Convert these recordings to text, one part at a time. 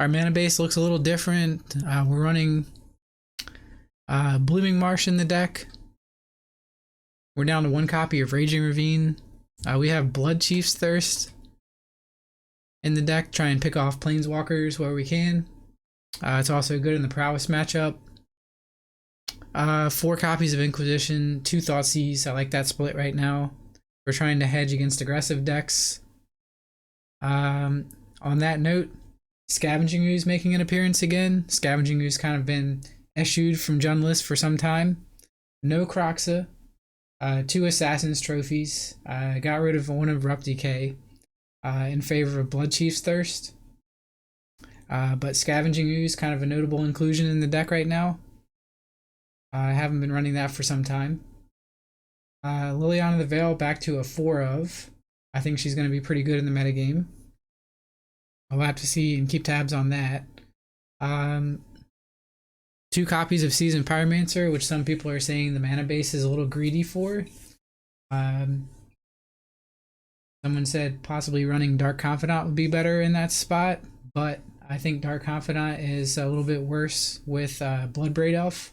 Our mana base looks a little different. We're running Blooming Marsh in the deck. We're down to one copy of Raging Ravine. We have Blood Chief's Thirst in the deck. Try and pick off Planeswalkers where we can. It's also good in the Prowess matchup. 4 copies of Inquisition, 2 Thoughtseize. I like that split right now. We're trying to hedge against aggressive decks. On that note, Scavenging Ooze making an appearance again. Scavenging Ooze kind of been eschewed from Jund list for some time. No Croxa. 2 Assassin's Trophies. Got rid of one Abrupt Decay in favor of Blood Chief's Thirst. But Scavenging Ooze, kind of a notable inclusion in the deck right now. I haven't been running that for some time. Liliana the Veil back to a 4 of. I think she's going to be pretty good in the metagame. I'll have to see and keep tabs on that. 2 copies of Seasoned Pyromancer, which some people are saying the mana base is a little greedy for. Someone said possibly running Dark Confidant would be better in that spot, but I think Dark Confidant is a little bit worse with Bloodbraid Elf.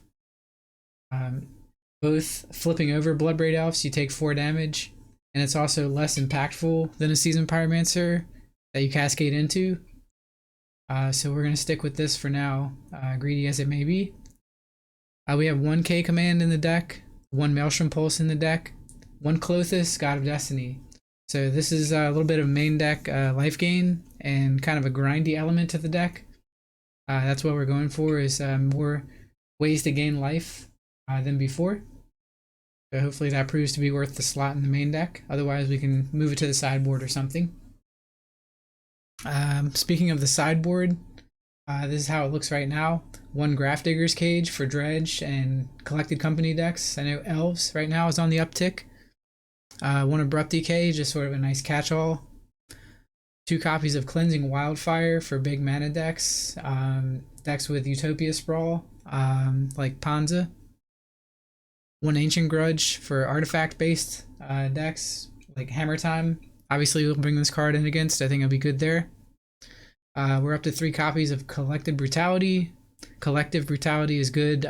Both flipping over Bloodbraid Elves, you take 4 damage, and it's also less impactful than a Seasoned Pyromancer that you cascade into. So we're going to stick with this for now, greedy as it may be. We have 1 K command in the deck, 1 Maelstrom Pulse in the deck, 1 Klothys, God of Destiny. So this is a little bit of main deck life gain and kind of a grindy element to the deck. That's what we're going for, is more ways to gain life than before. So hopefully that proves to be worth the slot in the main deck. Otherwise we can move it to the sideboard or something. Speaking of the sideboard, this is how it looks right now. 1 Grafdigger's Cage for Dredge and Collected Company decks. I know Elves right now is on the uptick. 1 Abrupt Decay, just sort of a nice catch-all. 2 copies of Cleansing Wildfire for big mana decks. Decks with Utopia Sprawl, like Panza. 1 Ancient Grudge for artifact-based decks, like Hammer Time. Obviously, we'll bring this card in against. I think it'll be good there. We're up to 3 copies of Collective Brutality. Collective Brutality is good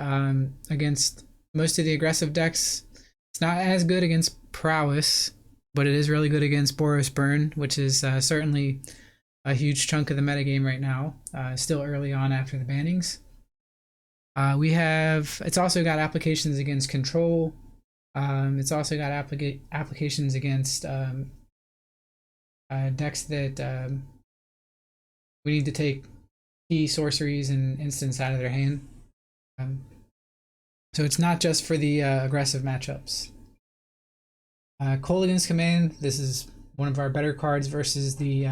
against most of the aggressive decks. It's not as good against Prowess, but it is really good against Boros Burn, which is certainly a huge chunk of the metagame right now. Still early on after the bannings. It's also got applications against Control. It's also got applications against decks that we need to take key sorceries and instants out of their hand. So it's not just for the aggressive matchups. Kolaghan's Command, this is one of our better cards versus the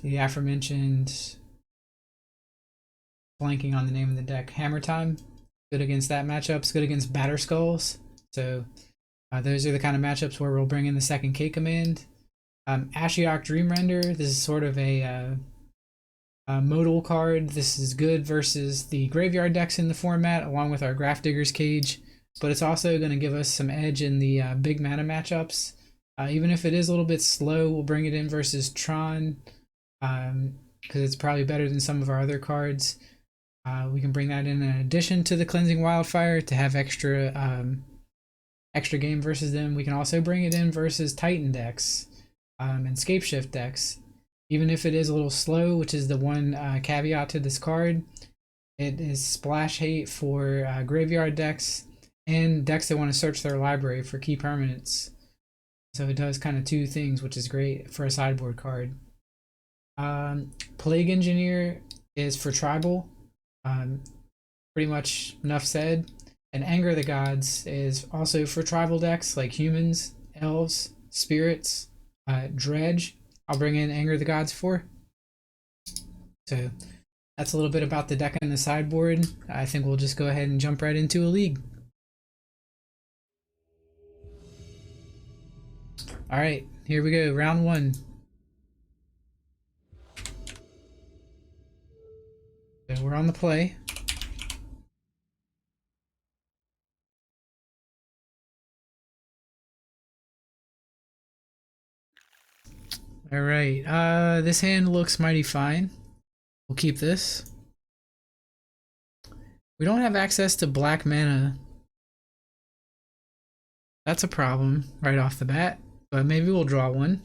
aforementioned, blanking on the name of the deck, Hammer Time. Good against that matchup. It's good against Batter Skulls. So those are the kind of matchups where we'll bring in the 2nd K command. Ashiok Dreamrender, this is sort of a modal card. This is good versus the graveyard decks in the format, along with our Grafdigger's Cage, but it's also going to give us some edge in the big mana matchups. Even if it is a little bit slow, we'll bring it in versus Tron, because it's probably better than some of our other cards. We can bring that in addition to the Cleansing Wildfire to have extra game versus them. We can also bring it in versus Titan decks and Scapeshift decks. Even if it is a little slow, which is the one caveat to this card, it is splash hate for graveyard decks and decks that want to search their library for key permanents. So it does kind of 2 things, which is great for a sideboard card. Plague Engineer is for tribal. Pretty much enough said. And Anger of the Gods is also for tribal decks like humans, elves, spirits, dredge. I'll bring in Anger of the Gods for. So that's a little bit about the deck and the sideboard. I think we'll just go ahead and jump right into a league. Alright, here we go. Round 1. So we're on the play. Alright, this hand looks mighty fine. We'll keep this. We don't have access to black mana. That's a problem right off the bat, but maybe we'll draw one.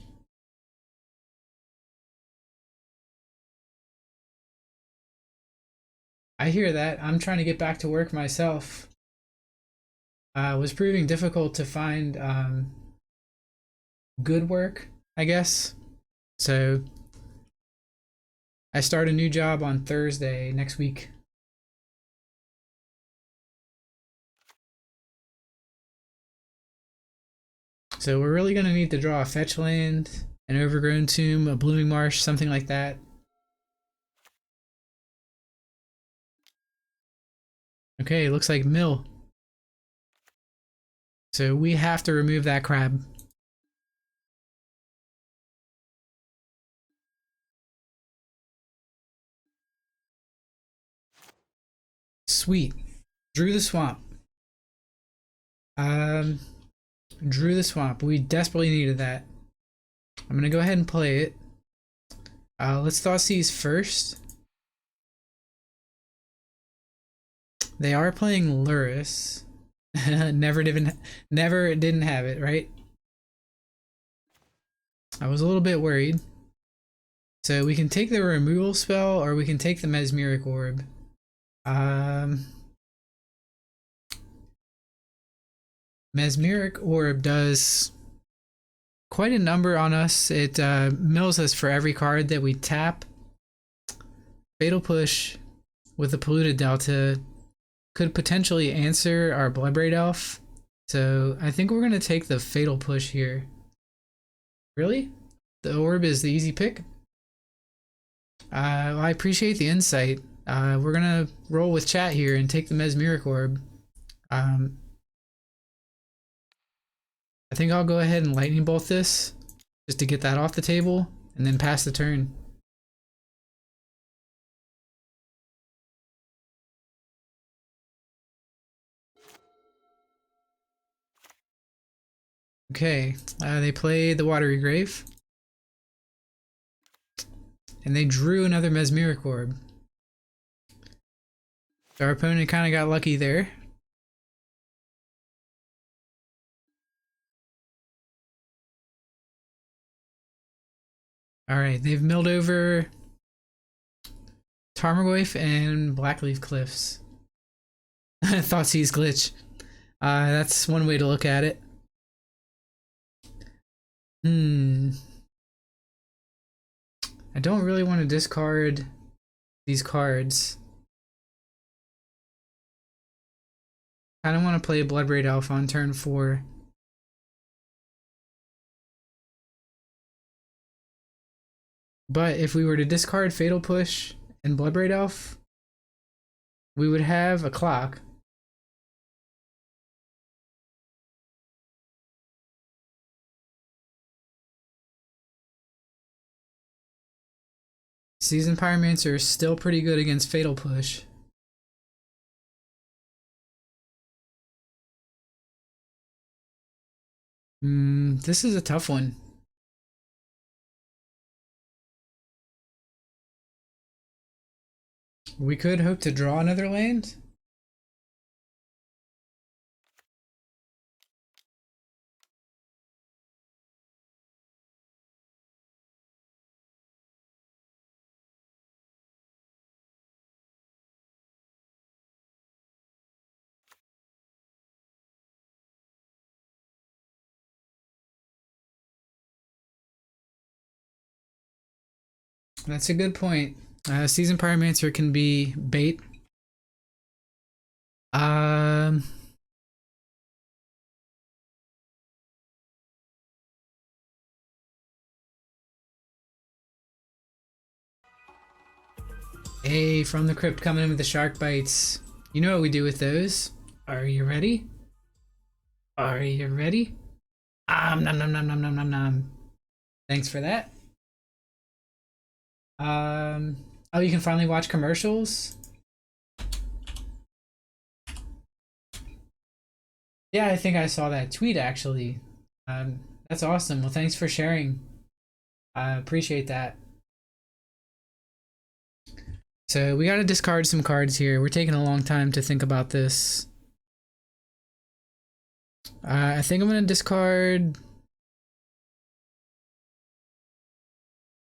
I hear that. I'm trying to get back to work myself. It was proving difficult to find good work, I guess. So I start a new job on Thursday next week. So we're really going to need to draw a fetch land, an overgrown tomb, a blooming marsh, something like that. Okay, looks like mill. So we have to remove that crab. Sweet. Drew the swamp. Drew the swamp. We desperately needed that. I'm gonna go ahead and play it. Let's Thoughtseize first. They are playing Luris. never didn't have it, right? I was a little bit worried. So we can take the removal spell, or we can take the Mesmeric Orb. Mesmeric Orb does quite a number on us. It mills us for every card that we tap. Fatal Push with the Polluted Delta could potentially answer our Bloodbraid Elf. So I think we're going to take the Fatal Push here. Really? The Orb is the easy pick? Well, I appreciate the insight. We're going to roll with chat here and take the Mesmeric Orb. I think I'll go ahead and Lightning Bolt this just to get that off the table and then pass the turn. Okay, they played the Watery Grave. And they drew another Mesmeric Orb. So our opponent kind of got lucky there. Alright, they've milled over Tarmogoyf and Blackleaf Cliffs. Thoughtseize glitch. That's one way to look at it. I don't really want to discard these cards. I don't want to play a Bloodbraid Elf on turn 4. But if we were to discard Fatal Push and Bloodbraid Elf, we would have a clock. Seasoned Pyromancer is still pretty good against Fatal Push. This is a tough one. We could hope to draw another land. That's a good point. Seasoned Pyromancer can be bait. Hey, from the crypt coming in with the shark bites. You know what we do with those. Are you ready? Are you ready? Nom nom nom nom nom nom nom. Thanks for that. Oh, you can finally watch commercials? Yeah, I think I saw that tweet actually. That's awesome. Well, thanks for sharing. I appreciate that. So we gotta discard some cards here. We're taking a long time to think about this. I think I'm gonna discard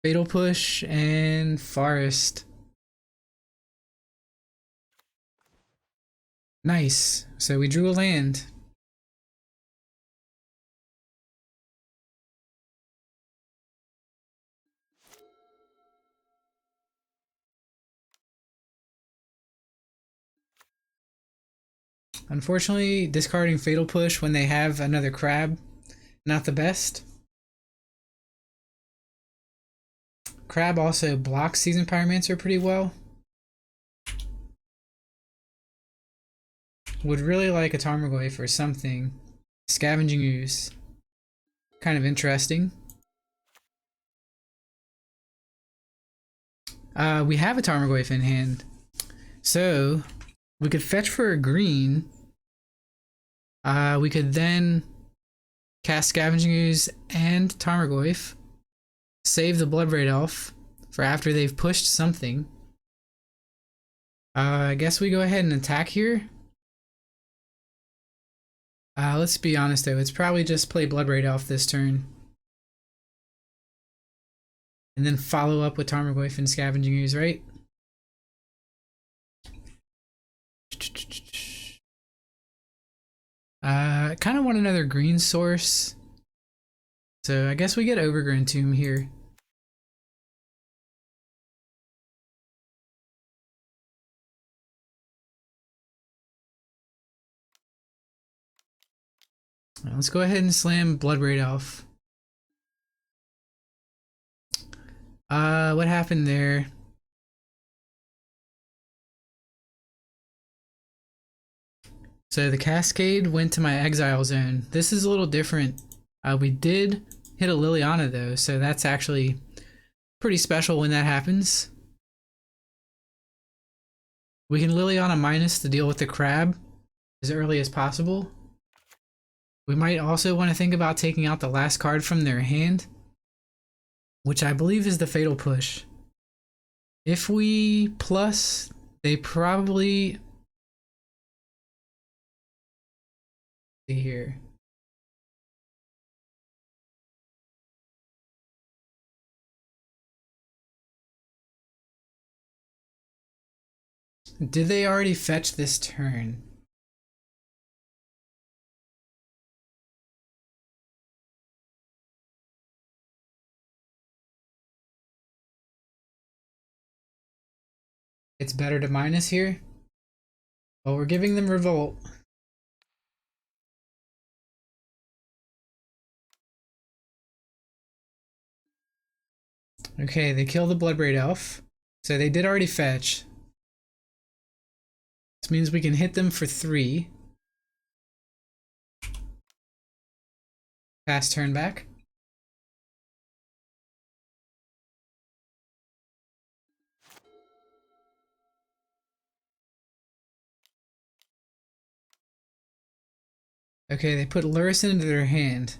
Fatal Push and Forest. Nice. So we drew a land. Unfortunately, discarding Fatal Push when they have another crab, not the best. Crab also blocks Seasoned Pyromancer pretty well. Would really like a Tarmogoyf or something. Scavenging Ooze. Kind of interesting. We have a Tarmogoyf in hand. So, we could fetch for a green. We could then cast Scavenging Ooze and Tarmogoyf. Save the Bloodbraid Elf for after they've pushed something. I guess we go ahead and attack here. Let's be honest though, it's probably just play Bloodbraid Elf this turn. And then follow up with Tarmogoyf and Scavenging Ooze, right? I kind of want another green source. So I guess we get Overgrown Tomb here. Let's go ahead and slam Bloodbraid Elf. What happened there? So the Cascade went to my exile zone. This is a little different. We did hit a Liliana though, so that's actually pretty special when that happens. We can Liliana minus to deal with the crab as early as possible. We might also want to think about taking out the last card from their hand, which I believe is the Fatal Push. If we plus, they probably... see here. Did they already fetch this turn? It's better to minus here. Well, we're giving them Revolt. Okay, they kill the Bloodbraid Elf. So they did already fetch. This means we can hit them for 3. Pass turn back. Okay, they put Lurrus into their hand.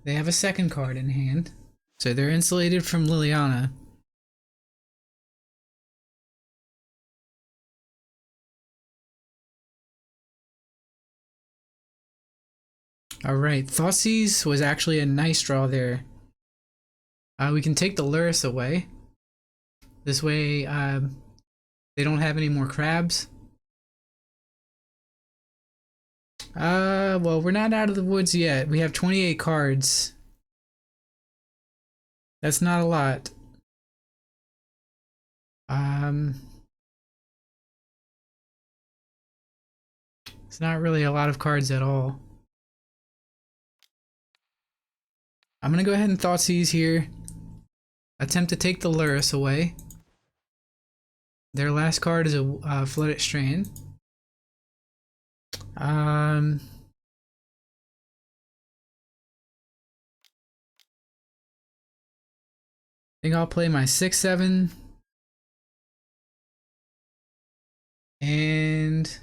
They have a second card in hand. So they're insulated from Liliana. Alright, Thoughtseize was actually a nice draw there. We can take the Lurrus away. This way, they don't have any more crabs. Well, we're not out of the woods yet. We have 28 cards. That's not a lot. It's not really a lot of cards at all. I'm gonna go ahead and Thoughtseize here. Attempt to take the Lurrus away. Their last card is a Flooded Strand. I think I'll play my 6/7 and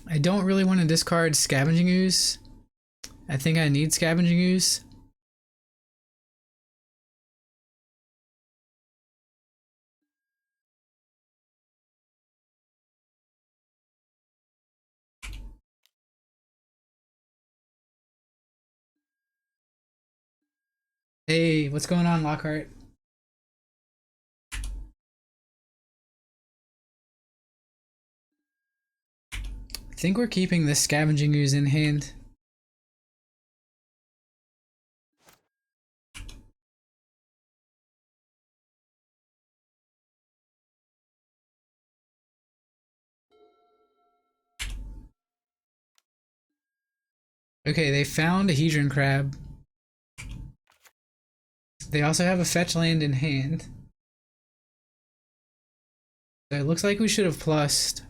I don't really want to discard Scavenging Ooze I think I need Scavenging Ooze. Hey, what's going on, Lockhart? I think we're keeping this Scavenging Ooze in hand. Okay, they found a Hedron Crab. They also have a fetch land in hand. So it looks like we should have plussed.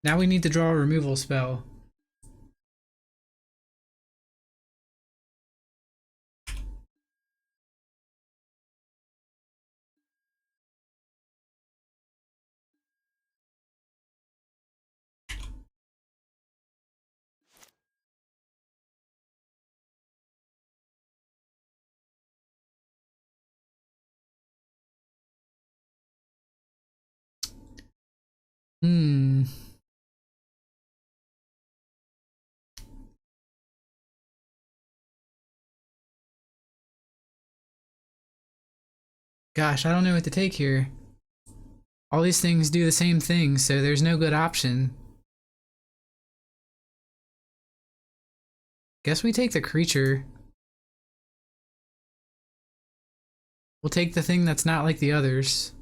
Now we need to draw a removal spell. Hmm. Gosh, I don't know what to take here. All these things do the same thing, so there's no good option. Guess we take the creature. We'll take the thing that's not like the others.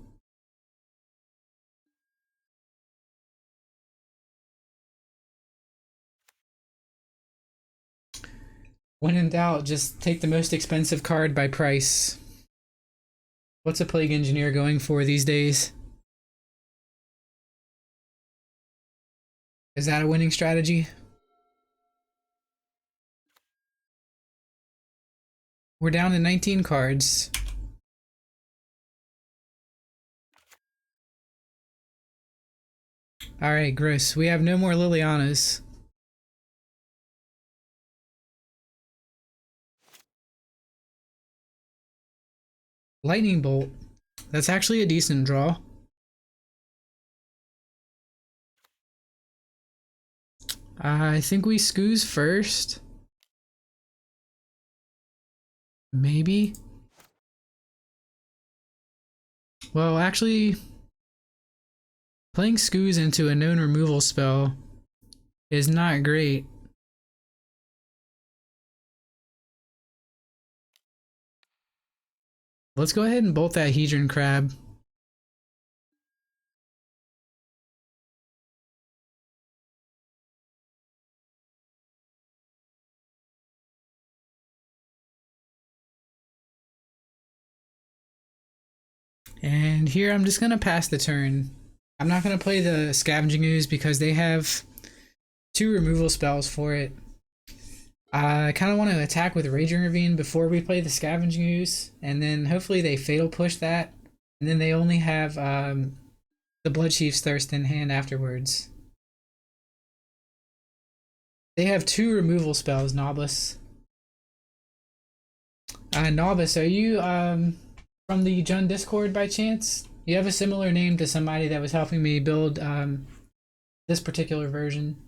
When in doubt, just take the most expensive card by price. What's a Plague Engineer going for these days? Is that a winning strategy? We're down to 19 cards. Alright, gross. We have no more Lilianas. Lightning Bolt. That's actually a decent draw. I think we Scooze first. Maybe? Well, actually, playing Scooze into a known removal spell is not great. Let's go ahead and bolt that Hedron Crab. And here I'm just gonna pass the turn. I'm not gonna play the Scavenging Ooze because they have 2 removal spells for it. I kind of want to attack with Raging Ravine before we play the Scavenging Ooze, and then hopefully they Fatal Push that, and then they only have the Bloodchief's Thirst in hand afterwards. They have 2 removal spells, Nobilis. Novice, are you from the Jund Discord by chance? You have a similar name to somebody that was helping me build this particular version.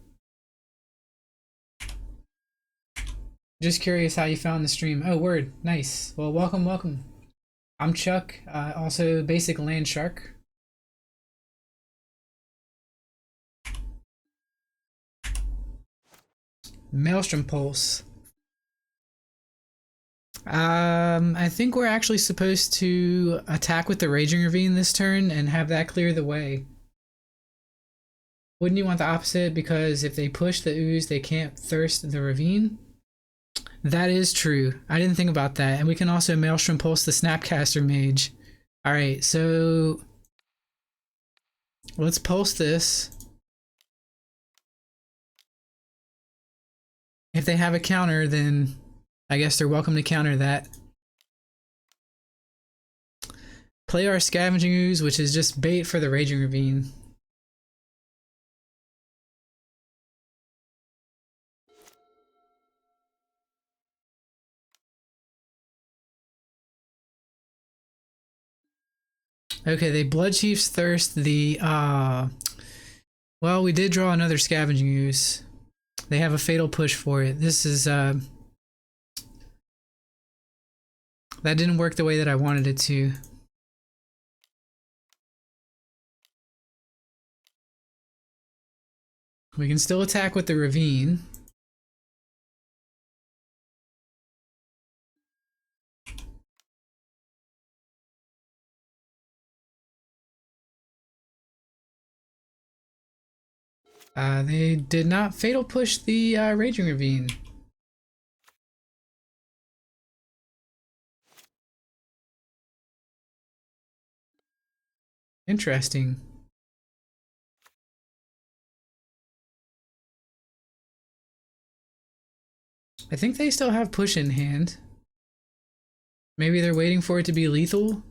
Just curious how you found the stream. Oh, word. Nice. Well, welcome, welcome. I'm Chuck, also Basiclandshark. Maelstrom Pulse. I think we're actually supposed to attack with the Raging Ravine this turn and have that clear the way. Wouldn't you want the opposite? Because if they push the ooze, they can't thirst the ravine? That is true. I didn't think about that. And we can also Maelstrom Pulse the Snapcaster Mage. Alright, so let's pulse this. If they have a counter, then I guess they're welcome to counter that. Play our Scavenging Ooze, which is just bait for the Raging Ravine. Okay, they Blood Chief's Thirst the well, we did draw another Scavenging Ooze. They have a Fatal Push for it. This is that didn't work the way that I wanted it to. We can still attack with the Ravine. They did not Fatal Push the Raging Ravine. Interesting. I think they still have Push in hand. Maybe they're waiting for it to be lethal?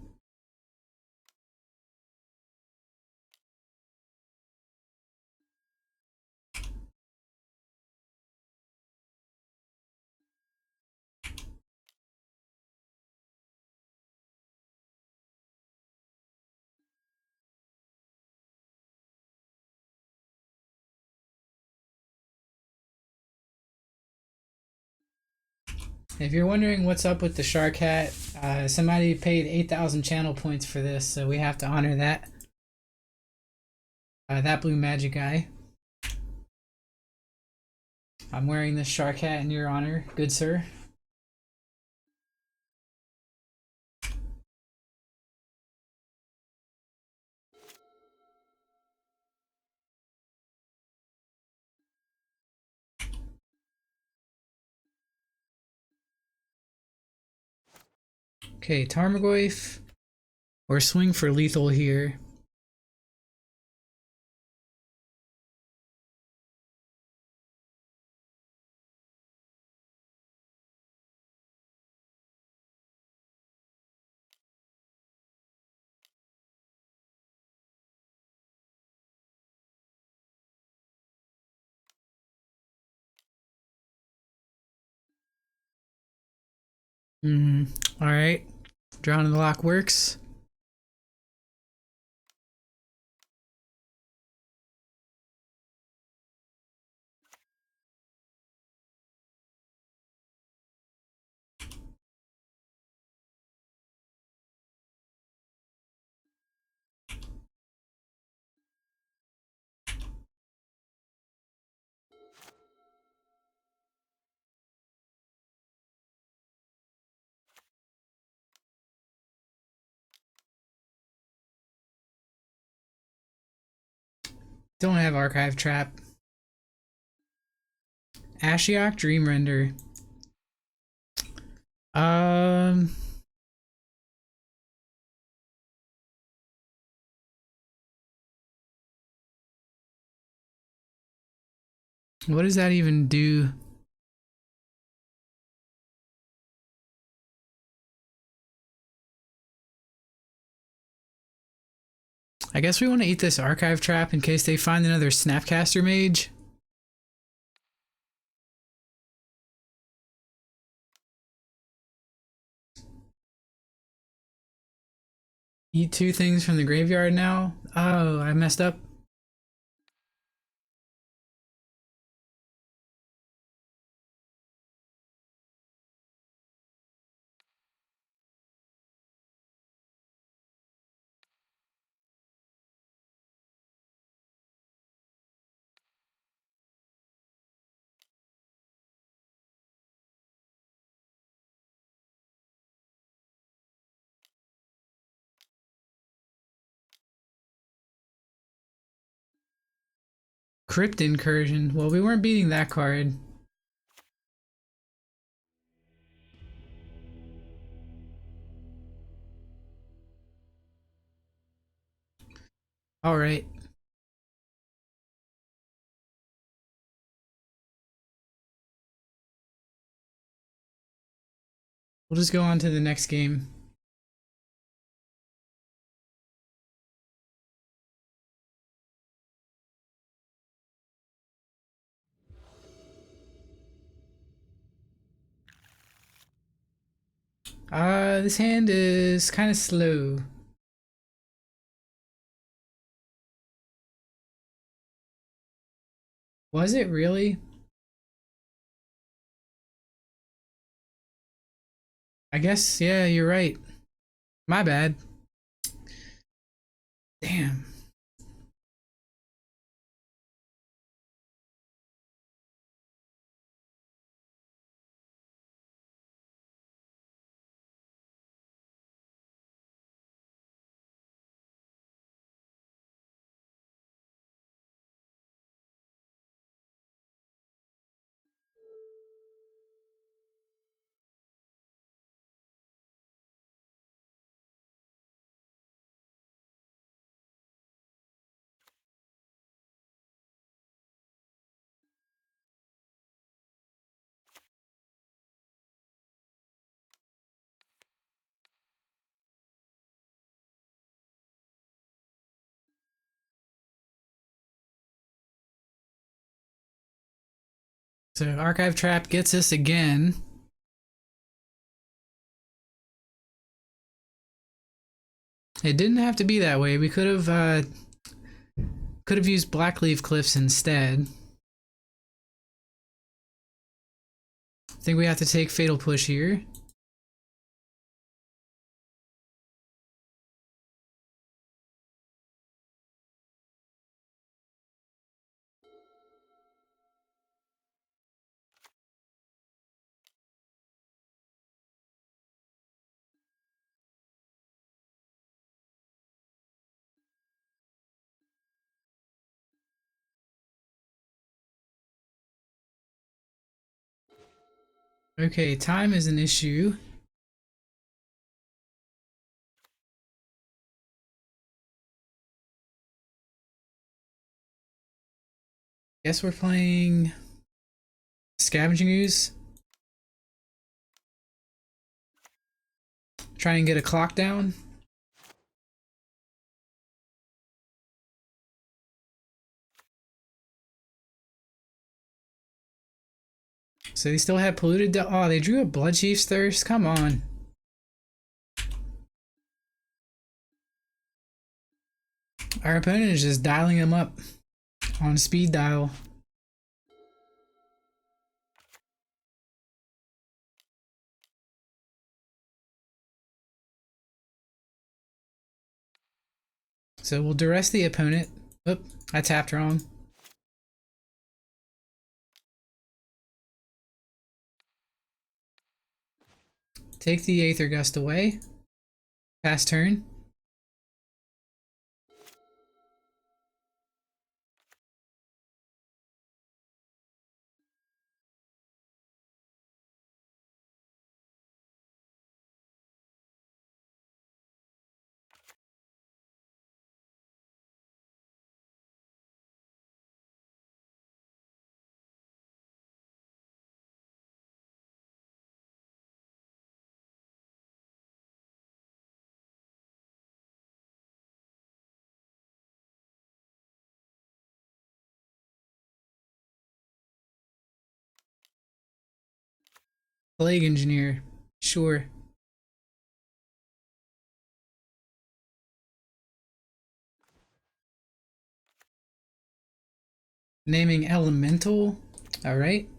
If you're wondering what's up with the Shark Hat, somebody paid 8,000 channel points for this, so we have to honor that. That blue magic guy. I'm wearing this Shark Hat in your honor, good sir. Okay, Tarmogoyf. Or swing for lethal here. Alright. Drown in the Lock works. Don't have Archive Trap. Ashiok Dream Render. Um. What does that even do? I guess we want to eat this Archive Trap in case they find another Snapcaster Mage. Eat two things from the graveyard now? Oh, I messed up. Crypt Incursion. Well, we weren't beating that card. Alright. We'll just go on to the next game. This hand is kind of slow. Was it really? I guess, yeah, you're right. My bad. Damn. So archive trap gets us again. It didn't have to be that way. We could have used Blackleaf Cliffs instead. I think we have to take Fatal Push here. Okay, time is an issue. Guess we're playing Scavenging Ooze. Try and get a clock down. So they still have polluted. Oh, they drew a Bloodchief's Thirst. Come on. Our opponent is just dialing him up on speed dial. So we'll duress the opponent. Oop, I tapped wrong. Take the Aether Gust away. Pass turn. Plague Engineer. Sure. Naming Elemental. Alright.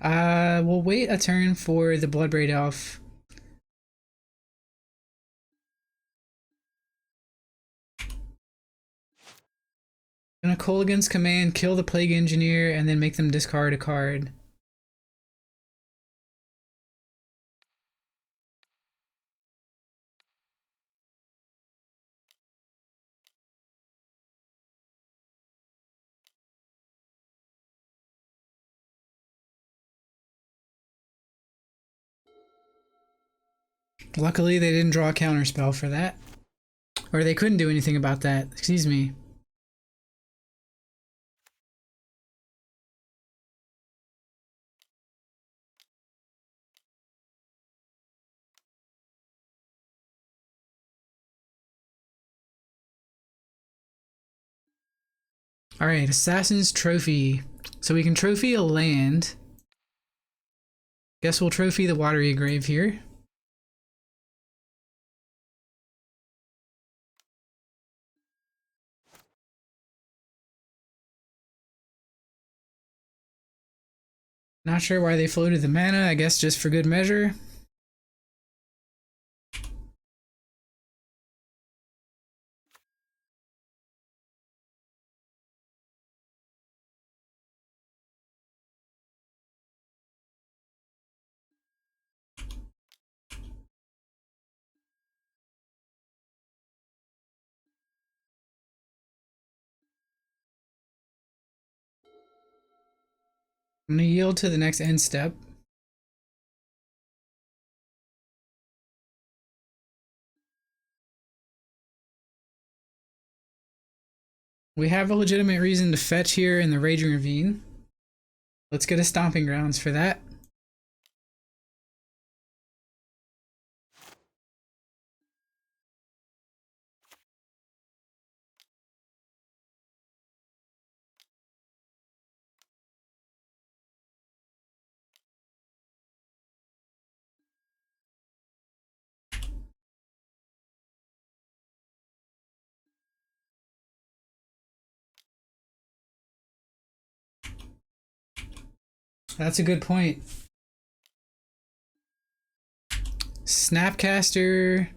We'll wait a turn for the Bloodbraid Elf. Gonna Kolaghan's command, kill the Plague Engineer, and then make them discard a card. Luckily, they didn't draw a counterspell for that. Or they couldn't do anything about that. Excuse me. Alright, Assassin's Trophy. So we can trophy a land. Guess we'll trophy the Watery Grave here. Not sure why they floated the mana, I guess just for good measure. I'm gonna yield to the next end step. We have a legitimate reason to fetch here in the Raging Ravine. Let's get a Stomping Grounds for that. That's a good point. Snapcaster,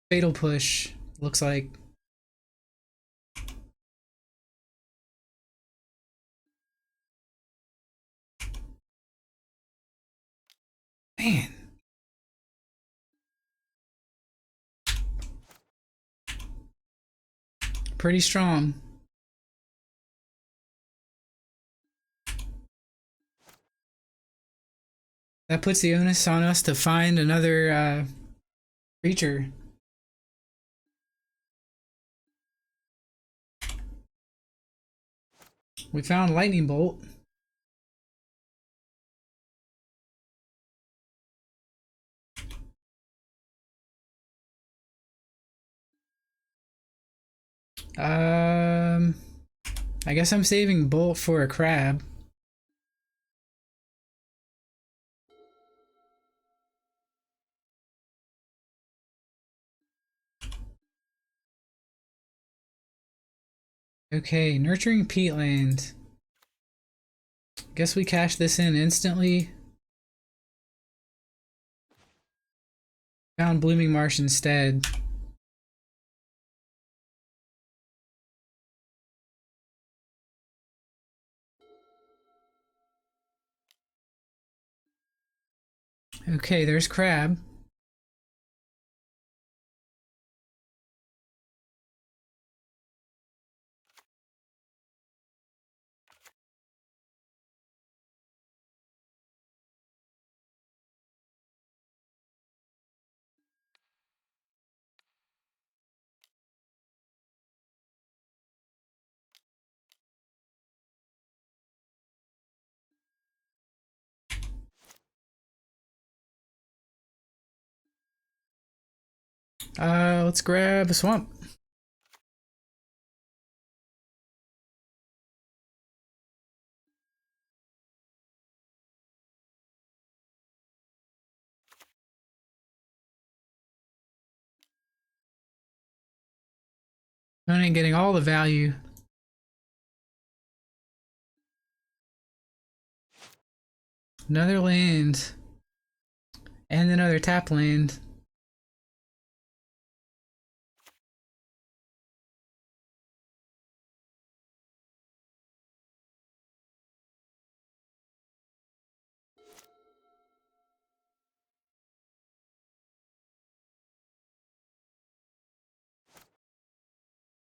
Fatal Push, looks like. Man. Pretty strong. That puts the onus on us to find another creature. We found Lightning Bolt. Um, I guess I'm saving Bolt for a crab. Okay, Nurturing Peatland. Guess we cash this in instantly. Found Blooming Marsh instead. Okay, there's crab. Let's grab a swamp. Opponent getting all the value. Another land. And another tap land.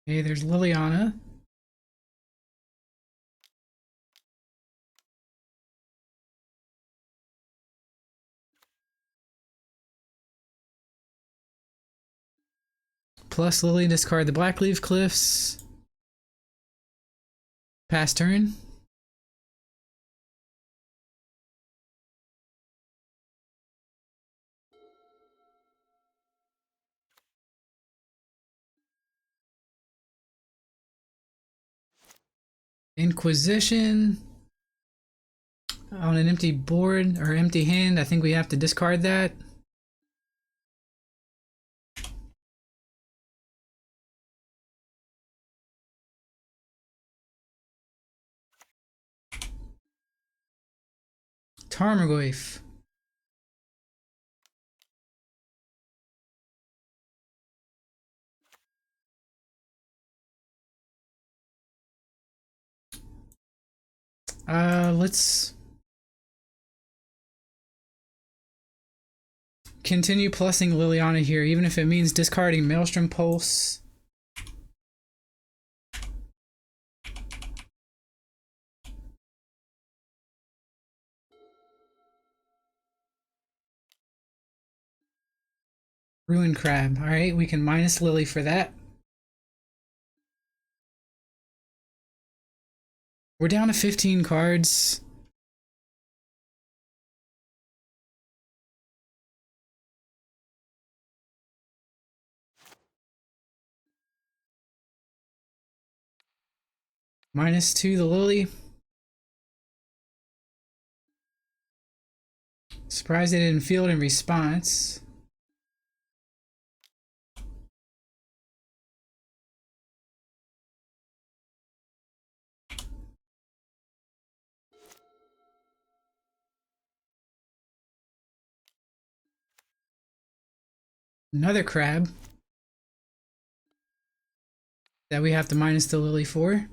Okay, there's Liliana. Plus Lily, discard the Blackleaf Cliffs. Pass turn. Inquisition. On an empty board or empty hand, I think we have to discard that. Tarmogoyf. Let's continue plussing Liliana here, even if it means discarding Maelstrom Pulse. Ruin Crab. Alright, we can minus Lily for that. We're down to 15 cards. -2 the Lily. Surprised they didn't field in response. Another crab that we have to minus the Lily for.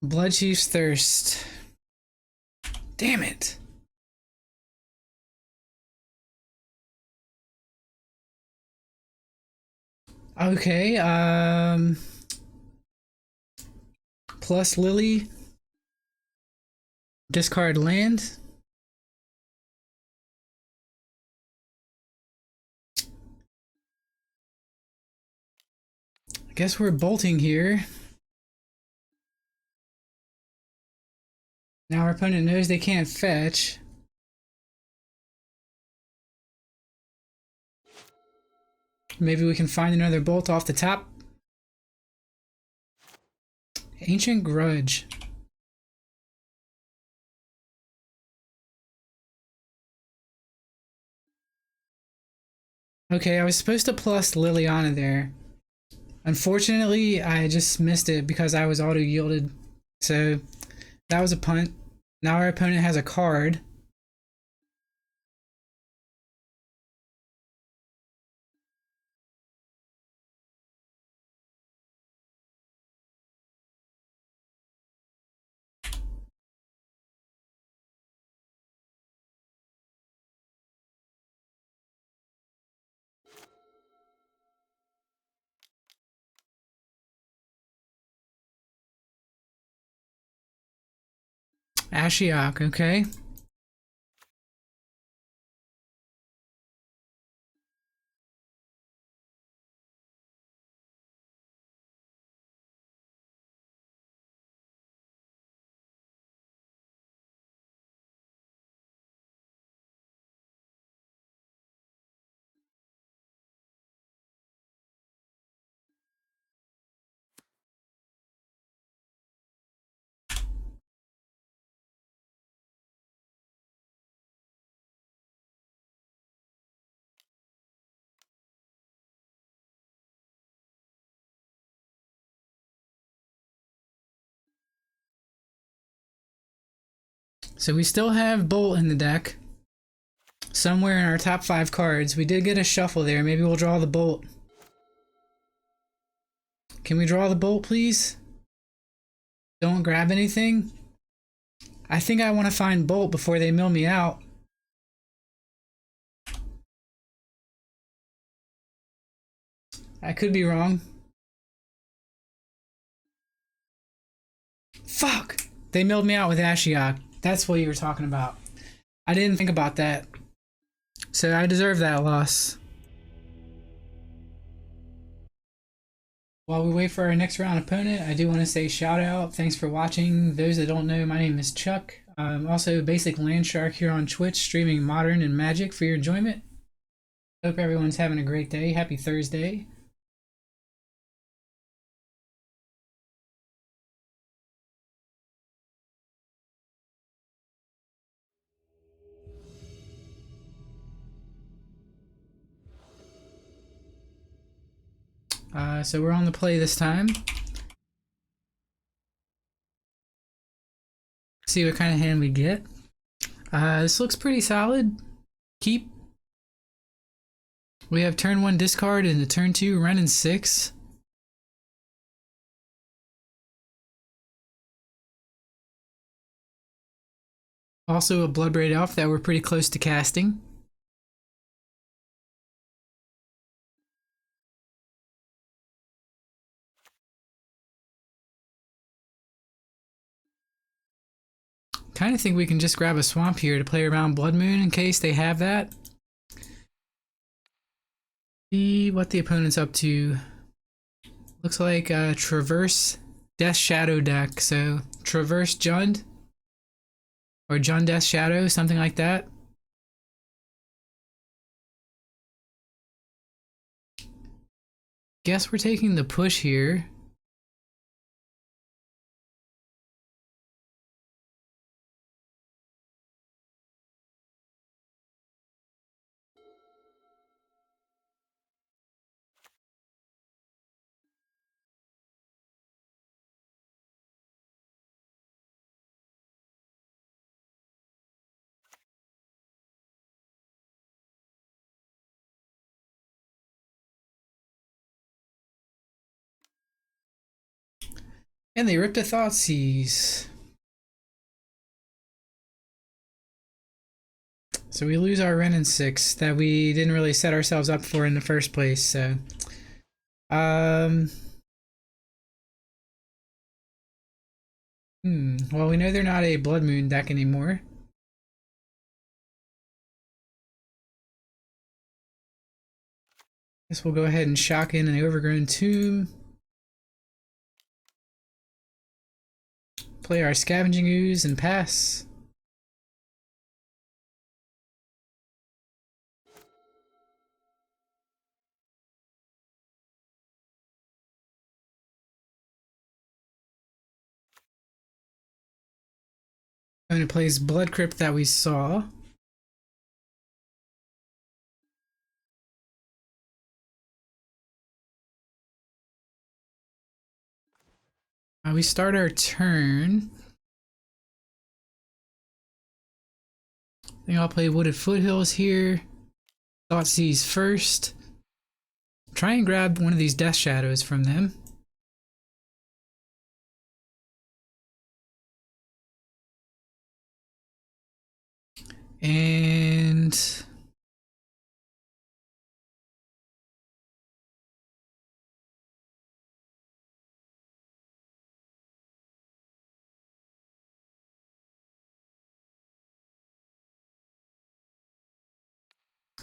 Bloodchief's Thirst. Damn it. Okay, plus Lily. Discard land. I guess we're bolting here. Now our opponent knows they can't fetch. Maybe we can find another bolt off the top. Ancient Grudge. Okay, I was supposed to plus Liliana there. Unfortunately, I just missed it because I was auto-yielded. So, that was a punt. Now our opponent has a card. Ashiok, okay. So we still have Bolt in the deck. Somewhere in our top 5 cards. We did get a shuffle there. Maybe we'll draw the Bolt. Can we draw the Bolt, please? Don't grab anything. I think I want to find Bolt before they mill me out. I could be wrong. Fuck! They milled me out with Ashiok. That's what you were talking about. I didn't think about that. So I deserve that loss. While we wait for our next round opponent, I do want to say shout out. Thanks for watching. Those that don't know, my name is Chuck. I'm also Basiclandshark here on Twitch, streaming Modern and Magic for your enjoyment. Hope everyone's having a great day. Happy Thursday. So we're on the play this time. See what kind of hand we get. This looks pretty solid. Keep. We have turn 1 discard and the turn 2 run in 6. Also a Bloodbraid Elf that we're pretty close to casting. Kind of think we can just grab a swamp here to play around Blood Moon in case they have that. See what the opponent's up to. Looks like a Traverse Death Shadow deck. So Traverse Jund or Jund Death Shadow, something like that. Guess we're taking the push here. And they ripped a Thoughtseize. So we lose our Ren in 6 that we didn't really set ourselves up for in the first place. So, well, we know they're not a Blood Moon deck anymore. Guess we'll go ahead and shock in an Overgrown Tomb. Play our Scavenging Ooze and pass. Opponent plays Blood Crypt that we saw. We start our turn. I think I'll play Wooded Foothills here. Thoughtseize first. Try and grab one of these Death Shadows from them. And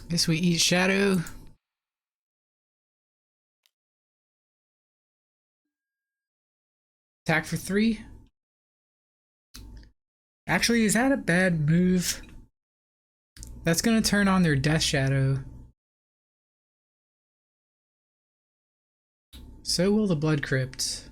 guess we eat Shadow. Attack for 3. Actually, is that a bad move? That's gonna turn on their Death Shadow. So will the Blood Crypt.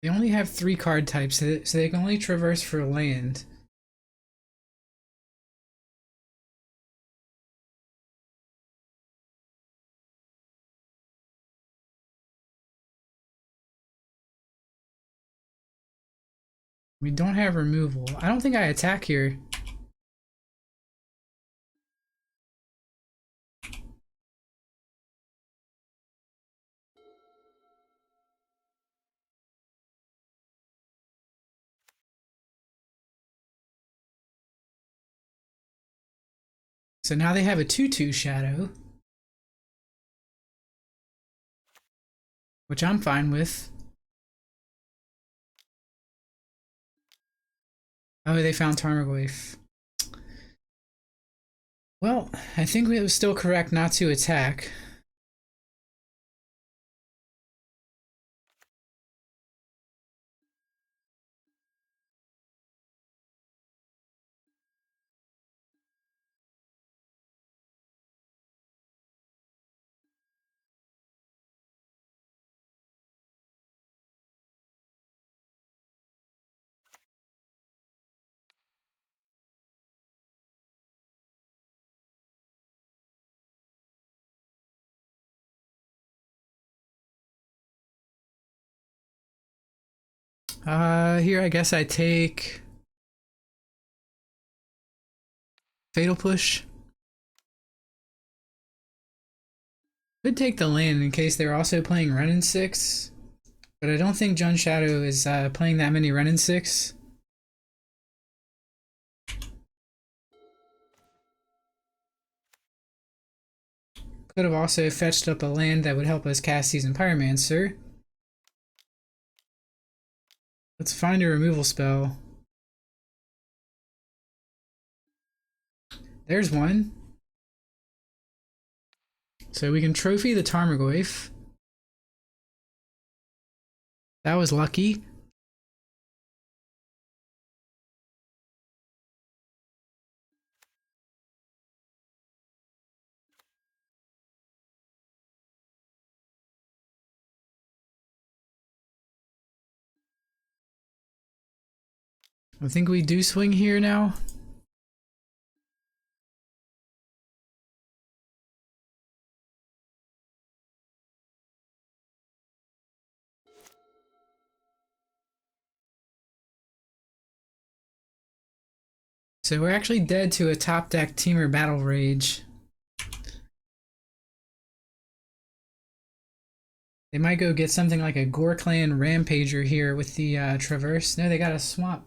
They only have 3 card types, so they can only traverse for land. We don't have removal. I don't think I attack here. So now they have a 2/2 Shadow, which I'm fine with. Oh, they found Tarmogoyf. Well, I think it was still correct not to attack. Here I guess I take Fatal Push. Could take the land in case they're also playing Run and 6, but I don't think Jun Shadow is playing that many Run and 6. Could have also fetched up a land that would help us cast Seasoned Pyromancer. Let's find a removal spell. There's one. So we can trophy the Tarmogoyf. That was lucky. I think we do swing here now. So we're actually dead to a top deck Teamer Battle Rage. They might go get something like a Gore Clan Rampager here with the Traverse. No, they got a Swamp.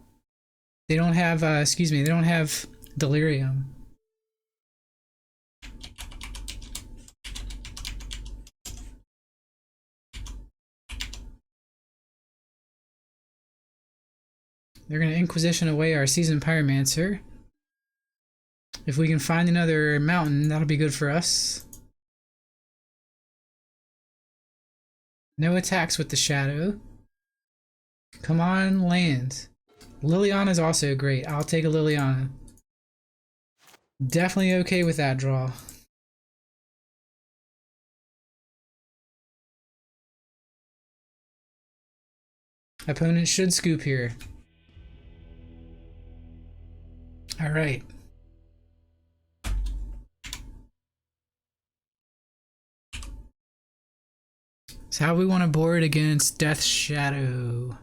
They don't have, excuse me, they don't have Delirium. They're going to Inquisition away our Seasoned Pyromancer. If we can find another mountain, that'll be good for us. No attacks with the Shadow. Come on, land. Liliana's also great. I'll take a Liliana. Definitely okay with that draw. Opponent should scoop here. Alright. So how we want to board against Death's Shadow?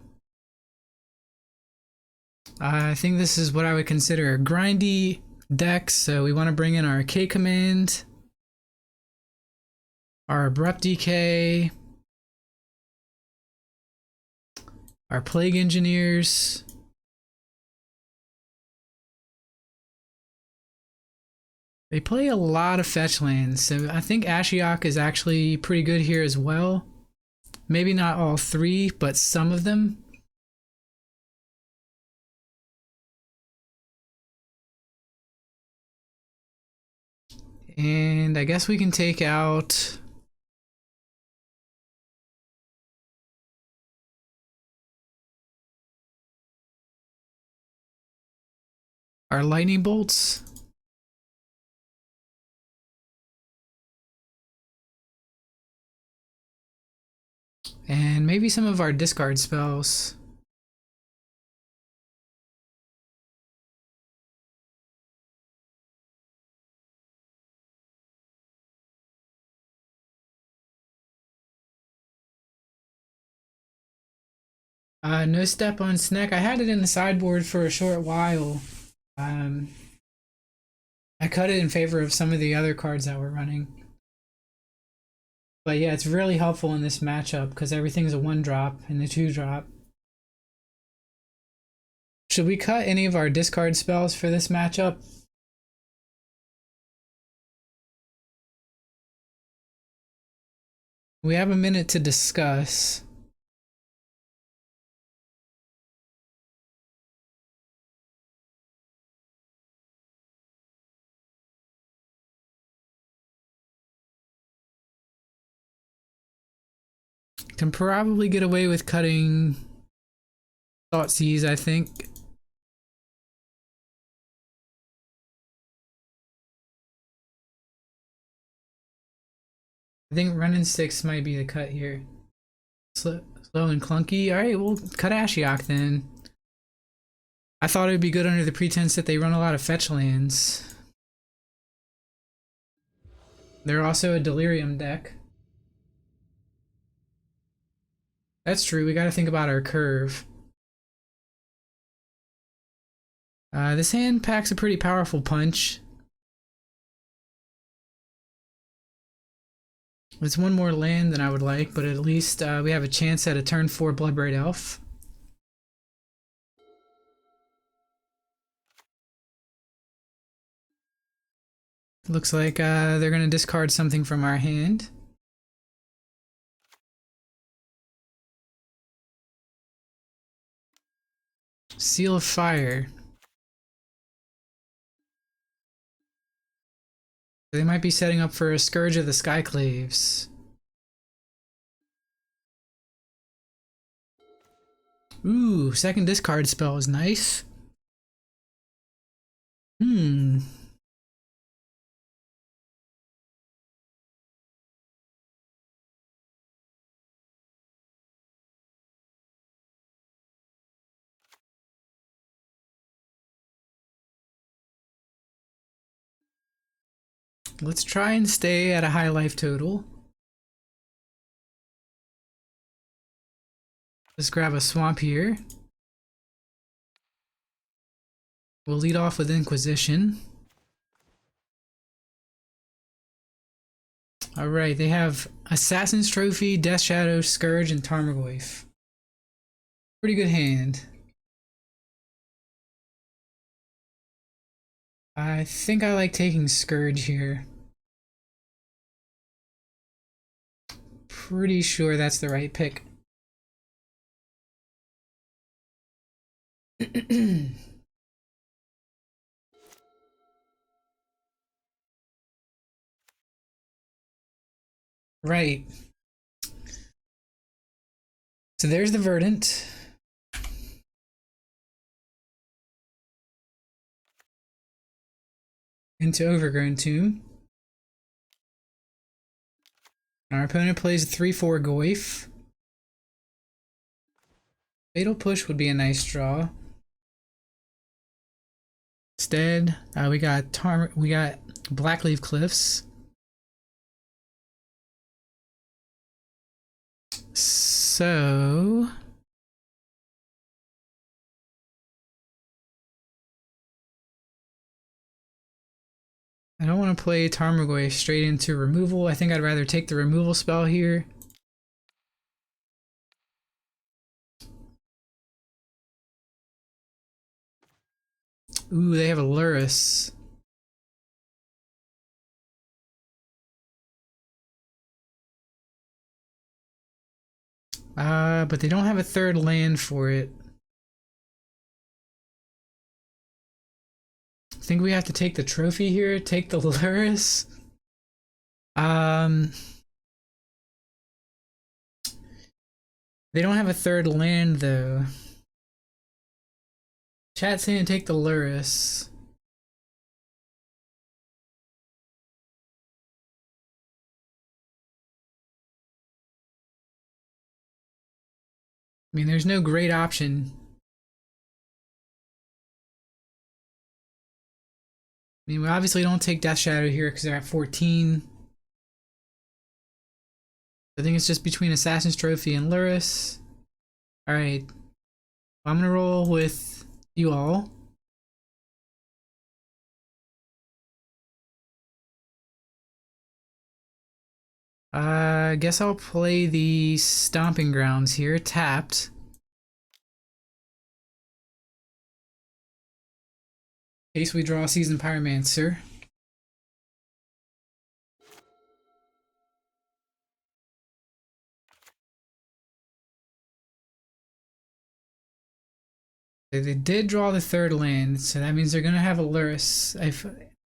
I think this is what I would consider a grindy deck, so we want to bring in our K command, our Abrupt Decay, our Plague Engineers, they play a lot of fetch lands, so I think Ashiok is actually pretty good here as well. Maybe not all three, but some of them. And I guess we can take out our Lightning Bolts. And maybe some of our discard spells. No Step on Snack. I had it in the sideboard for a short while. I cut it in favor of some of the other cards that we're running. But yeah, it's really helpful in this matchup because everything's a 1-drop and a 2-drop. Should we cut any of our discard spells for this matchup? We have a minute to discuss. Can probably get away with cutting Thoughtseize, I think. I think Running 6 might be the cut here. Slow and clunky. Alright, we'll cut Ashiok then. I thought it would be good under the pretense that they run a lot of fetch lands. They're also a Delirium deck. That's true, we gotta think about our curve. This hand packs a pretty powerful punch. It's one more land than I would like, but at least we have a chance at a turn 4 Bloodbraid Elf. Looks like they're going to discard something from our hand. Seal of Fire. They might be setting up for a Scourge of the Skyclaves. Ooh, second discard spell is nice. Let's try and stay at a high life total. Let's grab a swamp here. We'll lead off with Inquisition. Alright, they have Assassin's Trophy, Death Shadow, Scourge, and Tarmogoyf. Pretty good hand. I think I like taking Scourge here. Pretty sure that's the right pick. Right. So there's the Verdant. Into Overgrown Tomb. Our opponent plays a 3/4 Goyf. Fatal Push would be a nice draw. Instead, we got Blackleaf Cliffs. So I don't want to play Tarmogoyf straight into removal. I think I'd rather take the removal spell here. Ooh, they have a Lurrus. But they don't have a third land for it. I think we have to take the trophy here, take the Lurrus. They don't have a third land though. Chat saying take the Lurrus. I mean, there's no great option. I mean, we obviously don't take Death Shadow here because they're at 14. I think it's just between Assassin's Trophy and Lurrus. Alright. I'm gonna roll with you all. I guess I'll play the Stomping Grounds here, tapped. In case we draw Seasoned Pyromancer. They did draw the third land, so that means they're gonna have a Lurrus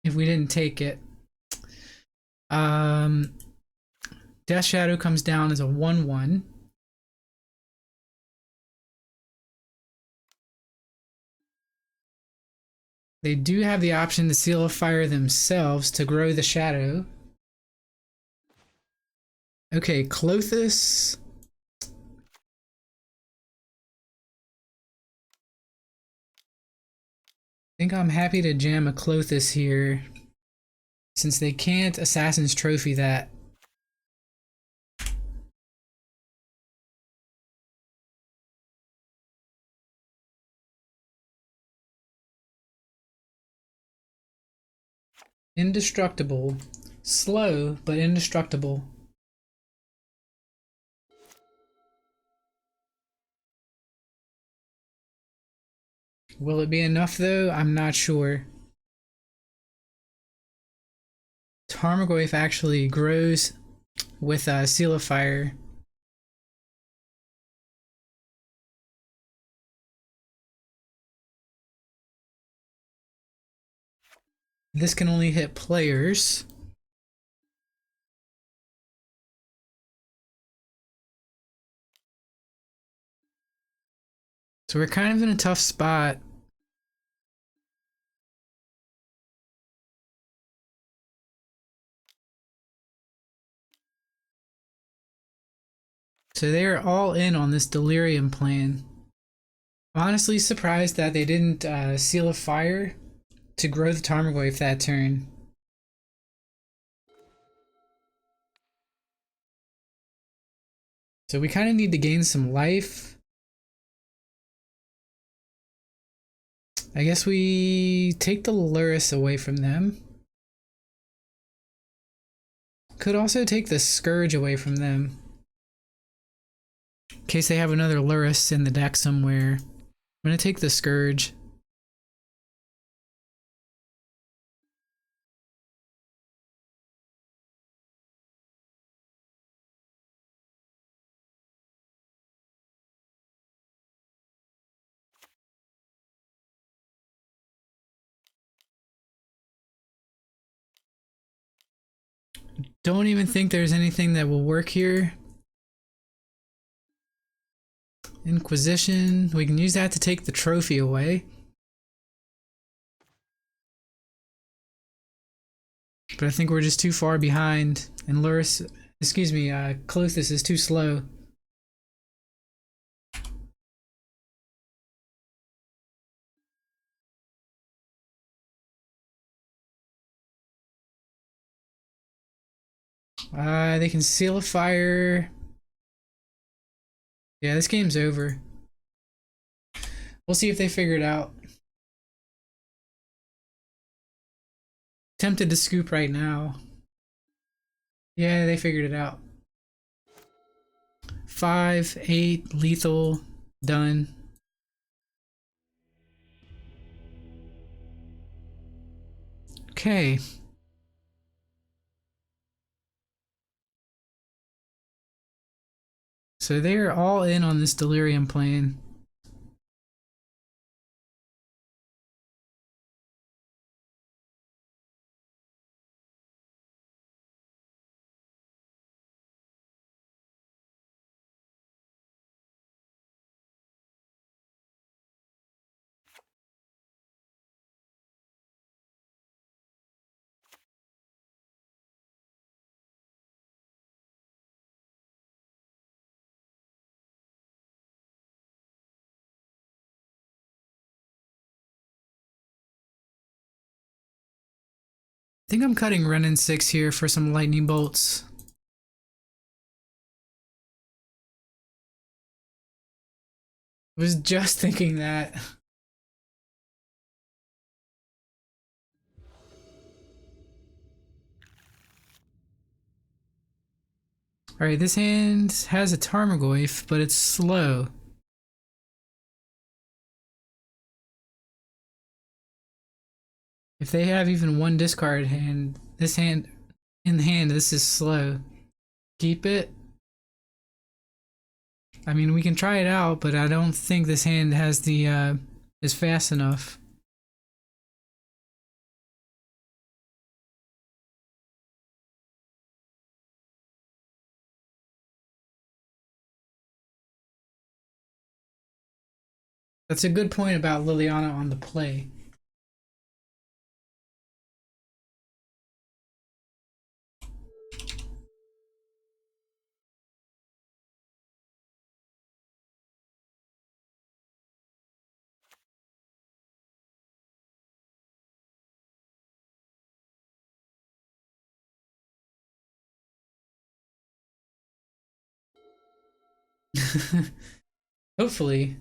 if we didn't take it. Death Shadow comes down as a 1/1. They do have the option to Seal of Fire themselves to grow the shadow. Okay, Clothis. I think I'm happy to jam a Clothis here, since they can't Assassin's Trophy that. Indestructible. Slow, but indestructible. Will it be enough though? I'm not sure. Tarmogoyf actually grows with a Seal of Fire. This can only hit players. So we're kind of in a tough spot. So they are all in on this Delirium plan. I'm honestly surprised that they didn't Seal of Fire to grow the Tarmogoyf that turn. So we kind of need to gain some life. I guess we take the Lurrus away from them. Could also take the Scourge away from them. In case they have another Lurrus in the deck somewhere. I'm going to take the Scourge. Don't even think there's anything that will work here. Inquisition. We can use that to take the trophy away. But I think we're just too far behind. And Lurrus, excuse me, Klothys is too slow. They can Seal a Fire. Yeah, this game's over. We'll see if they figure it out. Tempted to scoop right now. Yeah, they figured it out. 5, 8, lethal, done. Okay. So they're all in on this Delirium plan. I think I'm cutting Renin 6 here for some lightning bolts. I was just thinking that. Alright, this hand has a Tarmogoyf, but it's slow. If they have even one discard hand, this hand in the hand, this is slow. Keep it. I mean, we can try it out, but I don't think this hand has the is fast enough. That's a good point about Liliana on the play. Hopefully.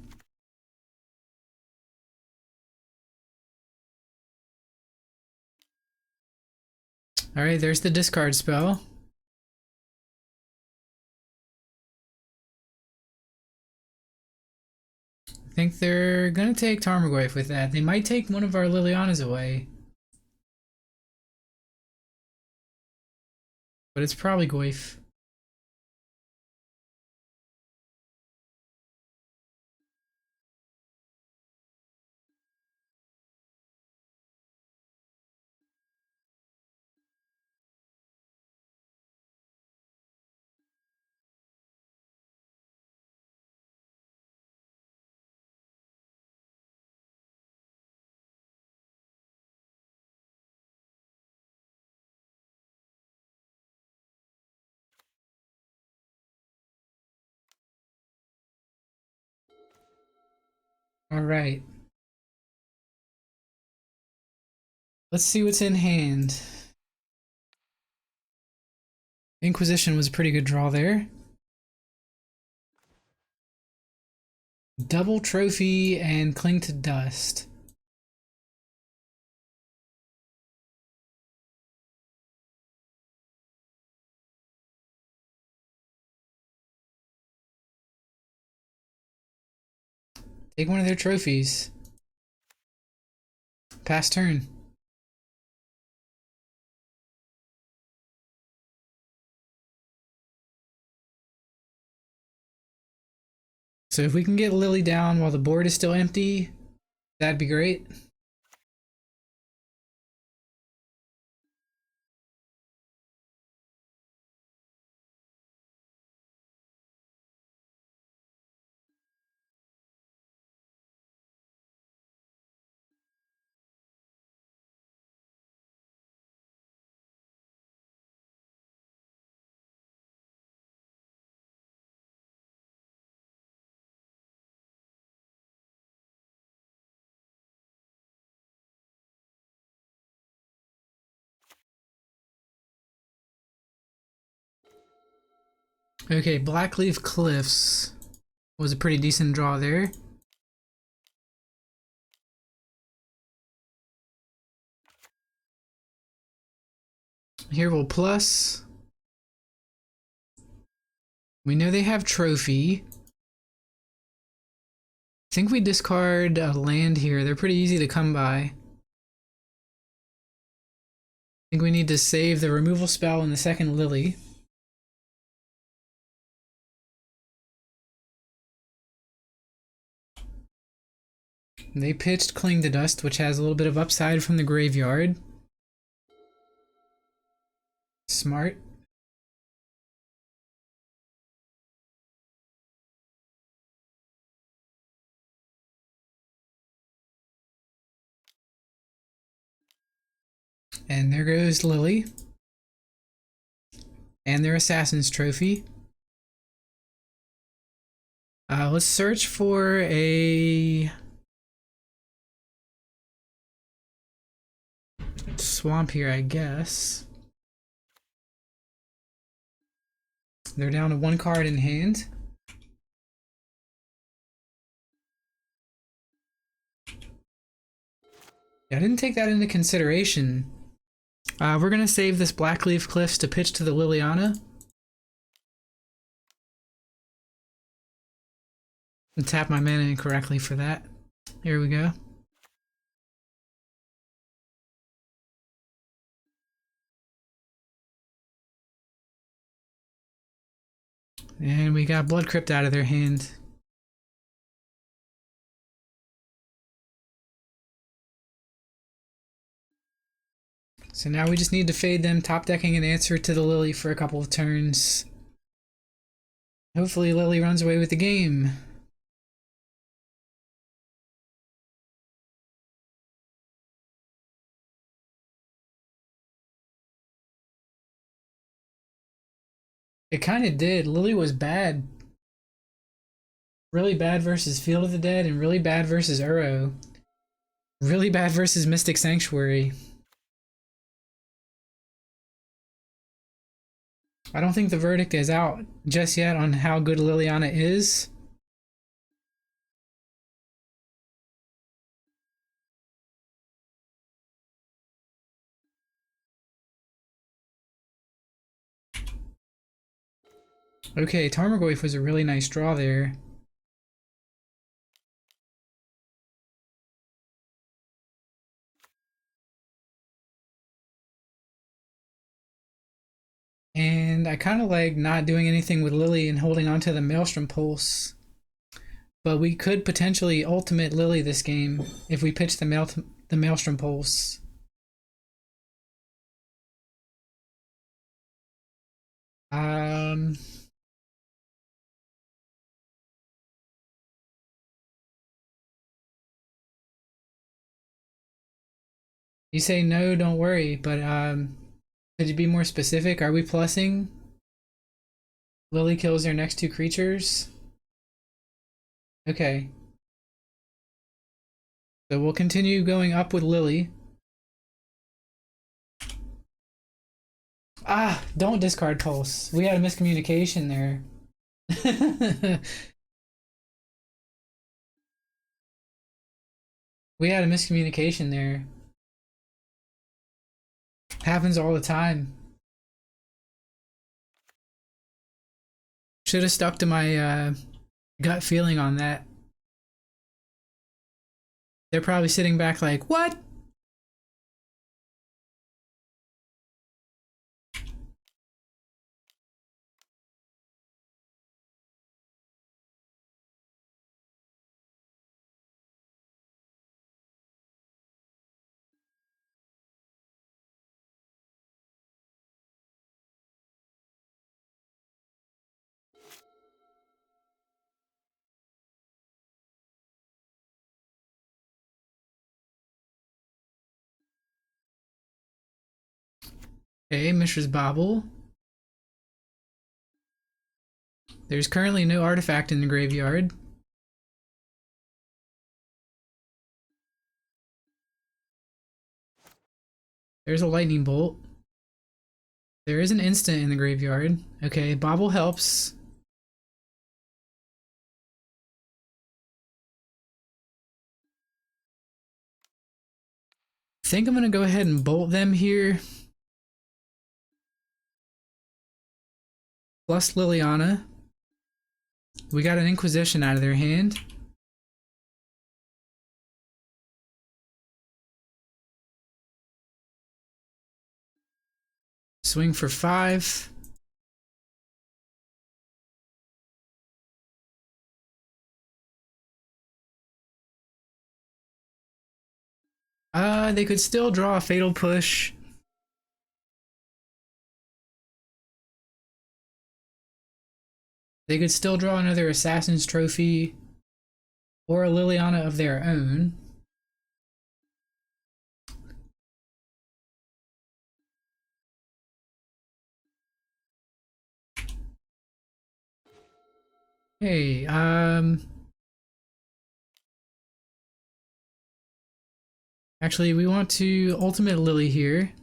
Alright, there's the discard spell. I think they're gonna take Tarmogoyf with that. They might take one of our Lilianas away. But it's probably Goyf. Alright. Let's see what's in hand. Inquisition was a pretty good draw there. Double Trophy and Cling to Dust. Take one of their trophies. Pass turn. So if we can get Lily down while the board is still empty, that'd be great. Okay, Blackleaf Cliffs was a pretty decent draw there. Here we'll plus. We know they have trophy. I think we discard a land here. They're pretty easy to come by. I think we need to save the removal spell and the second Lily. They pitched Cling to Dust, which has a little bit of upside from the graveyard. Smart. And there goes Lily. And their Assassin's Trophy. Let's search for a swamp here, I guess. They're down to one card in hand. Yeah, I didn't take that into consideration. We're gonna save this Blackleaf Cliffs to pitch to the Liliana. And tap my mana incorrectly for that. Here we go. And we got Blood Crypt out of their hand. So now we just need to fade them, top decking an answer to the Lily for a couple of turns. Hopefully Lily runs away with the game. It kind of did. Lily was bad. Really bad versus Field of the Dead and really bad versus Uro. Really bad versus Mystic Sanctuary. I don't think the verdict is out just yet on how good Liliana is. Okay, Tarmogoyf was a really nice draw there. And I kind of like not doing anything with Lily and holding on to the Maelstrom Pulse. But we could potentially ultimate Lily this game if we pitch the Maelstrom Pulse. Um, you say no, don't worry, but could you be more specific? Are we plussing? Lily kills their next two creatures. Okay, so we'll continue going up with Lily. Ah, don't discard Pulse. We had a miscommunication there. We had a miscommunication there. Happens all the time. Should have stuck to my gut feeling on that. They're probably sitting back like, what? Okay, Mishra's Bobble. There's currently no artifact in the graveyard. There's a lightning bolt. There is an instant in the graveyard. Okay, Bobble helps. I think I'm gonna go ahead and bolt them here. Plus Liliana. We got an Inquisition out of their hand. Swing for 5. They could still draw a Fatal Push. They could still draw another Assassin's Trophy or a Liliana of their own. Hey, actually, we want to Ultimate Lily here.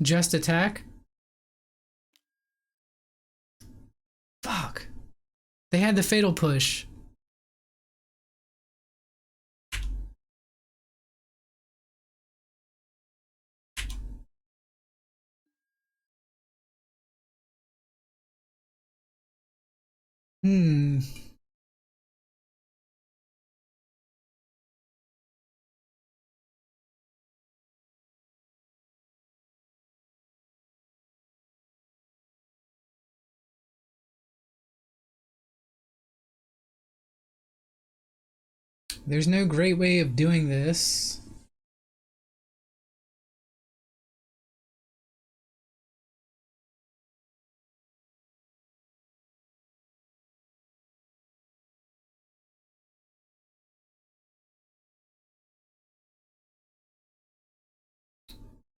Just attack. Fuck. They had the Fatal Push. Hmm. There's no great way of doing this.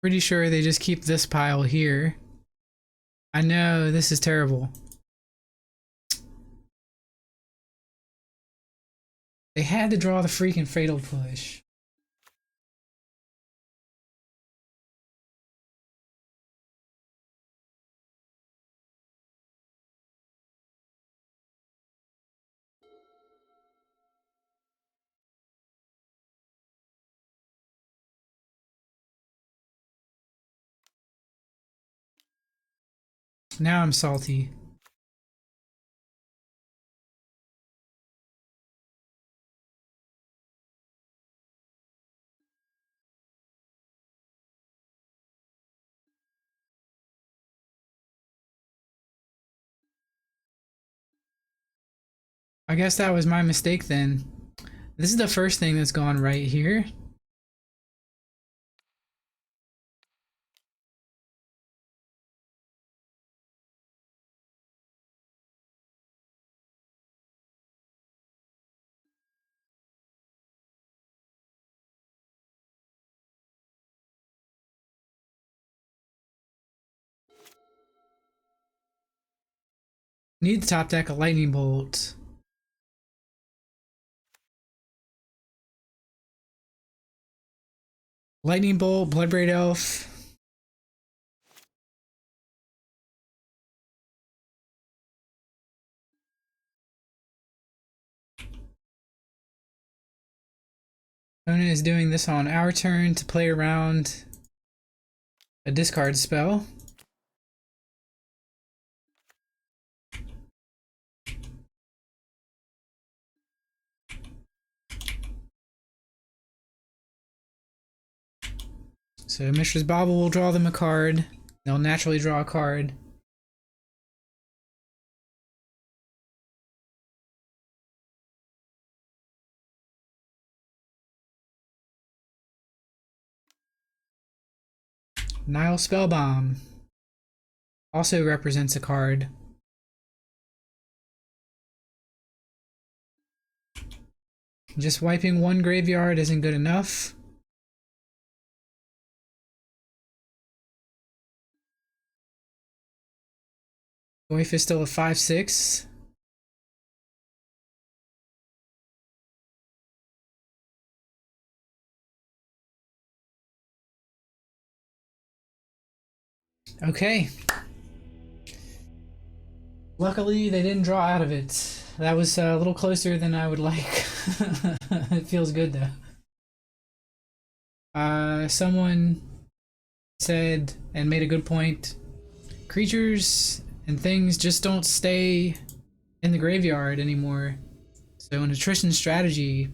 Pretty sure they just keep this pile here. I know, this is terrible. They had to draw the freaking Fatal Push. Now I'm salty. I guess that was my mistake then. This is the first thing that's gone right here. Need the top deck a lightning bolt. Lightning bolt, Bloodbraid Elf. Opponent is doing this on our turn to play around a discard spell. So Mishra's Bauble will draw them a card. They'll naturally draw a card. Nile Spellbomb also represents a card. Just wiping one graveyard isn't good enough. Goyf is still a 5/6. Okay. Luckily, they didn't draw out of it. That was a little closer than I would like. It feels good though. Someone said and made a good point. Creatures and things just don't stay in the graveyard anymore. So an attrition strategy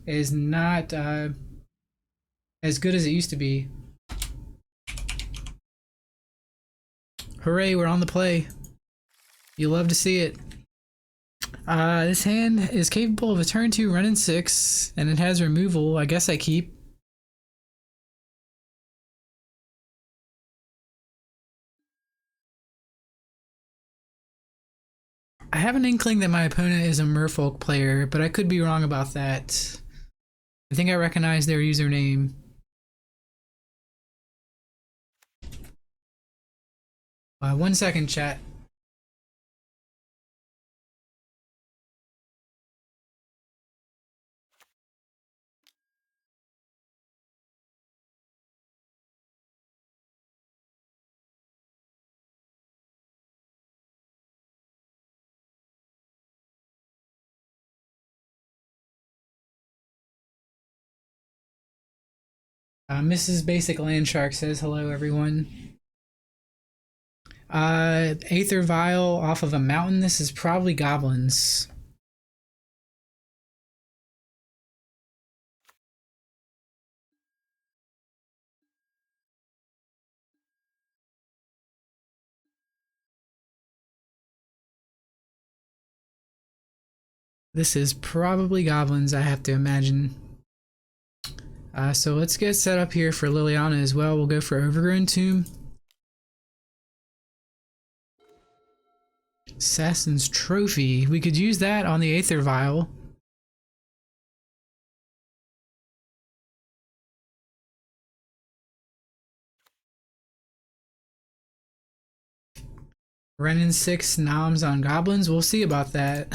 is not as good as it used to be. Hooray, we're on the play. You love to see it. This hand is capable of a turn 2 run in 6, and it has removal. I guess I keep. I have an inkling that my opponent is a Merfolk player, but I could be wrong about that. I think I recognize their username. One second, chat. Mrs. Basiclandshark says hello, everyone. Aether Vial off of a mountain. This is probably goblins. This is probably goblins, I have to imagine. So let's get set up here for Liliana as well. We'll go for Overgrown Tomb. Assassin's Trophy. We could use that on the Aether Vial. Renin 6 noms on goblins. We'll see about that.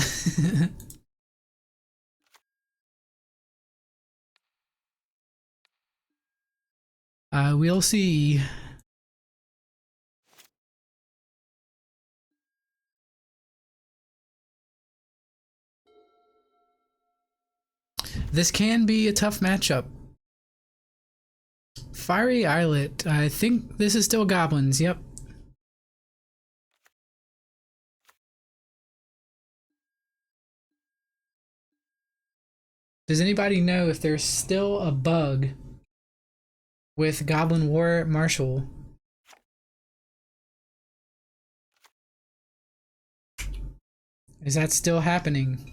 We'll see. This can be a tough matchup. Fiery Islet. I think this is still goblins. Yep. Does anybody know if there's still a bug with Goblin War Marshal? Is that still happening?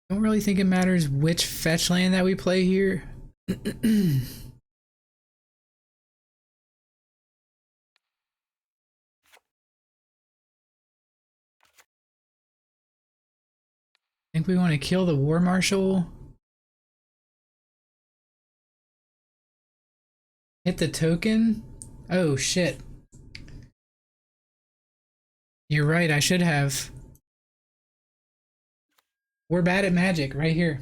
Don't really think it matters which fetch land that we play here. I think we want to kill the War Marshal. Hit the token? Oh shit. You're right, I should have. We're bad at magic right here.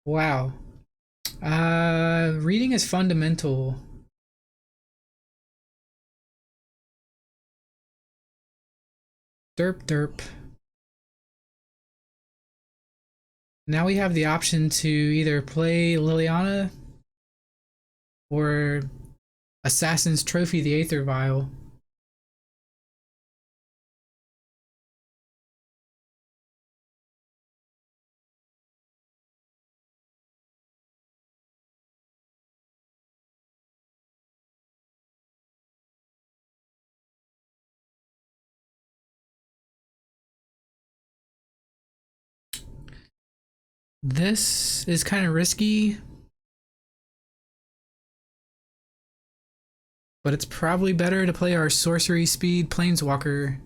Wow. Reading is fundamental. Derp derp. Now we have the option to either play Liliana or Assassin's Trophy the Aether Vial. This is kind of risky, but it's probably better to play our sorcery speed Planeswalker.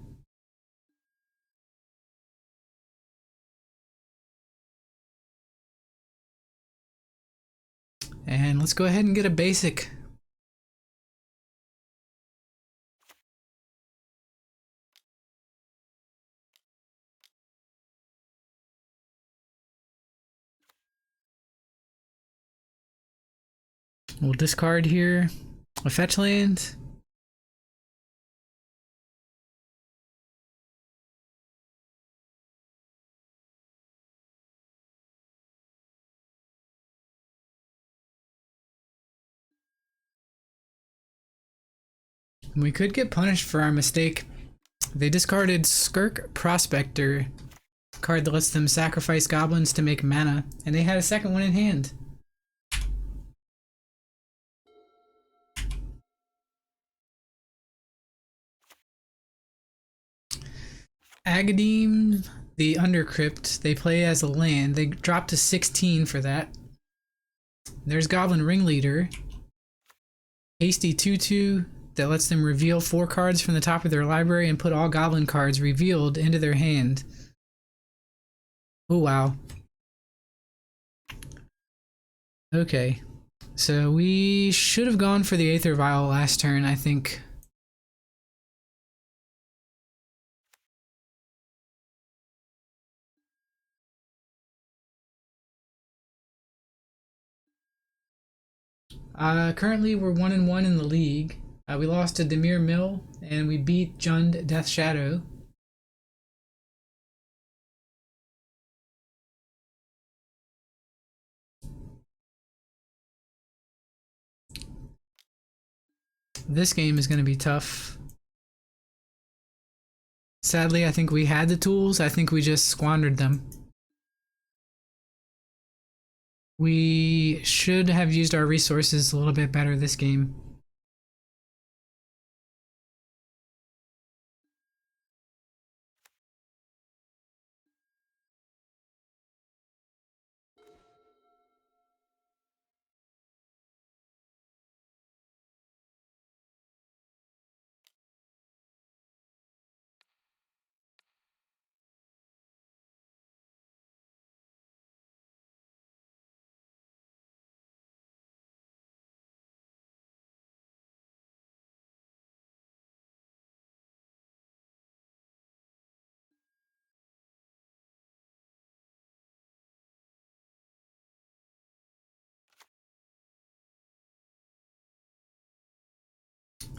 And let's go ahead and get a basic. We'll discard here a fetch land. We could get punished for our mistake. They discarded Skirk Prospector, card that lets them sacrifice goblins to make mana, and they had a second one in hand. Agadim, the Undercrypt, they play as a land. They drop to 16 for that. There's Goblin Ringleader. Hasty 2/2 that lets them reveal 4 cards from the top of their library and put all goblin cards revealed into their hand. Oh wow. Okay. So we should have gone for the Aether Vial last turn, I think. Currently we're 1-1 in the league. We lost to Demir Mill and we beat Jund Death Shadow. This game is going to be tough. Sadly, I think we had the tools. I think we just squandered them. We should have used our resources a little bit better this game.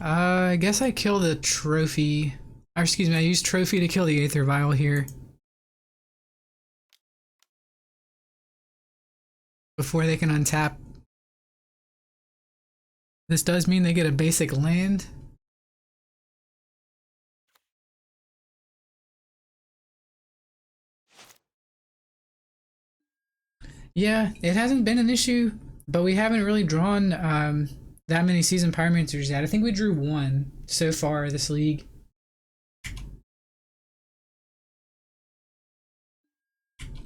I guess I killed a trophy. Or excuse me, I used trophy to kill the Aether Vial here. before they can untap. This does mean they get a basic land. Yeah, it hasn't been an issue, but we haven't really drawn that many season pyromancers yet. I think we drew one so far this league.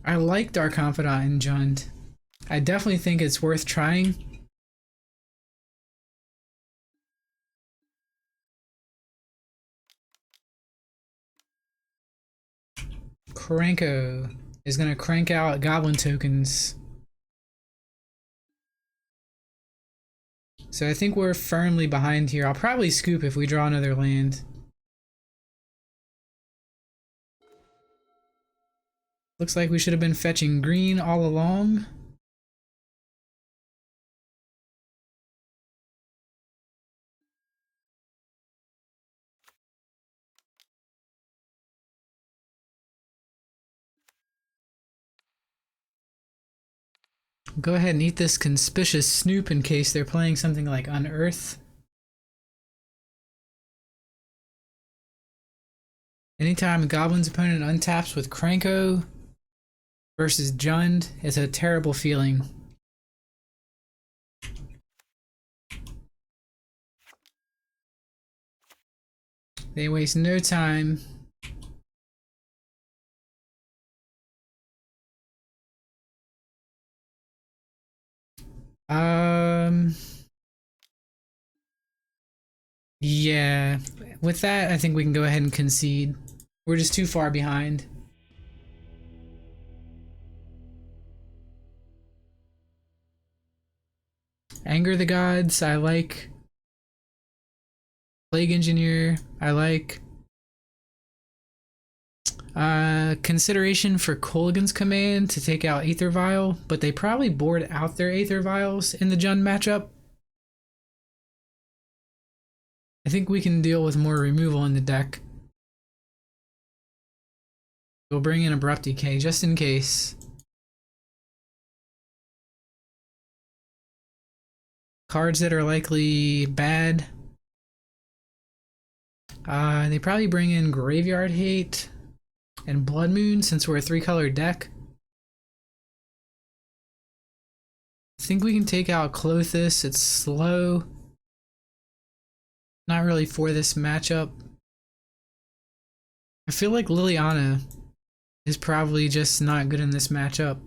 I like Dark Confidant in Jund. I definitely think it's worth trying. Cranko is going to crank out goblin tokens. So I think we're firmly behind here. I'll probably scoop if we draw another land. Looks like we should have been fetching green all along. Go ahead and eat this conspicuous snoop in case they're playing something like Unearth. Anytime a Goblin's opponent untaps with Cranko versus Jund, it's a terrible feeling. They waste no time. Yeah, with that, I think we can go ahead and concede. We're just too far behind. Anger the Gods, I like. Plague Engineer, I like. Consideration for Kolaghan's Command to take out Aether Vial, but they probably board out their Aether Vials in the Jund matchup. I think we can deal with more removal in the deck. We'll bring in Abrupt Decay just in case. Cards that are likely bad. They probably bring in Graveyard Hate and Blood Moon since we're a 3-color deck. I think we can take out Klothys. It's slow. Not really for this matchup. I feel like Liliana is probably just not good in this matchup.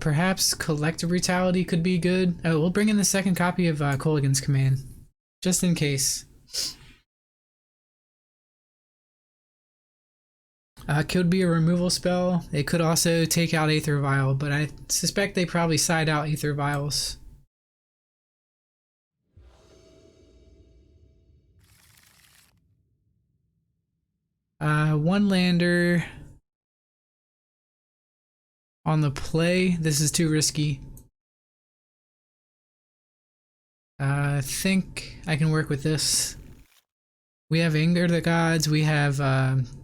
Perhaps Collective Brutality could be good. Oh, we'll bring in the second copy of Kolaghan's Command, just in case. Could be a removal spell. It could also take out Aether Vial, but I suspect they probably side out Aether Vials. One lander on the play. This is too risky. I think I can work with this. We have Anger the Gods. We have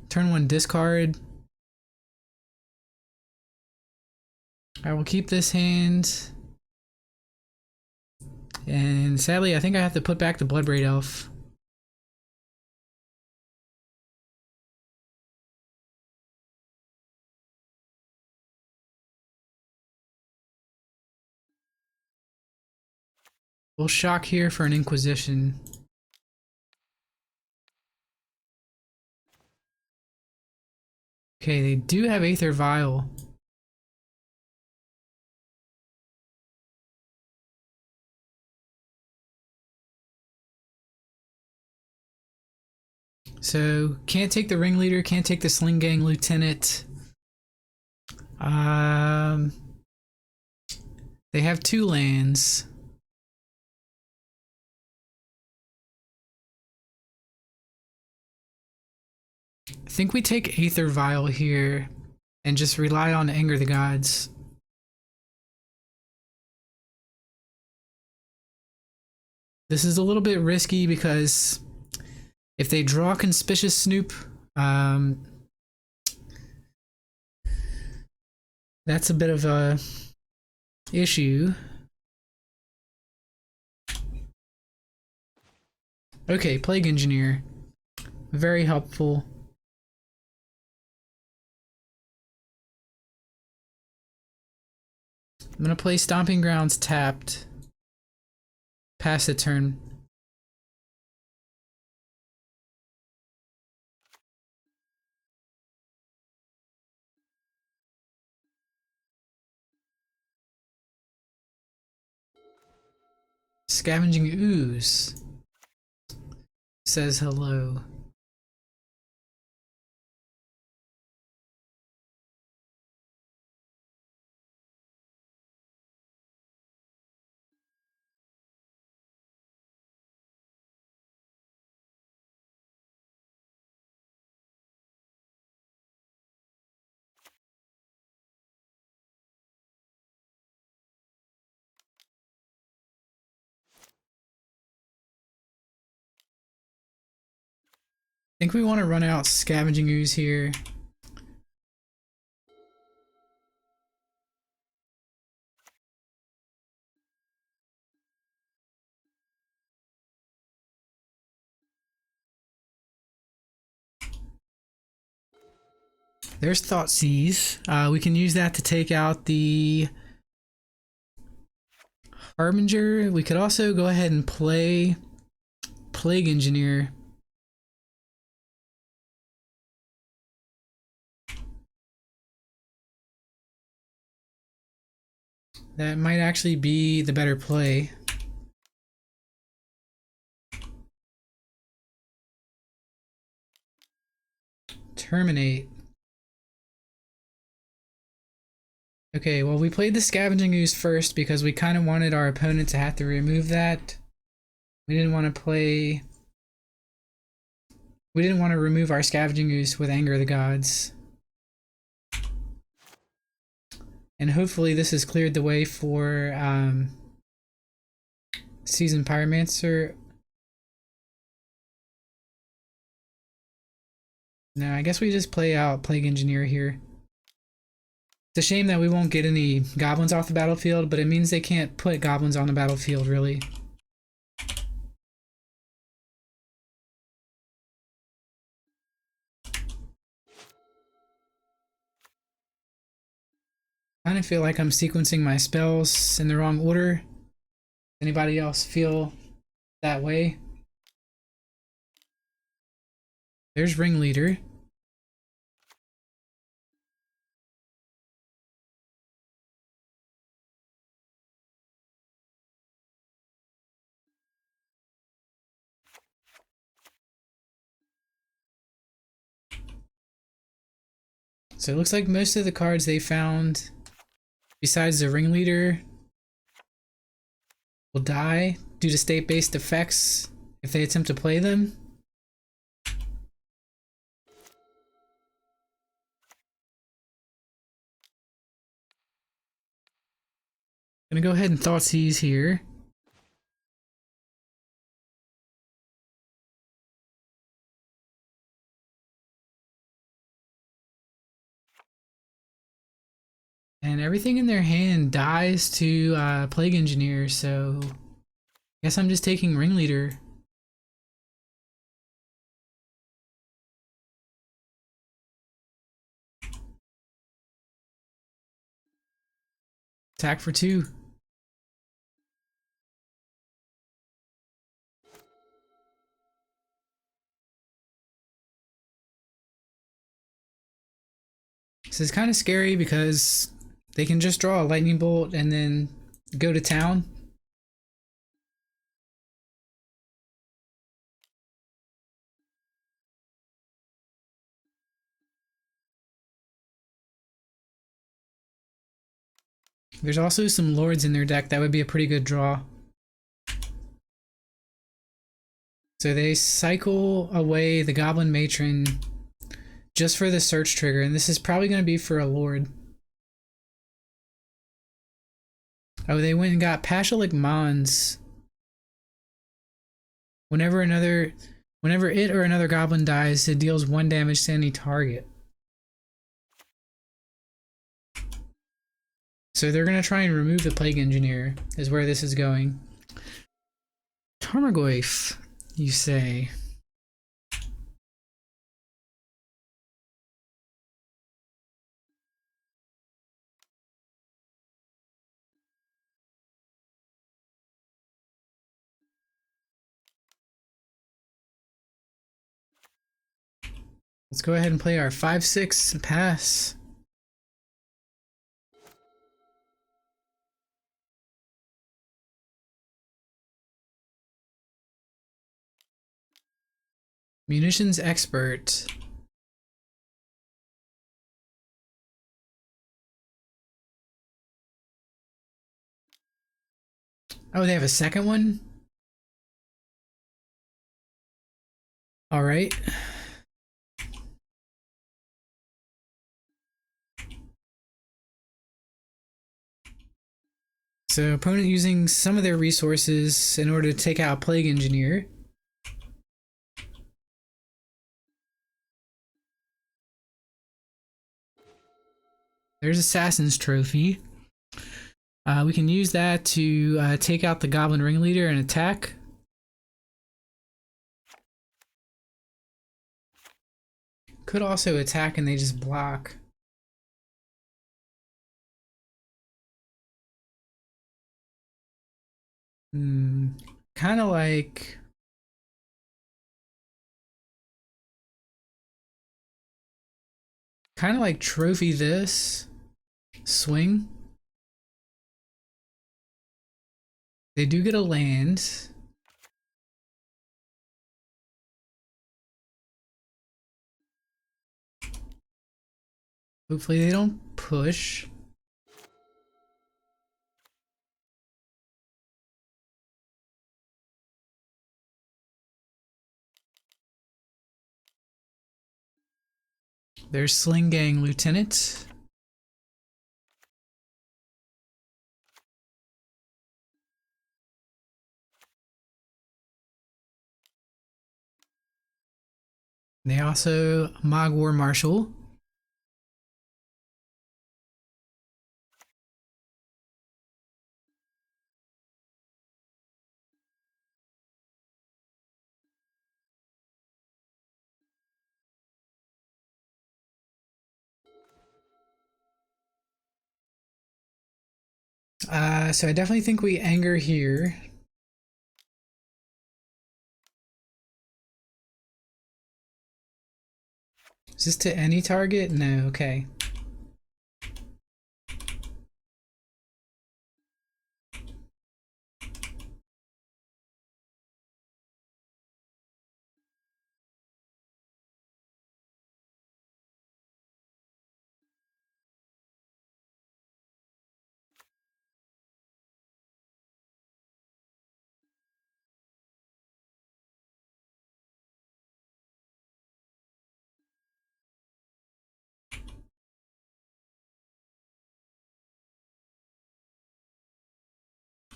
turn 1 discard. I will keep this hand. And sadly, I think I have to put back the Bloodbraid Elf. We'll shock here for an Inquisition. Okay, they do have Aether Vial. So, can't take the Ringleader, can't take the Sling Gang Lieutenant. They have 2 lands. I think we take Aether Vial here and just rely on Anger the Gods. This is a little bit risky because If they draw Conspicuous Snoop, that's a bit of a issue. Okay, Plague Engineer. Very helpful. I'm gonna play Stomping Grounds tapped. Pass the turn. Scavenging Ooze says hello. I think we want to run out Scavenging Ooze here. There's Thoughtseize. We can use that to take out the Harbinger. We could also go ahead and play Plague Engineer. That might actually be the better play. Terminate. Okay, well, we played the Scavenging Ooze first because we kind of wanted our opponent to have to remove that. We didn't want to play... We didn't want to remove our Scavenging Ooze with Anger of the Gods. And hopefully this has cleared the way for Seasoned Pyromancer. No, I guess we just play out Plague Engineer here. It's a shame that we won't get any goblins off the battlefield, but it means they can't put goblins on the battlefield, really. I kind of feel like I'm sequencing my spells in the wrong order. Anybody else feel that way? There's Ringleader. So it looks like most of the cards they found, besides the Ringleader, will die due to state-based effects if they attempt to play them. Gonna go ahead and Thoughtseize here. And everything in their hand dies to Plague Engineer, so I guess I'm just taking Ringleader. Attack for 2. This is kind of scary because they can just draw a lightning bolt and then go to town. There's also some lords in their deck that would be a pretty good draw. So they cycle away the Goblin Matron just for the search trigger, and this is probably going to be for a lord. Oh, they went and got Pashalik Mons. Whenever another Whenever it or another goblin dies, it deals 1 damage to any target. So they're going to try and remove the Plague Engineer, is where this is going. Tarmogoyf, you say? Let's go ahead and play our 5/6 pass. Munitions expert. Oh, they have a second one? Alright. So opponent using some of their resources in order to take out Plague Engineer. There's Assassin's Trophy. We can use that to take out the Goblin Ringleader and attack. Could also attack and they just block. Kind of like... Kind of like trophy this. Swing. They do get a land. Hopefully they don't push. There's Sling Gang Lieutenant. They also Mog War Marshal. So I definitely think we anger here. Is this to any target? No, okay.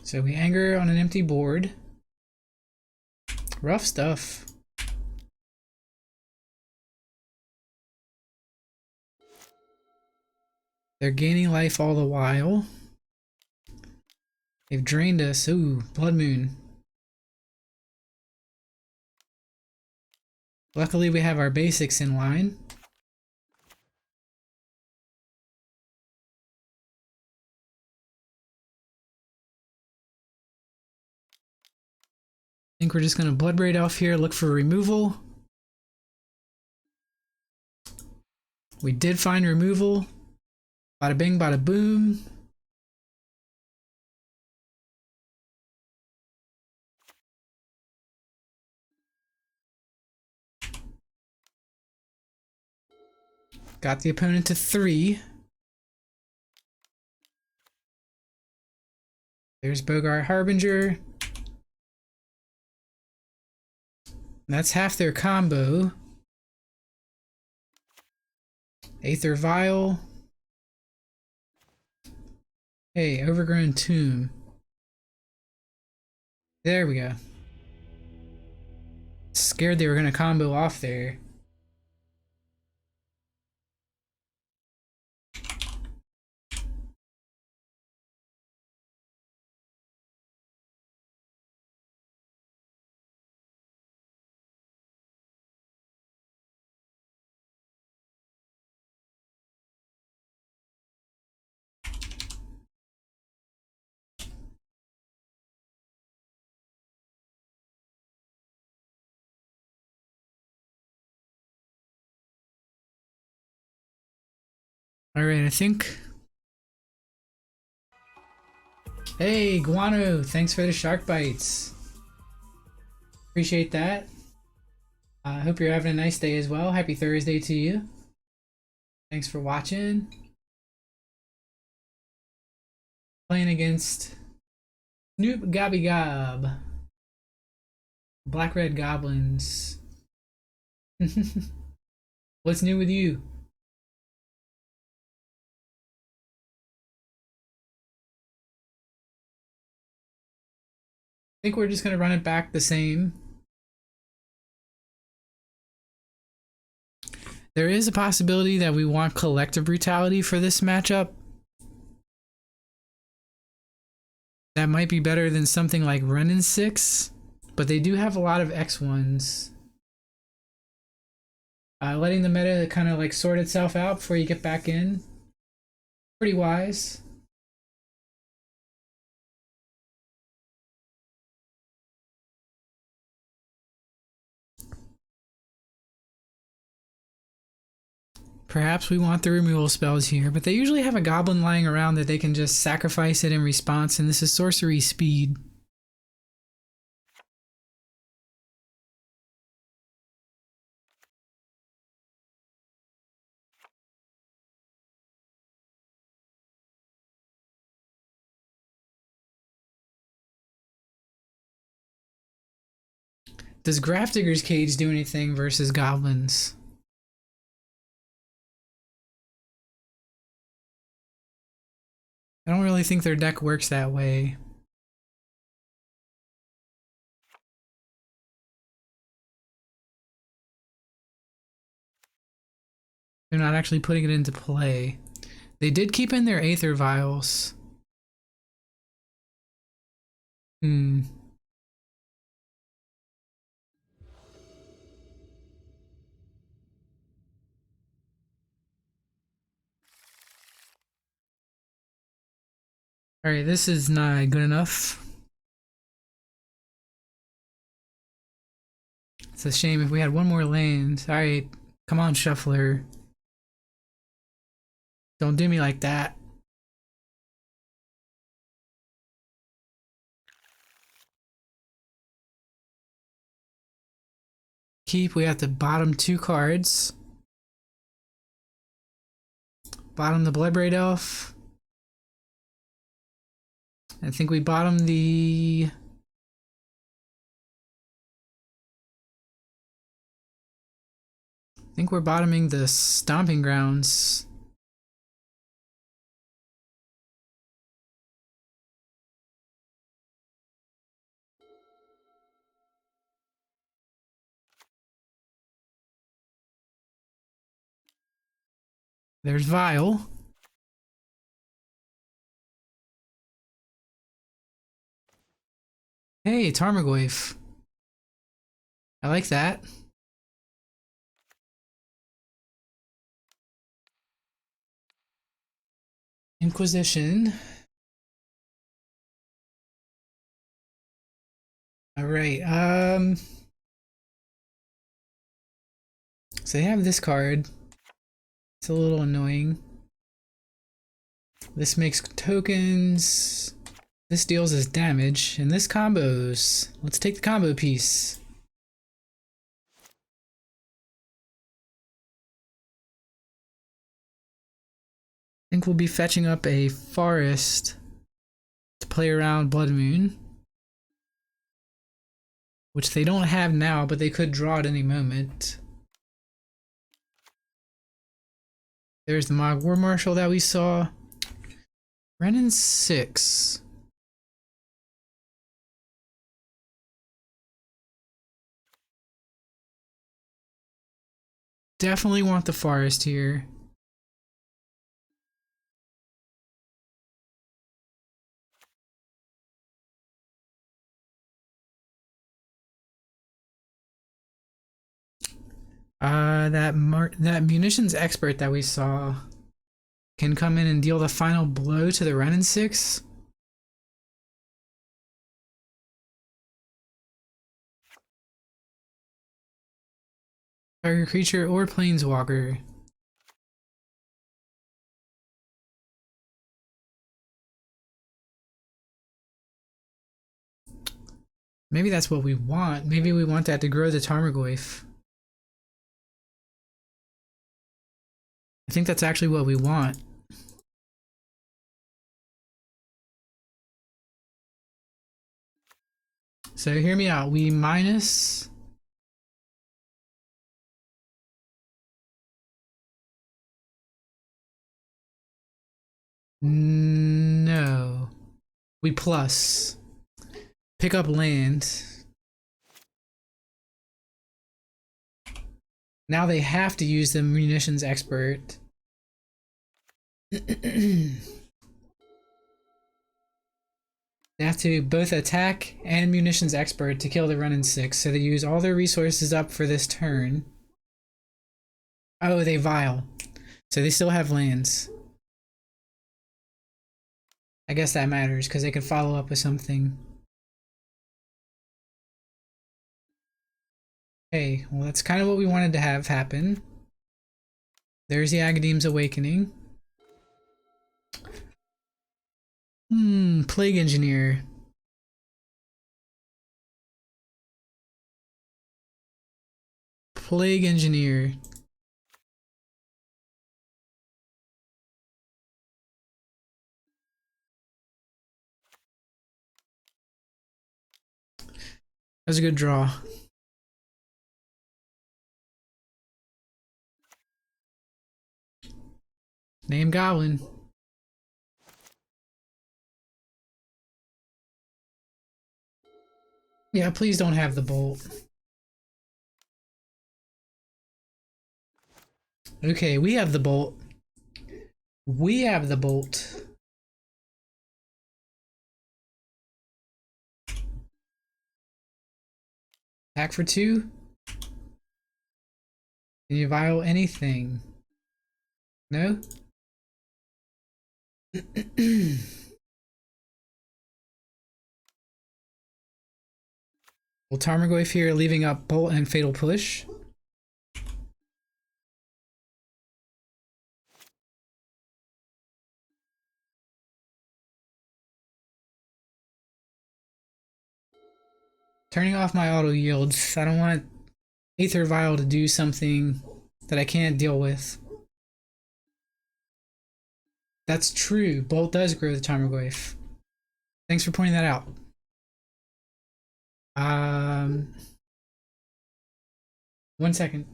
So we anger on an empty board. Rough stuff. They're gaining life all the while. They've drained us. Ooh, Blood Moon. Luckily we have our basics in line. I think we're just gonna Blood Braid off here, look for removal. We did find removal. Bada bing, bada boom. Got the opponent to 3. There's Bogart Harbinger. That's half their combo. Aether Vial. Hey, Overgrown Tomb. There we go. Scared they were gonna combo off there. Alright, I think. Hey, Guano, thanks for the shark bites. Appreciate that. I hope you're having a nice day as well. Happy Thursday to you. Thanks for watching. Playing against Snoop Gobby Gob. Black Red Goblins. What's new with you? I think we're just gonna run it back the same. There is a possibility that we want collective brutality for this matchup. That might be better than something like Renin 6, but they do have a lot of X1s. Letting the meta kind of like sort itself out before you get back in. Pretty wise. Perhaps we want the removal spells here, but they usually have a goblin lying around that they can just sacrifice it in response, and this is sorcery speed. Does Grafdigger's Cage do anything versus goblins? I don't really think their deck works that way. They're not actually putting it into play. They did keep in their Aether Vials. Alright, this is not good enough. It's a shame if we had one more land. Alright, come on, Shuffler. Don't do me like that. Keep, we have to bottom 2 cards. Bottom the Bloodbraid Elf. I think we bottom the... I think we're bottoming the Stomping Grounds. There's Vile. Hey, Tarmogoyf. I like that. Inquisition. Alright, so they have this card. It's a little annoying. This makes tokens. This deals us damage, and this combos. Let's take the combo piece. I think we'll be fetching up a forest to play around Blood Moon, which they don't have now, but they could draw at any moment. There's the Mog War Marshal that we saw. Renin 6. definitely want the forest here. That munitions expert that we saw can come in and deal the final blow to the Renin 6. Target creature or planeswalker. Maybe that's what we want. Maybe we want that to grow the Tarmogoyf. I think that's actually what we want. So hear me out. We minus... No. We plus. Pick up land. Now they have to use the munitions expert. They have to both attack and munitions expert to kill the Renin 6, so they use all their resources up for this turn. Oh, they vial. So they still have lands. I guess that matters, because they can follow up with something. Okay, well that's kind of what we wanted to have happen. There's the Agadeem's Awakening. Plague Engineer. Plague Engineer. That was a good draw. Name Goblin. Yeah, please don't have the bolt. Okay, we have the bolt. We have the bolt. Attack for 2. Can you vial anything? No? Well, Tarmogoyf here, leaving up Bolt and Fatal Push. Turning off my auto yields. I don't want Aether Vial to do something that I can't deal with. That's true. Bolt does grow the Tarmogoyf. Thanks for pointing that out. One second.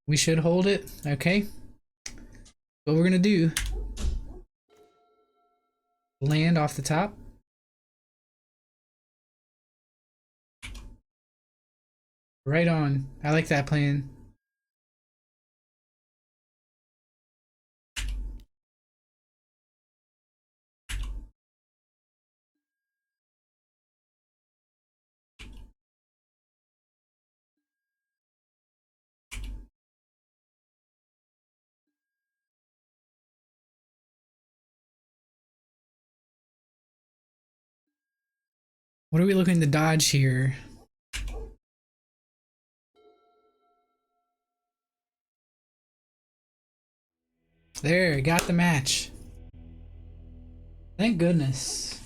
We should hold it. Okay. What we're gonna do, land off the top. Right on. I like that plan. What are we looking to dodge here? There, got the match. Thank goodness.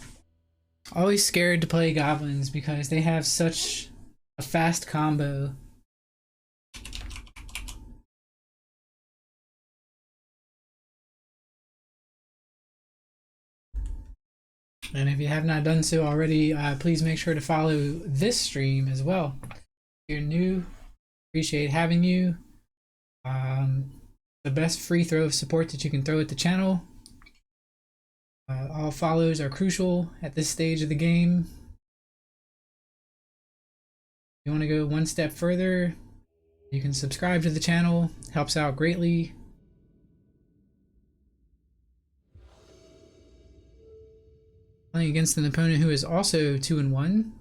Always scared to play goblins because they have such a fast combo. And if you have not done so already, please make sure to follow this stream as well. If you're new, appreciate having you. The best free throw of support that you can throw at the channel. All follows are crucial at this stage of the game. If you want to go one step further, you can subscribe to the channel. Helps out greatly. Playing against an opponent who is also 2-1.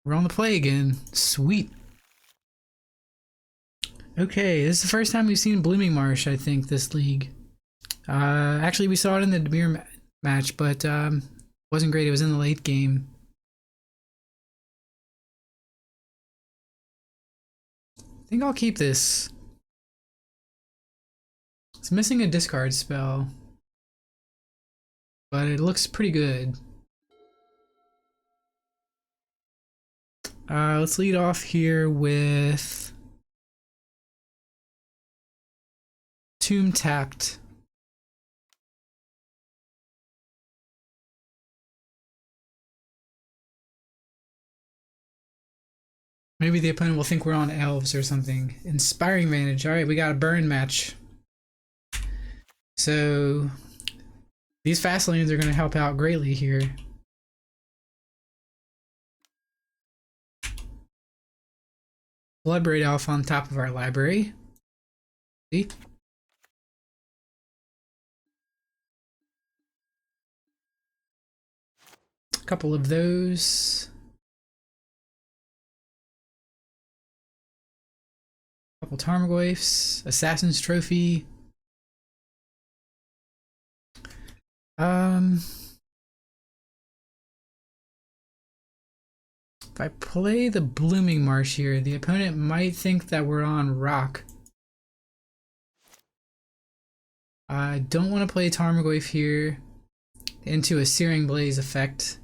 We're on the play again. Sweet. Okay, this is the first time we've seen Blooming Marsh, I think, this league. Actually, we saw it in the Demir match, but wasn't great. It was in the late game. I think I'll keep this. It's missing a discard spell, but it looks pretty good. Let's lead off here with Tomb Tapped. Maybe the opponent will think we're on elves or something. Inspiring Vantage. Alright, we got a burn match. So these fast lanes are going to help out greatly here. Bloodbraid Elf on top of our library. See? A couple of those. Couple Tarmogoyfs. Assassin's Trophy. If I play the Blooming Marsh here, the opponent might think that we're on rock. I don't want to play Tarmogoyf here into a Searing Blaze effect.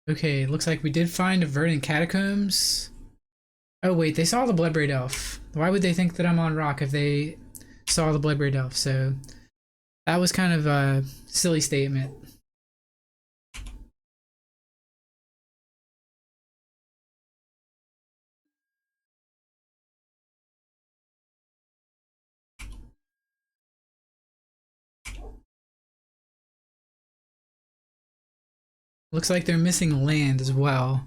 Okay, looks like we did find a Verdant Catacombs. Oh wait, they saw the Bloodbraid Elf. Why would they think that I'm on rock if they saw the Bloodbraid Elf? So that was kind of a silly statement. Looks like they're missing land as well.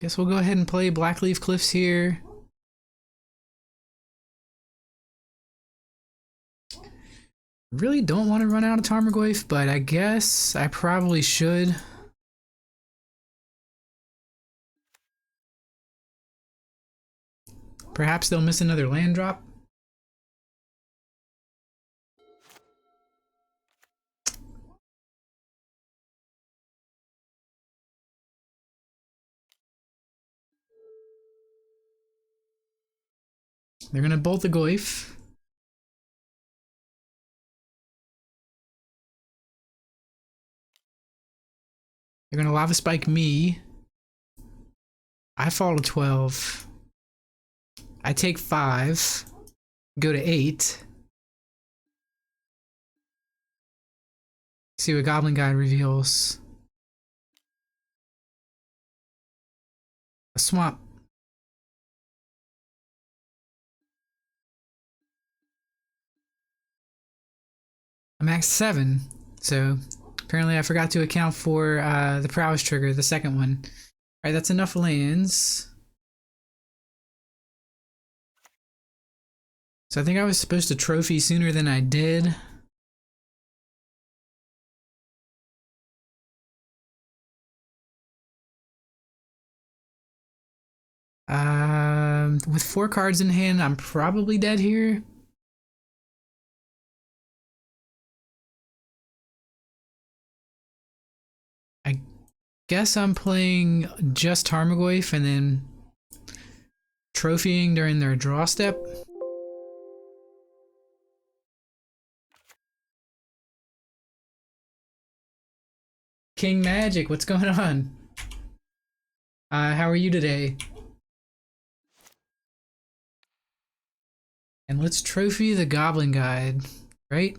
Guess we'll go ahead and play Blackleaf Cliffs here. Really don't want to run out of Tarmogoyf, but I guess I probably should. Perhaps they'll miss another land drop. They're gonna bolt the Goyf. They're gonna Lava Spike me. I fall to 12. I take 5. Go to 8. See what Goblin Guide reveals. A swamp. I'm at 7, so apparently I forgot to account for the prowess trigger, the second one. Alright, that's enough lands. So I think I was supposed to trophy sooner than I did. With 4 cards in hand, I'm probably dead here. I guess I'm playing just Tarmogoyf and then trophying during their draw step. King Magic, what's going on? How are you today? And let's trophy the Goblin Guide, right?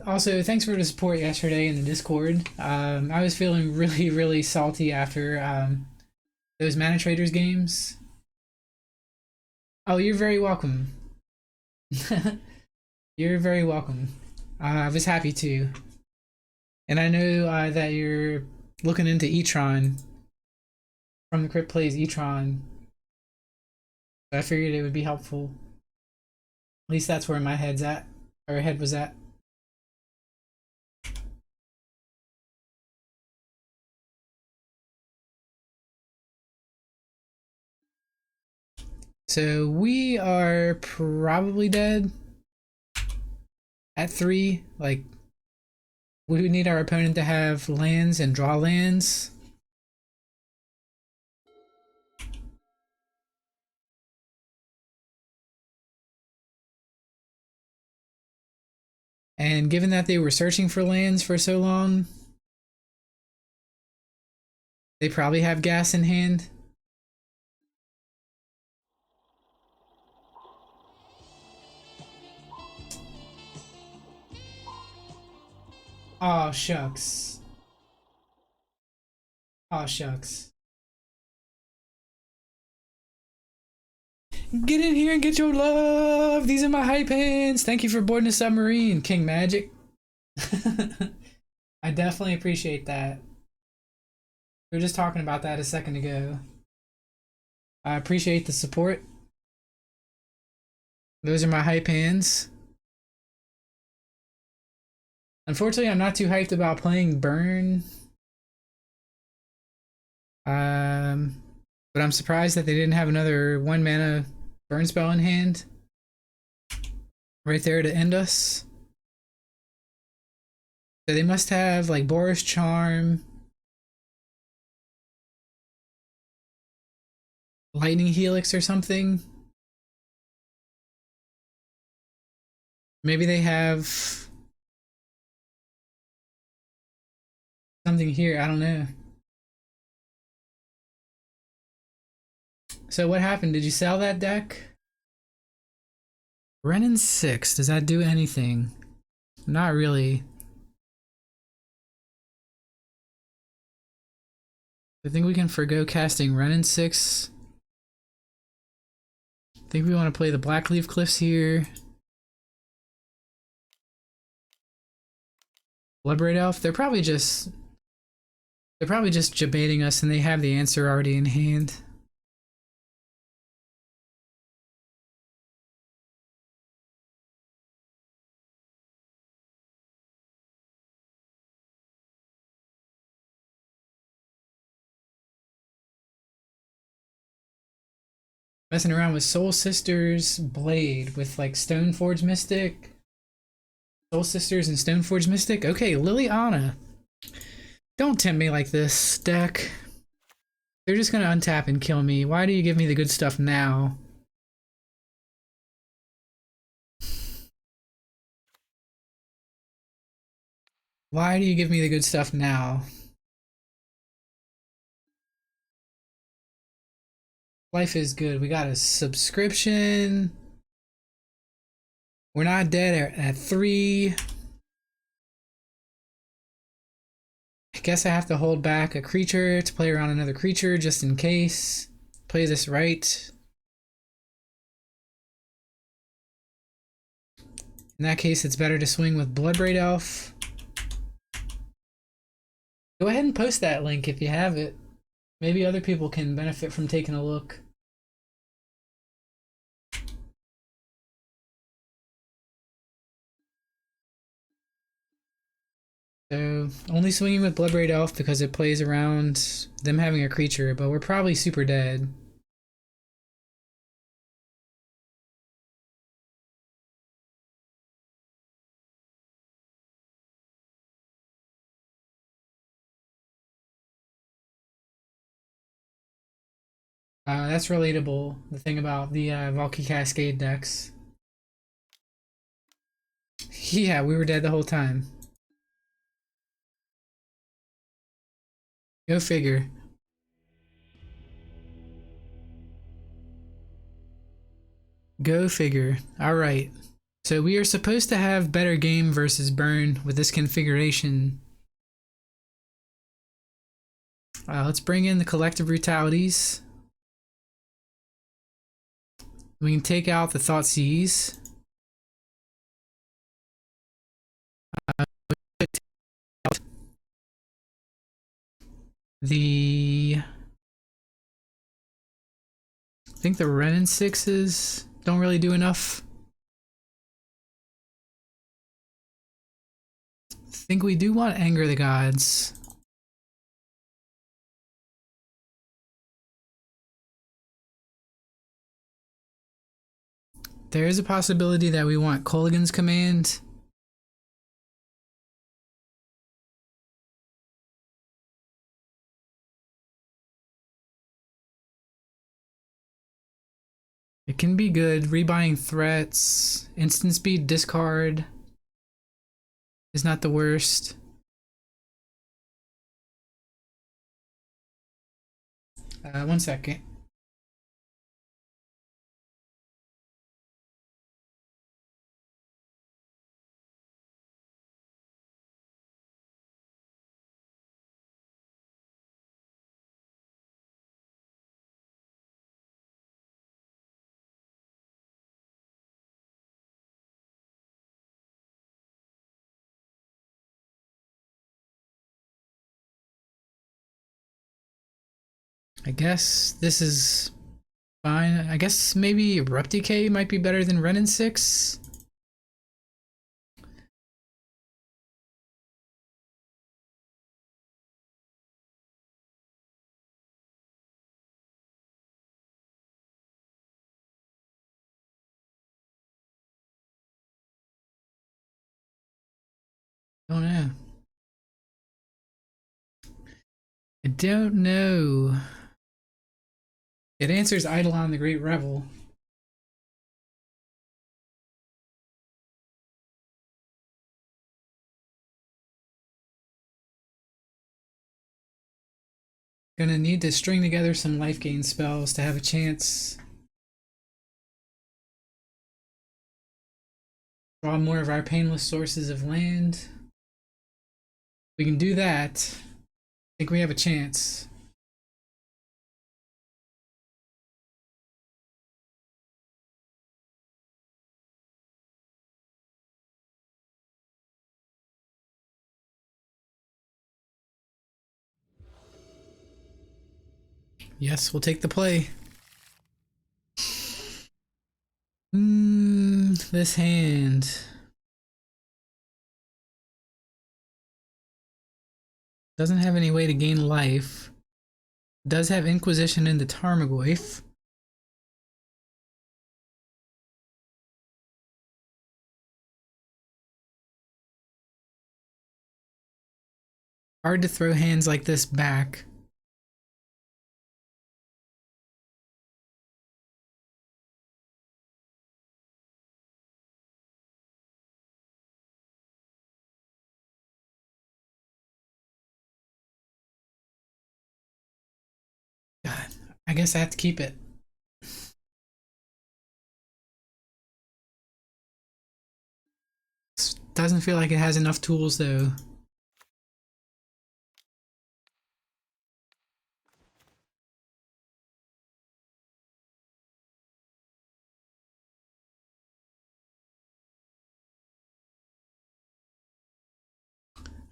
Also, thanks for the support yesterday in the Discord. I was feeling really, really salty after those Mana Traders games. Oh, you're very welcome. You're very welcome. I was happy to. And I know that you're looking into Etron from the Crypt Plays Etron. So I figured it would be helpful. At least that's where my head's at, or head was at. So we are probably dead at 3. Like, we would need our opponent to have lands and draw lands. And given that they were searching for lands for so long, they probably have gas in hand. Oh shucks. Oh shucks. Get in here and get your love. These are my hype hands. Thank you for boarding the submarine, King Magic. I definitely appreciate that. We were just talking about that a second ago. I appreciate the support. Those are my hype hands. Unfortunately, I'm not too hyped about playing Burn. But I'm surprised that they didn't have another 1 mana burn spell in hand. Right there to end us. So they must have like Boris Charm, Lightning Helix or something. Maybe they have something here, I don't know. So what happened? Did you sell that deck? Renin 6, does that do anything? Not really. I think we can forgo casting Renin 6. I think we want to play the Blackleaf Cliffs here. Bloodbraid Elf, they're probably just debating us and they have the answer already in hand. Messing around with Soul Sisters Blade with like Stoneforge Mystic. Soul Sisters and Stoneforge Mystic. Okay, Liliana. Don't tempt me like this, deck. They're just gonna untap and kill me. Why do you give me the good stuff now? Why do you give me the good stuff now? Life is good. We got a subscription. We're not dead at 3. I guess I have to hold back a creature to play around another creature just in case. Play this right. In that case, it's better to swing with Bloodbraid Elf. Go ahead and post that link if you have it. Maybe other people can benefit from taking a look. So, only swinging with Bloodbraid Elf because it plays around them having a creature, but we're probably super dead. That's relatable. The thing about the Valky Cascade decks. Yeah, we were dead the whole time. Go figure. Go figure. Alright. So we are supposed to have better game versus burn with this configuration. Let's bring in the collective brutalities. We can take out the Thoughtseize. The I think the Renin sixes don't really do enough. I think we do want Anger the Gods. There is a possibility that we want Kolaghan's Command. It can be good. Rebuying threats, instant speed discard is not the worst. One second. I guess this is fine. I guess maybe Repticate might be better than Renin 6. Don't know. I don't know. It answers Eidolon the Great Revel. Gonna need to string together some life gain spells to have a chance. Draw more of our painless sources of land. We can do that. I think we have a chance. Yes, we'll take the play. This hand. Doesn't have any way to gain life. Does have Inquisition in the Tarmogoyf. Hard to throw hands like this back. God, I guess I have to keep it. Doesn't feel like it has enough tools though.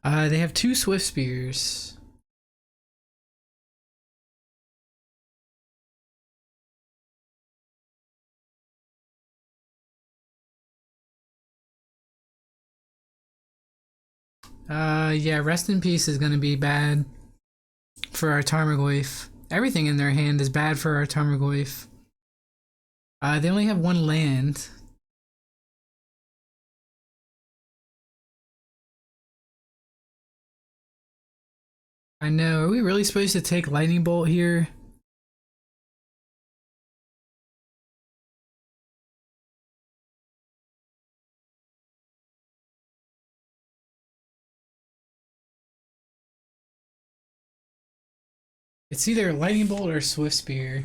They have 2 Swift Spears. Yeah, Rest in Peace is gonna be bad for our Tarmogoyf. Everything in their hand is bad for our Tarmogoyf. They only have 1 land. I know, are we really supposed to take Lightning Bolt here? It's either Lightning Bolt or Swift Spear.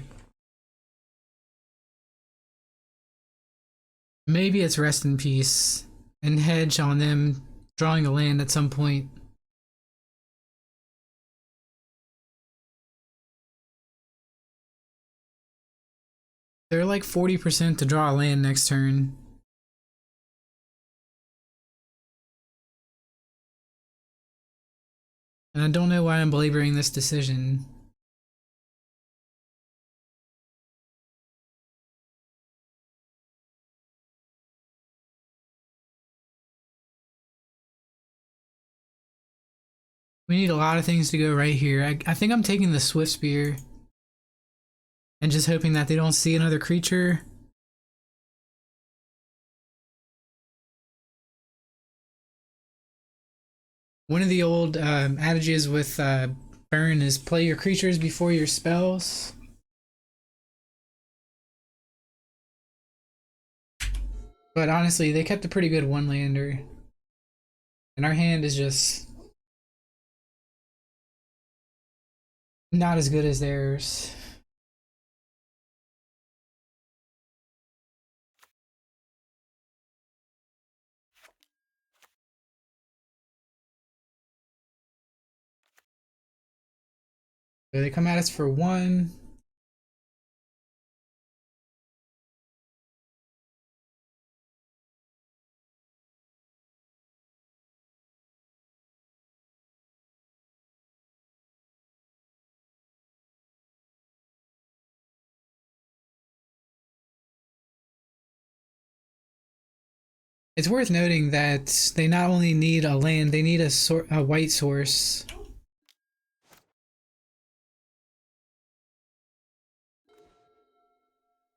Maybe it's Rest in Peace and hedge on them drawing a land at some point. They're like 40% to draw a land next turn. And I don't know why I'm belaboring this decision. We need a lot of things to go right here. I think I'm taking the Swift Spear and just hoping that they don't see another creature. One of the old adages with Burn is play your creatures before your spells. But honestly, they kept a pretty good one-lander. And our hand is just not as good as theirs. So they come at us for 1. It's worth noting that they not only need a land, they need a white source.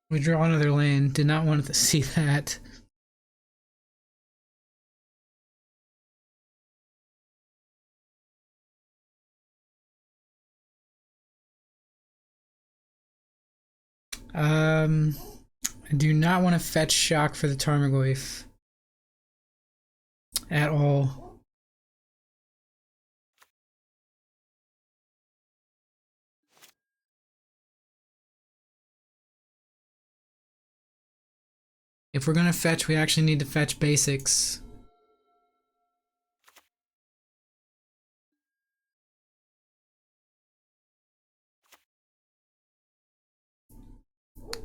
We draw another land. Did not want to see that. I do not want to fetch shock for the Tarmogoyf at all. If we're gonna fetch, we actually need to fetch basics.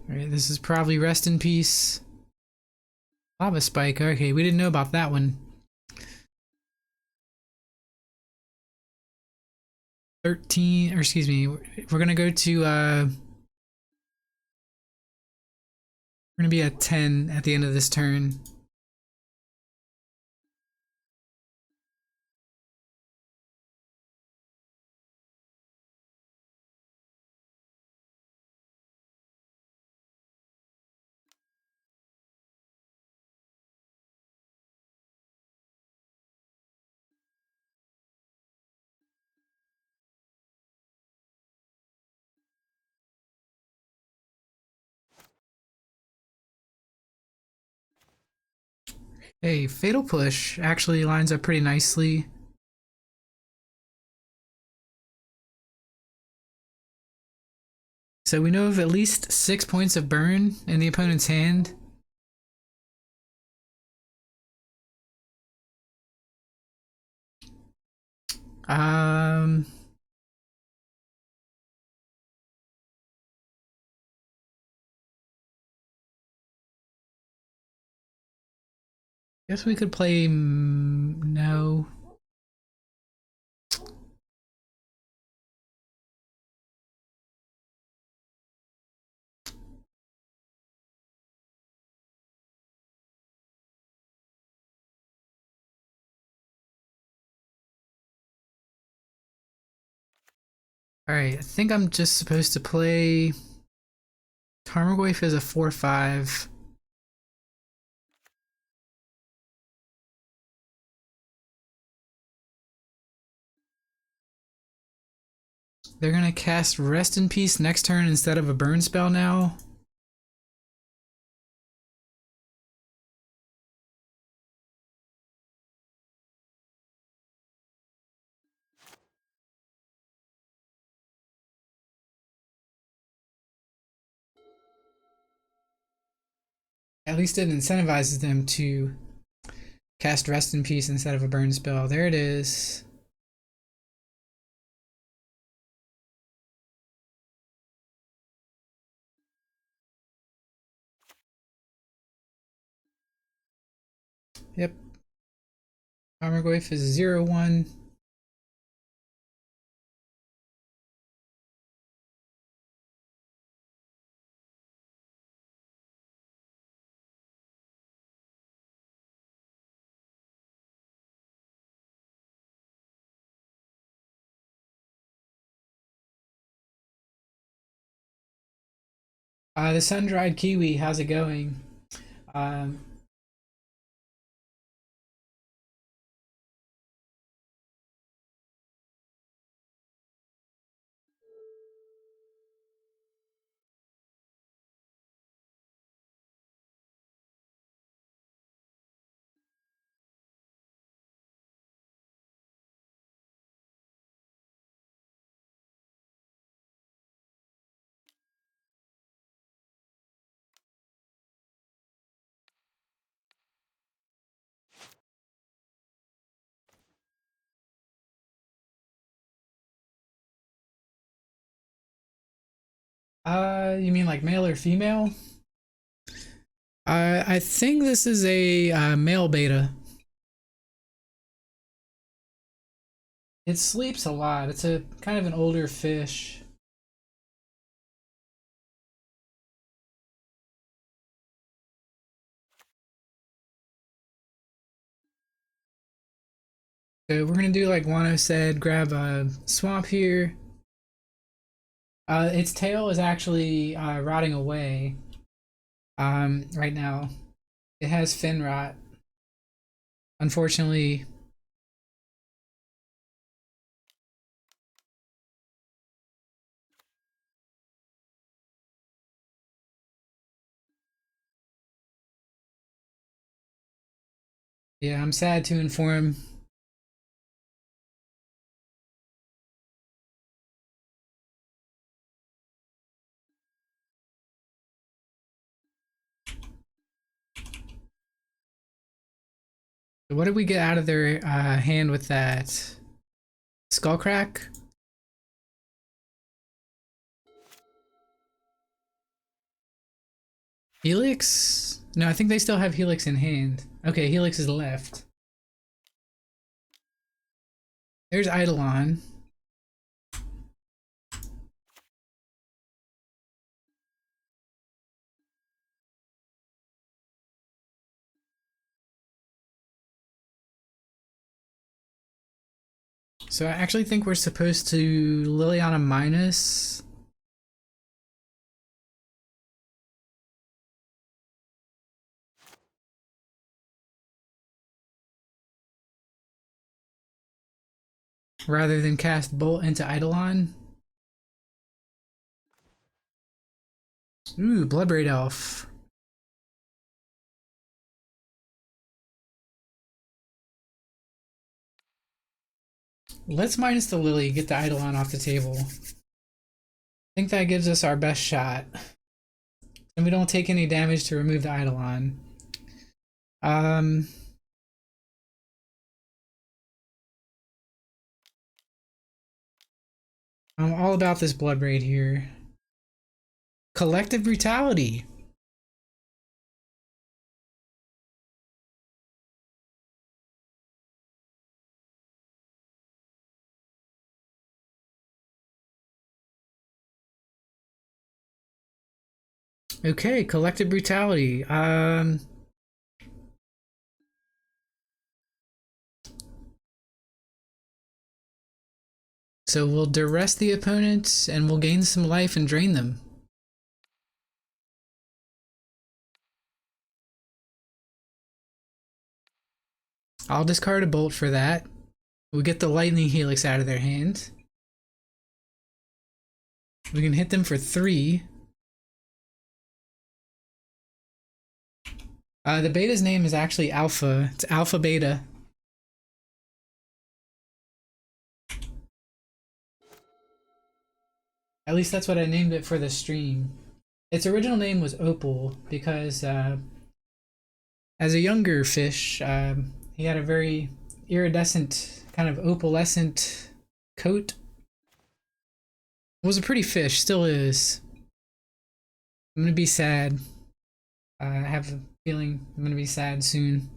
Alright, this is probably Rest in Peace. Lava Spike, okay, we didn't know about that one. 13, or excuse me, we're gonna go to, we're gonna be at 10 at the end of this turn. Hey, Fatal Push actually lines up pretty nicely. So we know of at least 6 points of burn in the opponent's hand. Um, guess we could play no. Alright, I think I'm just supposed to play Tarmogoyf as a 4/5. They're gonna cast Rest in Peace next turn instead of a burn spell now. At least it incentivizes them to cast Rest in Peace instead of a burn spell. There it is. Yep. Tarmogoyf is 0/1. The Sun-Dried Kiwi, how's it going? Um, you mean like male or female? I think this is a male beta. It sleeps a lot. It's a kind of an older fish. So we're gonna do like Wano said, grab a swamp here. Its tail is actually rotting away. Right now, it has fin rot. Unfortunately, yeah, I'm sad to inform. What did we get out of their hand with that? Skullcrack? Helix? No, I think they still have Helix in hand. Okay, Helix is left. There's Eidolon. So I actually think we're supposed to Liliana minus. Rather than cast Bolt into Eidolon. Ooh, Bloodbraid Elf. Let's minus the Lily, get the Eidolon off the table. I think that gives us our best shot. And we don't take any damage to remove the Eidolon. I'm all about this Bloodbraid here. Collective Brutality. Okay, Collective Brutality. So we'll duress the opponent and we'll gain some life and drain them. I'll discard a bolt for that. We get the Lightning Helix out of their hand. We can hit them for 3. The beta's name is actually Alpha. It's Alpha Beta. At least that's what I named it for the stream. Its original name was Opal because as a younger fish, he had a very iridescent, kind of opalescent coat. Was a pretty fish, still is. I'm gonna be sad. I have a feeling I'm gonna be sad soon.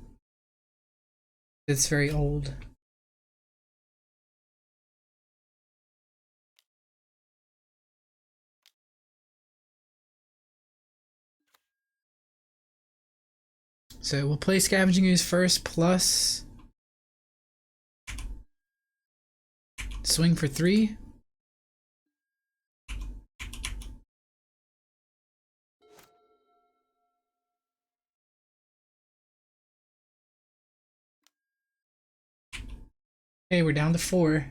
It's very old. So we'll play Scavenging Ooze first, plus swing for 3. Okay, we're down to 4.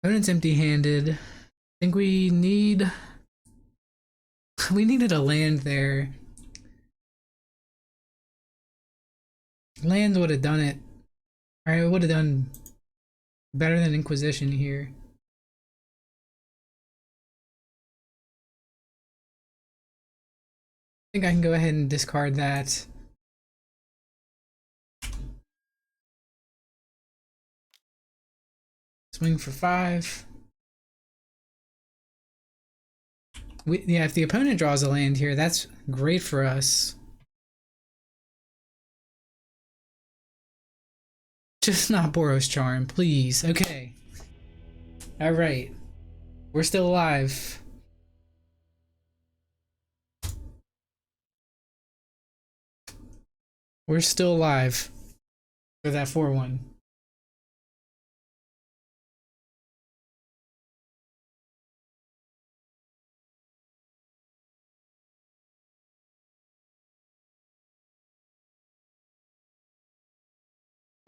Opponent's empty-handed. I think we needed a land there. Land would have done it. Alright, it would have done better than Inquisition here. I think I can go ahead and discard that. Swing for 5. Yeah, if the opponent draws a land here, that's great for us. Just not Boros Charm, please. Okay. Alright. We're still alive. We're still alive. For that 4-1.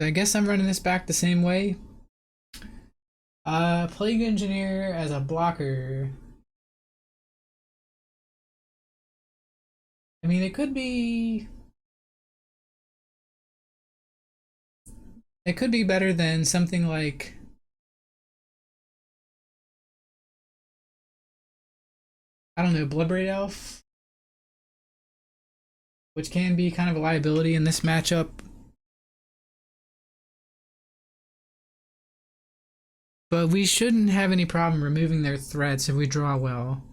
I guess I'm running this back the same way. Plague Engineer as a blocker. I mean, it could be better than something like I don't know, Bloodbraid Elf, which can be kind of a liability in this matchup. But we shouldn't have any problem removing their threats if we draw well.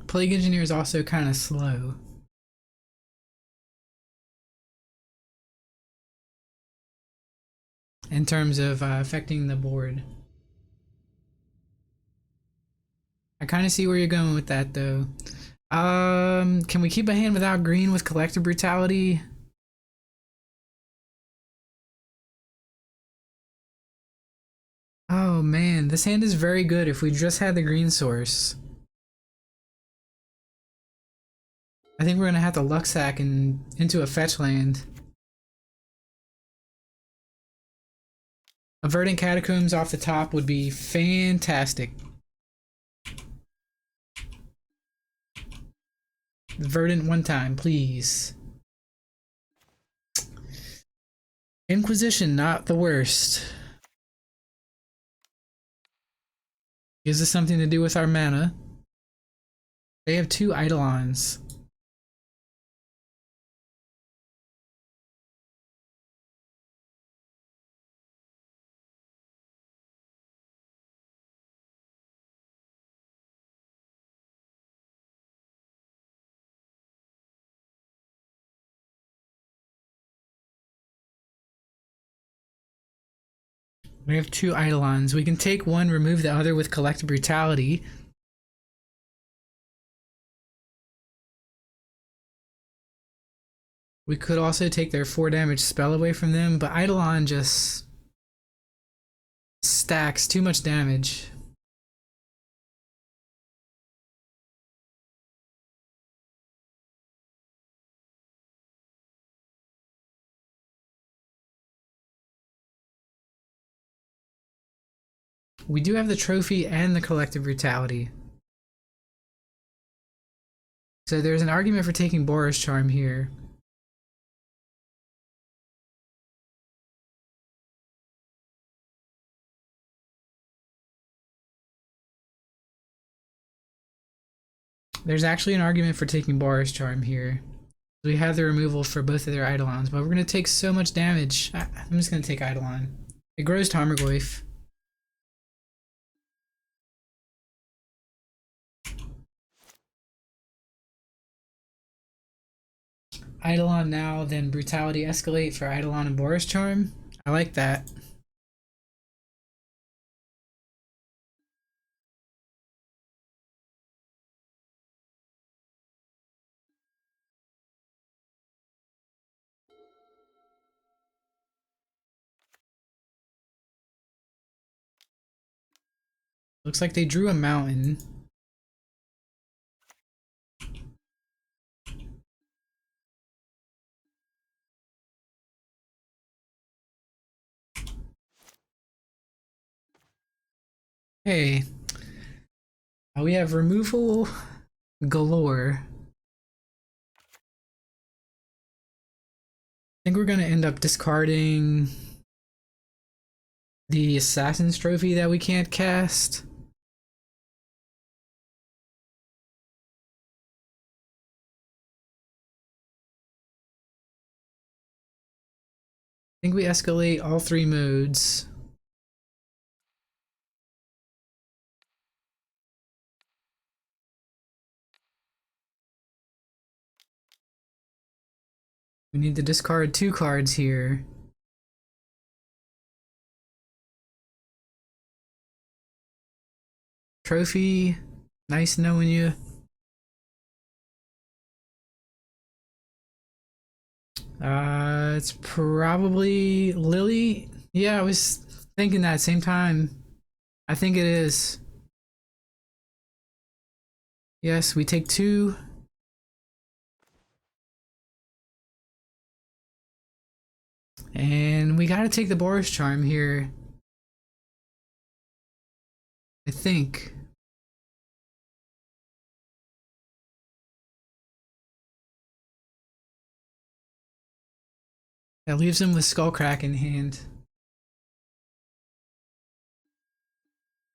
Plague Engineer is also kind of slow. In terms of affecting the board. I kind of see where you're going with that, though. Can we keep a hand without green with Collective Brutality? Oh man, this hand is very good if we just had the green source. I think we're gonna have to luck sack and into a fetch land. A Verdant Catacombs off the top would be fantastic. Verdant one time, please. Inquisition, not the worst. Gives us something to do with our mana. They have 2 Eidolons. We have 2 Eidolons. We can take one, remove the other with Collective Brutality. We could also take their 4 damage spell away from them, but Eidolon just stacks too much damage. We do have the trophy and the collective brutality. So there's an argument for taking Boris Charm here. There's actually an argument for taking Boris Charm here. We have the removal for both of their Eidolons, but we're going to take so much damage. I'm just going to take Eidolon. It grows Tarmogoyf. Eidolon now, then Brutality escalate for Eidolon and Boris Charm. I like that. Looks like they drew a mountain. Hey, we have removal galore. I think we're gonna end up discarding the Assassin's Trophy that we can't cast. I think we escalate all 3 modes. We need to discard 2 cards here. Trophy, nice knowing you. It's probably Lily. Yeah, I was thinking that same time. I think it is. Yes, we take 2. And we gotta take the Boris Charm here. I think. That leaves him with Skullcrack in hand.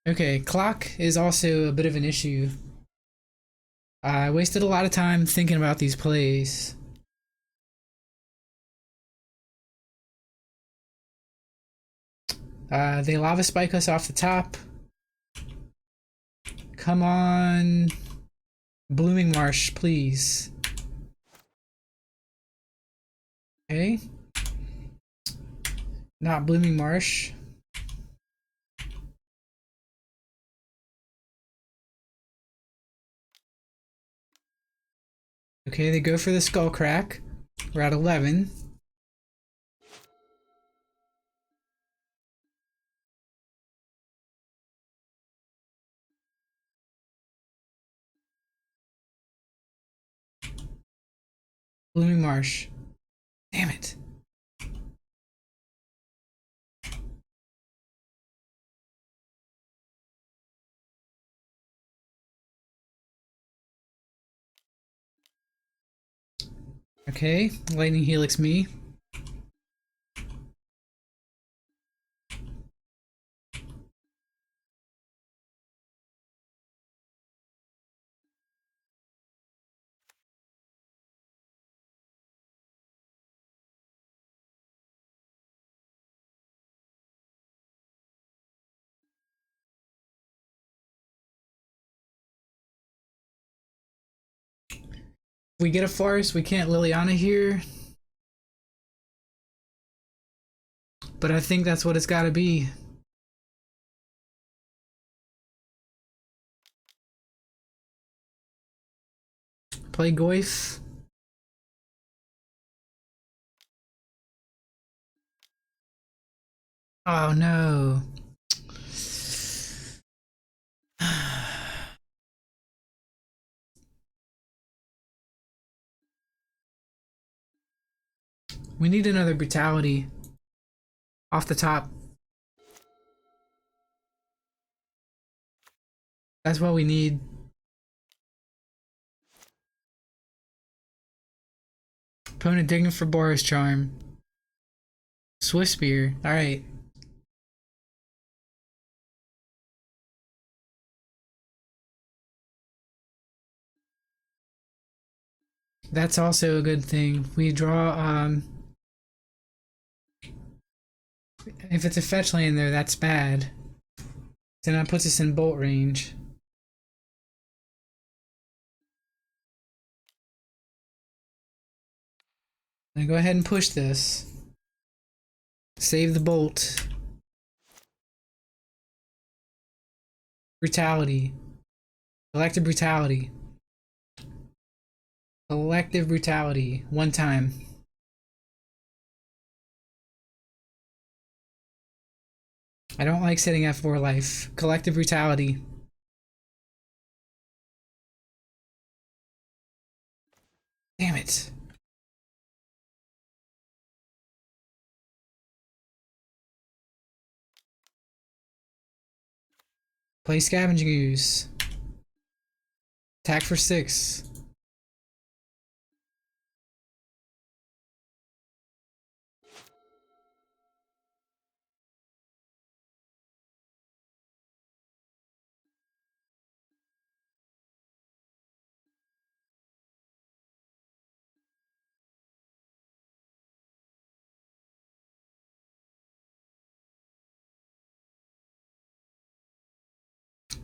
Okay, clock is also a bit of an issue. I wasted a lot of time thinking about these plays. They Lava Spike us off the top. Come on, Blooming Marsh, please. Okay. Not Blooming Marsh. Okay, they go for the Skullcrack. We're at 11. Blooming Marsh. Damn it. Okay, Lightning Helix me. If we get a Forest, we can't Liliana here. But I think that's what it's gotta be. Play Goyf. Oh no. We need another Brutality off the top. That's what we need. Opponent digging for Boris Charm. Swift Spear. Alright. That's also a good thing. We draw, if it's a fetch land there, that's bad. Then that puts us in bolt range. Then go ahead and push this. Save the bolt. Brutality. Collective brutality. Collective brutality. One time. I don't like setting F4 life. Collective brutality. Damn it. Play Scavenging Ooze. Attack for 6.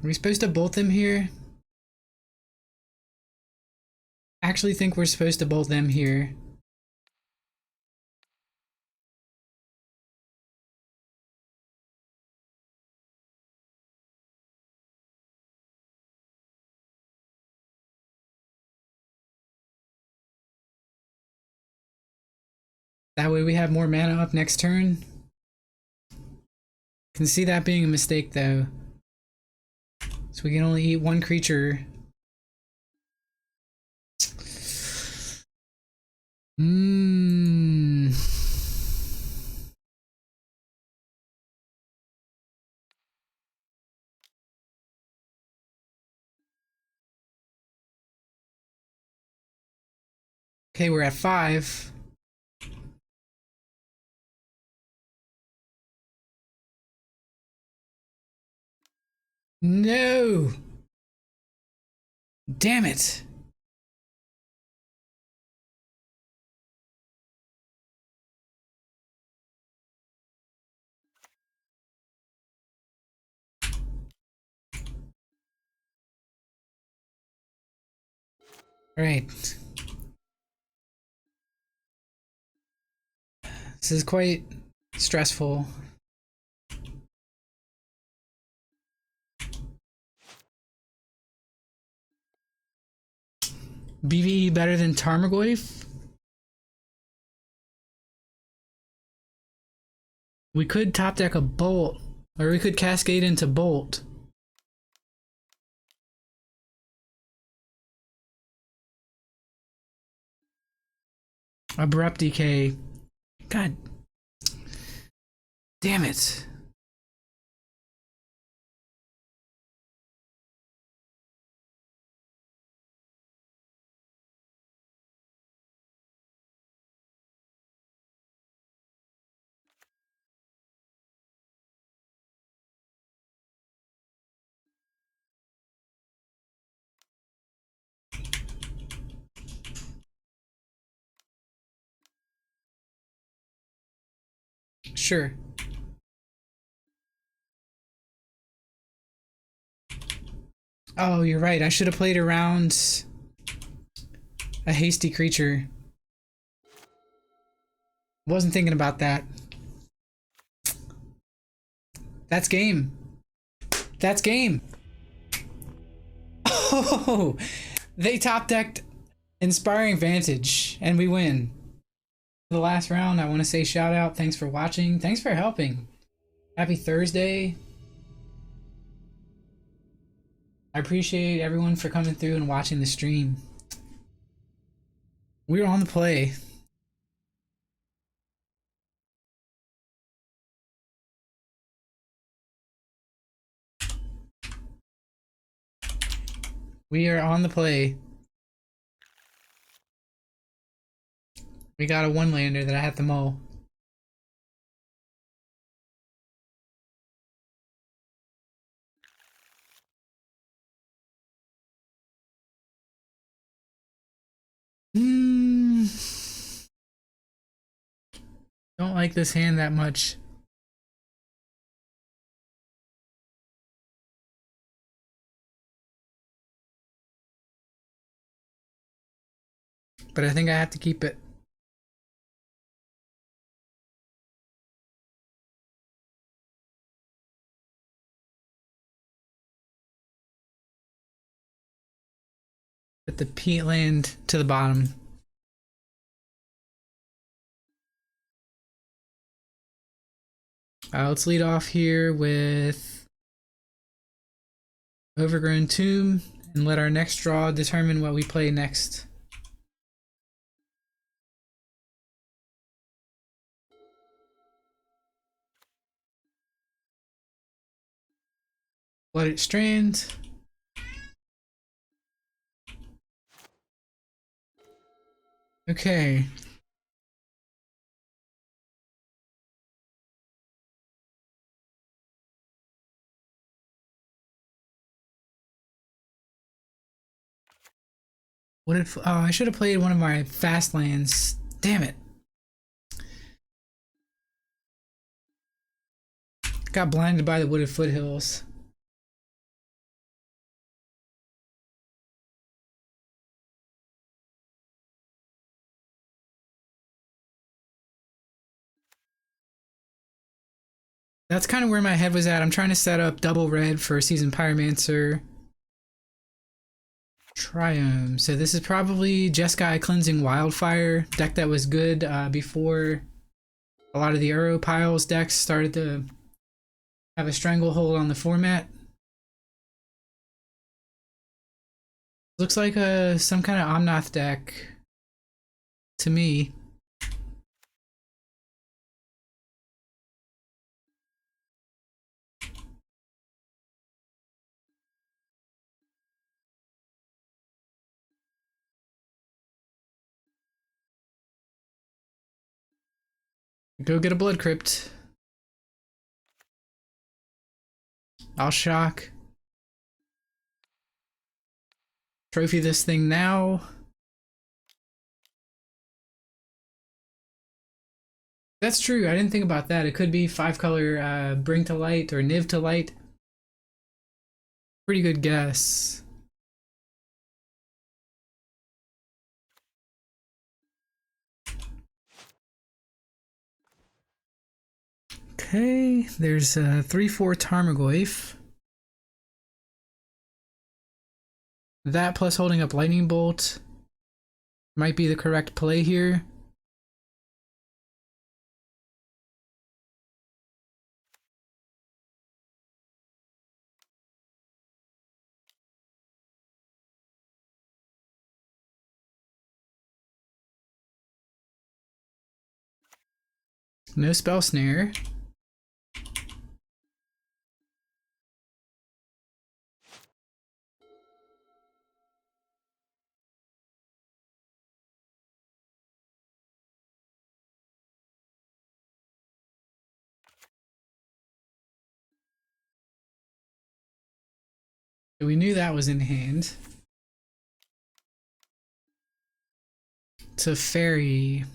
Are we supposed to bolt them here? Actually think we're supposed to bolt them here. That way we have more mana up next turn. Can see that being a mistake though. So we can only eat one creature. Okay, we're at 5. No! Damn it! Alright. This is quite stressful. BVE better than Tarmogoyf? We could top deck a Bolt, or we could cascade into Bolt. Abrupt Decay. God damn it. Sure. Oh, you're right. I should have played around a hasty creature. Wasn't thinking about that. That's game. That's game. Oh, they top decked Inspiring Vantage, and we win. For the last round, I want to say shout out. Thanks for watching. Thanks for helping. Happy Thursday. I appreciate everyone for coming through and watching the stream. We're on the play. We are on the play. We got a one lander that I have to mull. Hmm. Don't like this hand that much. But I think I have to keep it. Put the peat land to the bottom. Let's lead off here with Overgrown Tomb and let our next draw determine what we play next. Blooded Strand. Okay. Oh, I should have played one of my fast lands. Damn it. Got blinded by the Wooded Foothills. That's kind of where my head was at. I'm trying to set up double red for Seasoned Pyromancer. Triome. So this is probably Jeskai Cleansing Wildfire, deck that was good before a lot of the Uro Piles decks started to have a stranglehold on the format. Looks like some kind of Omnath deck to me. Go get a Blood Crypt. I'll shock. Trophy this thing now. That's true. I didn't think about that. It could be 5-color Bring to Light or Niv to Light. Pretty good guess. Okay, there's a 3/4 Tarmogoyf. That plus holding up Lightning Bolt might be the correct play here. No Spell Snare. We knew that was in hand. Teferi.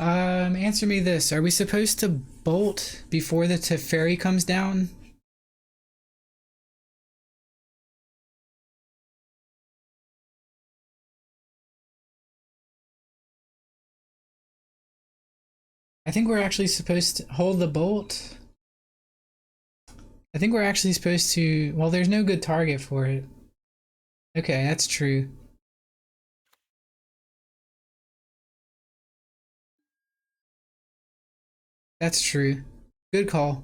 Answer me this. Are we supposed to bolt before the Teferi comes down? I think we're actually supposed to hold the bolt. I think we're actually supposed to... Well, there's no good target for it. Okay, that's true. That's true. Good call.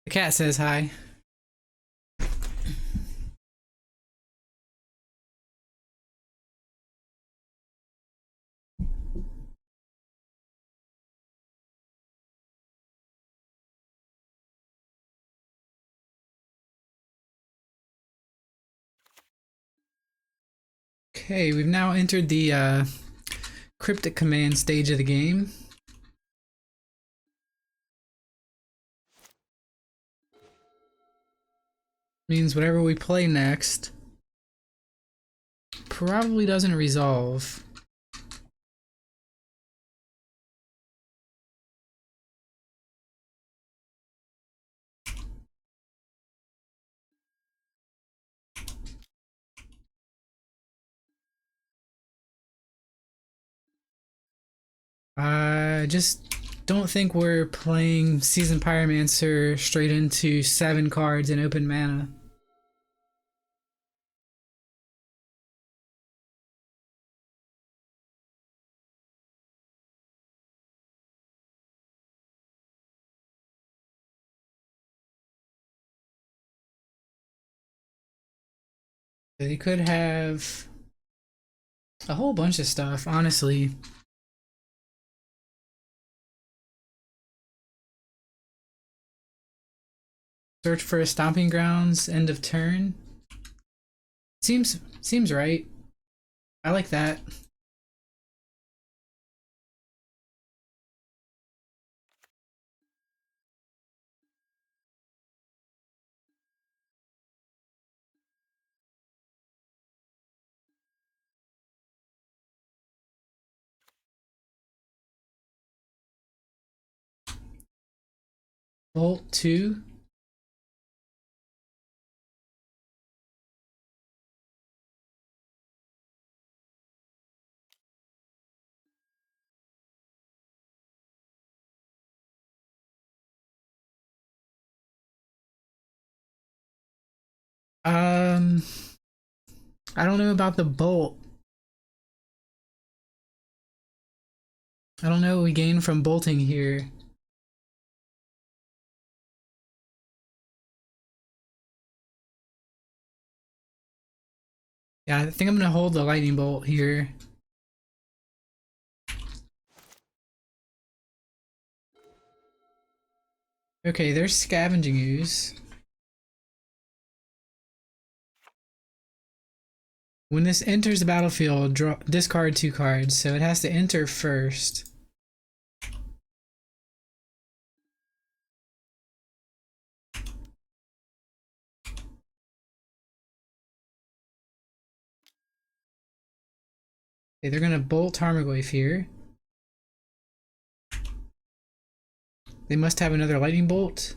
The cat says hi. Okay, we've now entered the cryptic command stage of the game. Means whatever we play next probably doesn't resolve. I just don't think we're playing Seasoned Pyromancer straight into 7 cards in open mana. They could have a whole bunch of stuff, honestly. Search for a stomping grounds, end of turn. Seems right. I like that. Bolt 2. Um, I don't know about the bolt. I don't know what we gain from bolting here. Yeah, I think I'm gonna hold the lightning bolt here. Okay, there's scavenging ooze. When this enters the battlefield, discard 2 cards, so it has to enter first. Okay, they're gonna bolt Tarmogoyf here. They must have another lightning bolt.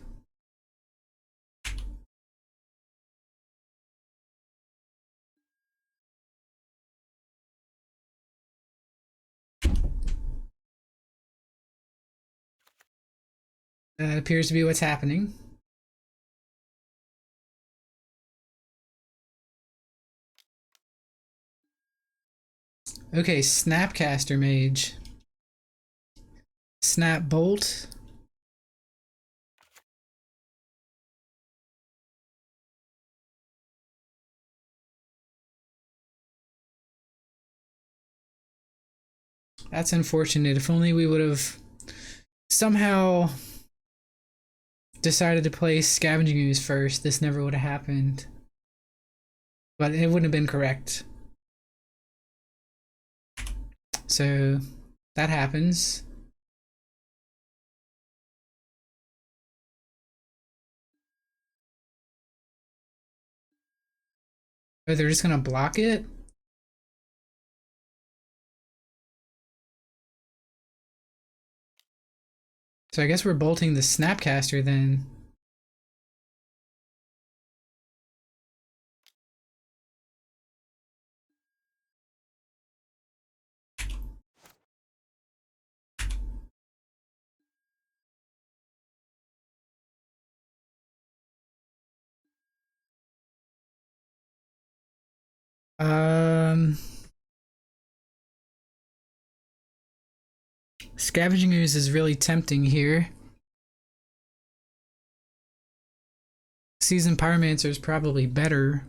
That appears to be what's happening. Okay, Snapcaster Mage. Snap Bolt. That's unfortunate. If only we would have somehow decided to play Scavenging Ooze first, this never would have happened. But it wouldn't have been correct. So that happens. Oh, they're just gonna block it? So I guess we're bolting the Snapcaster then. Um, Scavenging Ooze is really tempting here. Seasoned Pyromancer is probably better.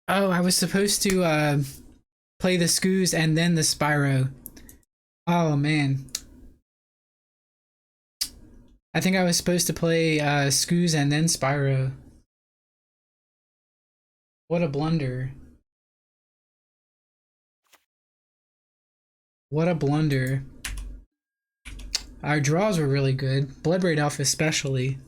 Oh, I was supposed to play the Scoos and then the Spyro. Oh man. I think I was supposed to play Scoos and then Spyro. What a blunder. What a blunder. Our draws were really good. Bloodbraid Elf especially.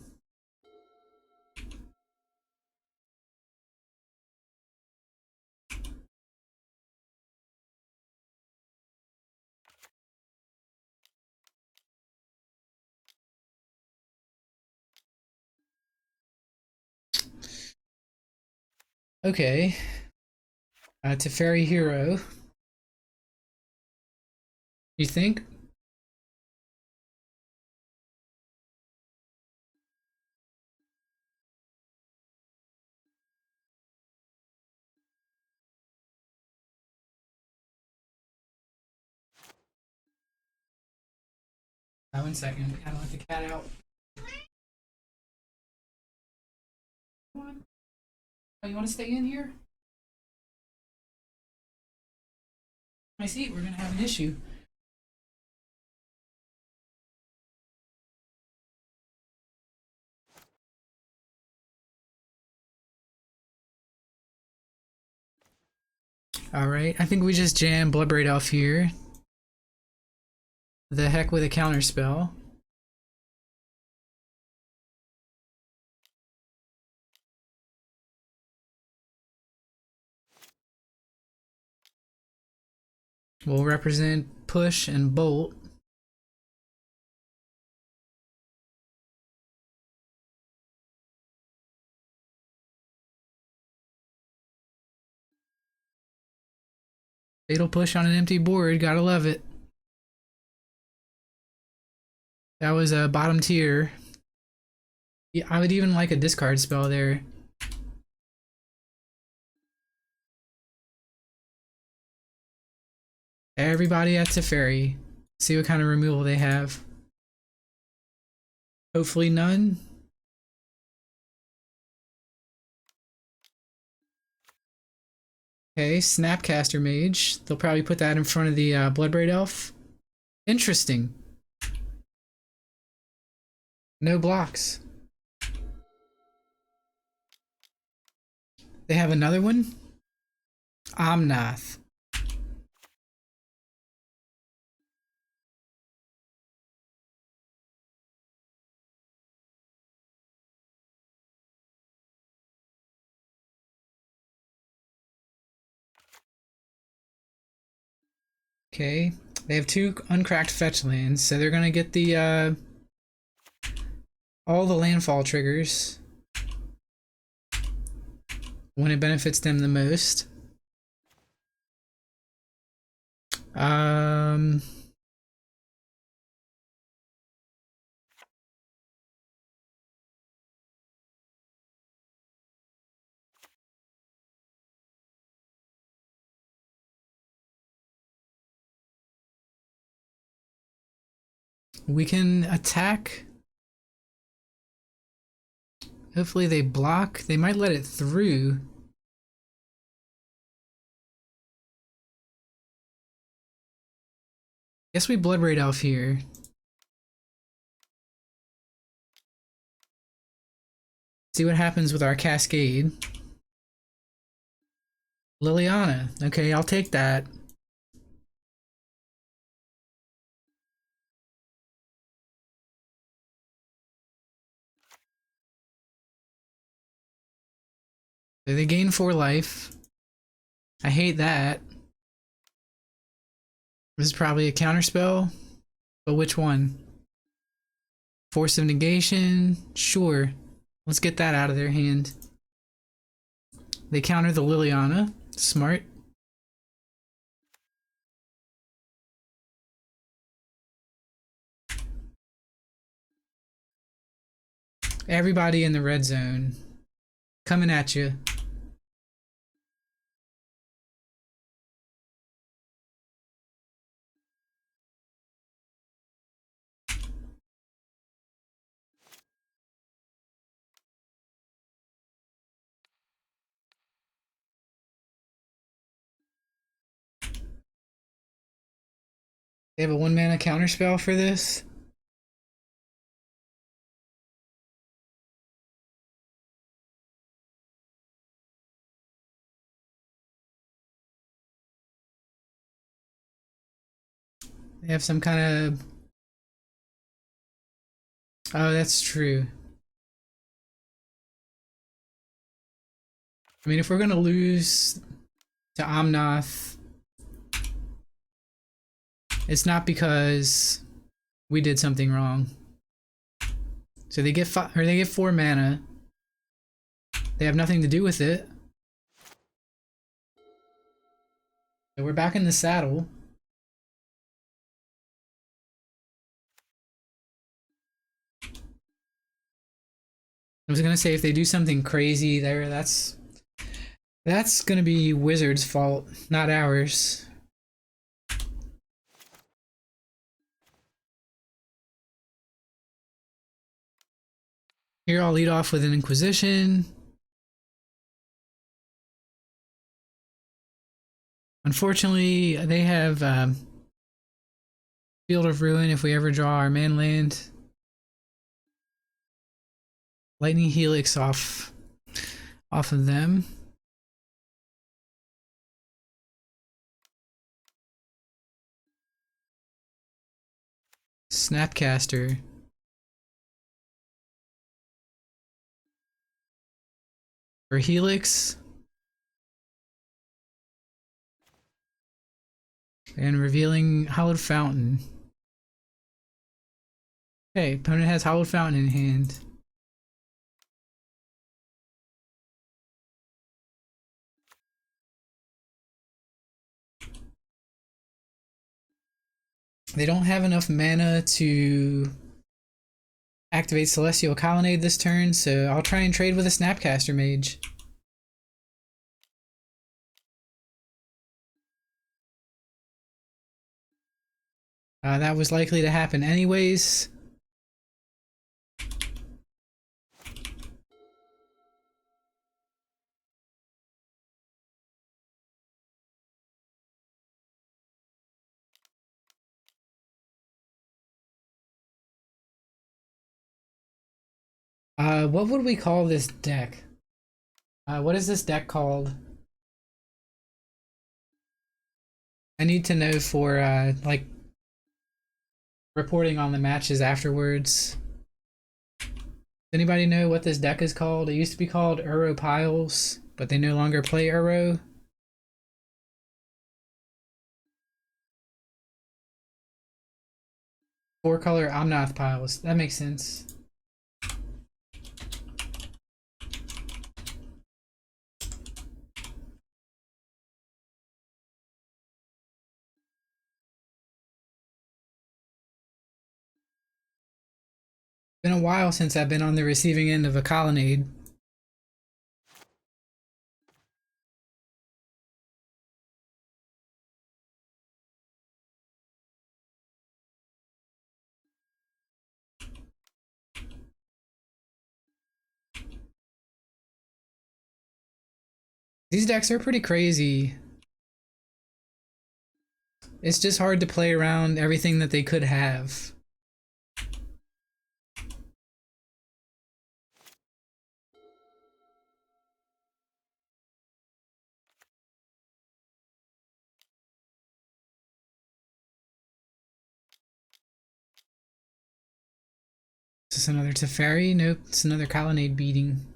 Okay. Teferi Hero. You think? One second. I gotta let the cat out. Come on. Oh, you want to stay in here? My seat. We're gonna have an issue. Alright, I think we just jam Bloodbraid Elf here. The heck with a counter spell. We'll represent Push and Bolt. Fatal Push on an empty board, gotta love it. That was a bottom tier. Yeah, I would even like a discard spell there. Everybody at Teferi. See what kind of removal they have. Hopefully none. Okay, Snapcaster Mage. They'll probably put that in front of the Bloodbraid Elf. Interesting. No blocks. They have another one? Omnath. Okay, they have two uncracked fetch lands, so they're gonna get the all the landfall triggers when it benefits them the most. We can attack. Hopefully they block. They might let it through. Guess we Bloodbraid Elf here. See what happens with our Cascade. Liliana. Okay, I'll take that. So they gain 4 life. I hate that. This is probably a counterspell. But which one? Force of Negation? Sure. Let's get that out of their hand. They counter the Liliana. Smart. Everybody in the red zone coming at you. They have a 1 mana counterspell for this. They have some kind of... Oh, that's true. I mean, if we're gonna lose to Omnath, it's not because we did something wrong. So they get they get 4 mana. They have nothing to do with it. So we're back in the saddle. I was gonna say if they do something crazy there, that's gonna be Wizards' fault, not ours. Here I'll lead off with an Inquisition. Unfortunately, they have Field of Ruin if we ever draw our man land. Lightning Helix off of them. Snapcaster. For Helix. And revealing Hallowed Fountain. Okay, opponent has Hallowed Fountain in hand. They don't have enough mana to activate Celestial Colonnade this turn, so I'll try and trade with a Snapcaster Mage. That was likely to happen anyways. What would we call this deck? What is this deck called? I need to know for, like, reporting on the matches afterwards. Does anybody know what this deck is called? It used to be called Uro Piles, but they no longer play Uro. Four-color Omnath Piles. That makes sense. Been a while since I've been on the receiving end of a colonnade. These decks are pretty crazy. It's just hard to play around everything that they could have. Is this another Teferi? Nope, it's another colonnade beating.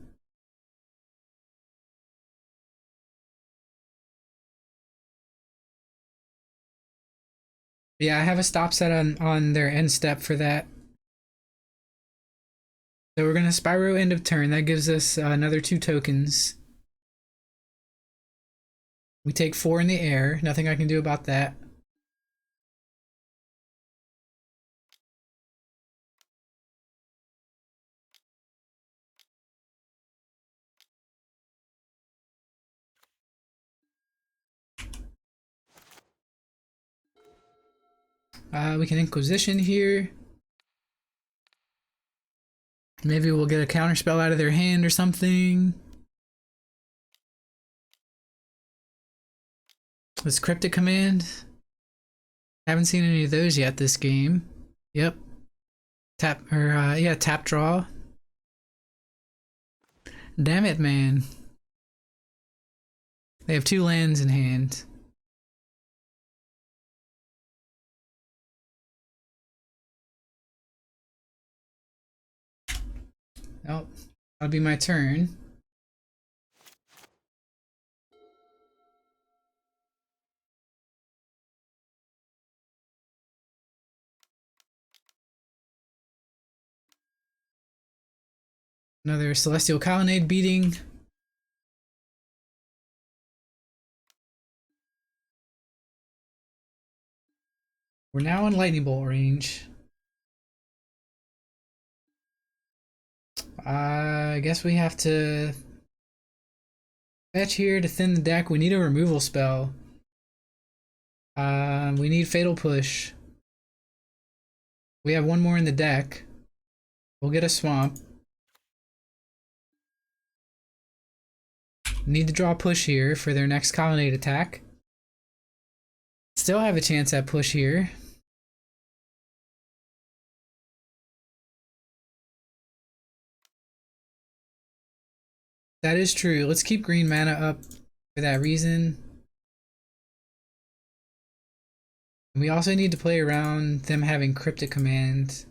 Yeah, I have a stop set on their end step for that. So we're gonna Spyro end of turn. That gives us another 2 tokens. We take 4 in the air. Nothing I can do about that. We can Inquisition here. Maybe we'll get a counterspell out of their hand or something. This Cryptic Command. Haven't seen any of those yet this game. Yep. Tap, or yeah, tap draw. Damn it, man. They have 2 lands in hand. Oh, that'll be my turn. Another Celestial Colonnade beating. We're now in Lightning Bolt range. I guess we have to fetch here to thin the deck. We need a removal spell. We need Fatal Push. We have 1 more in the deck. We'll get a Swamp. Need to draw Push here for their next Colonnade attack. Still have a chance at Push here. That is true. Let's keep green mana up for that reason. We also need to play around them having Cryptic Command.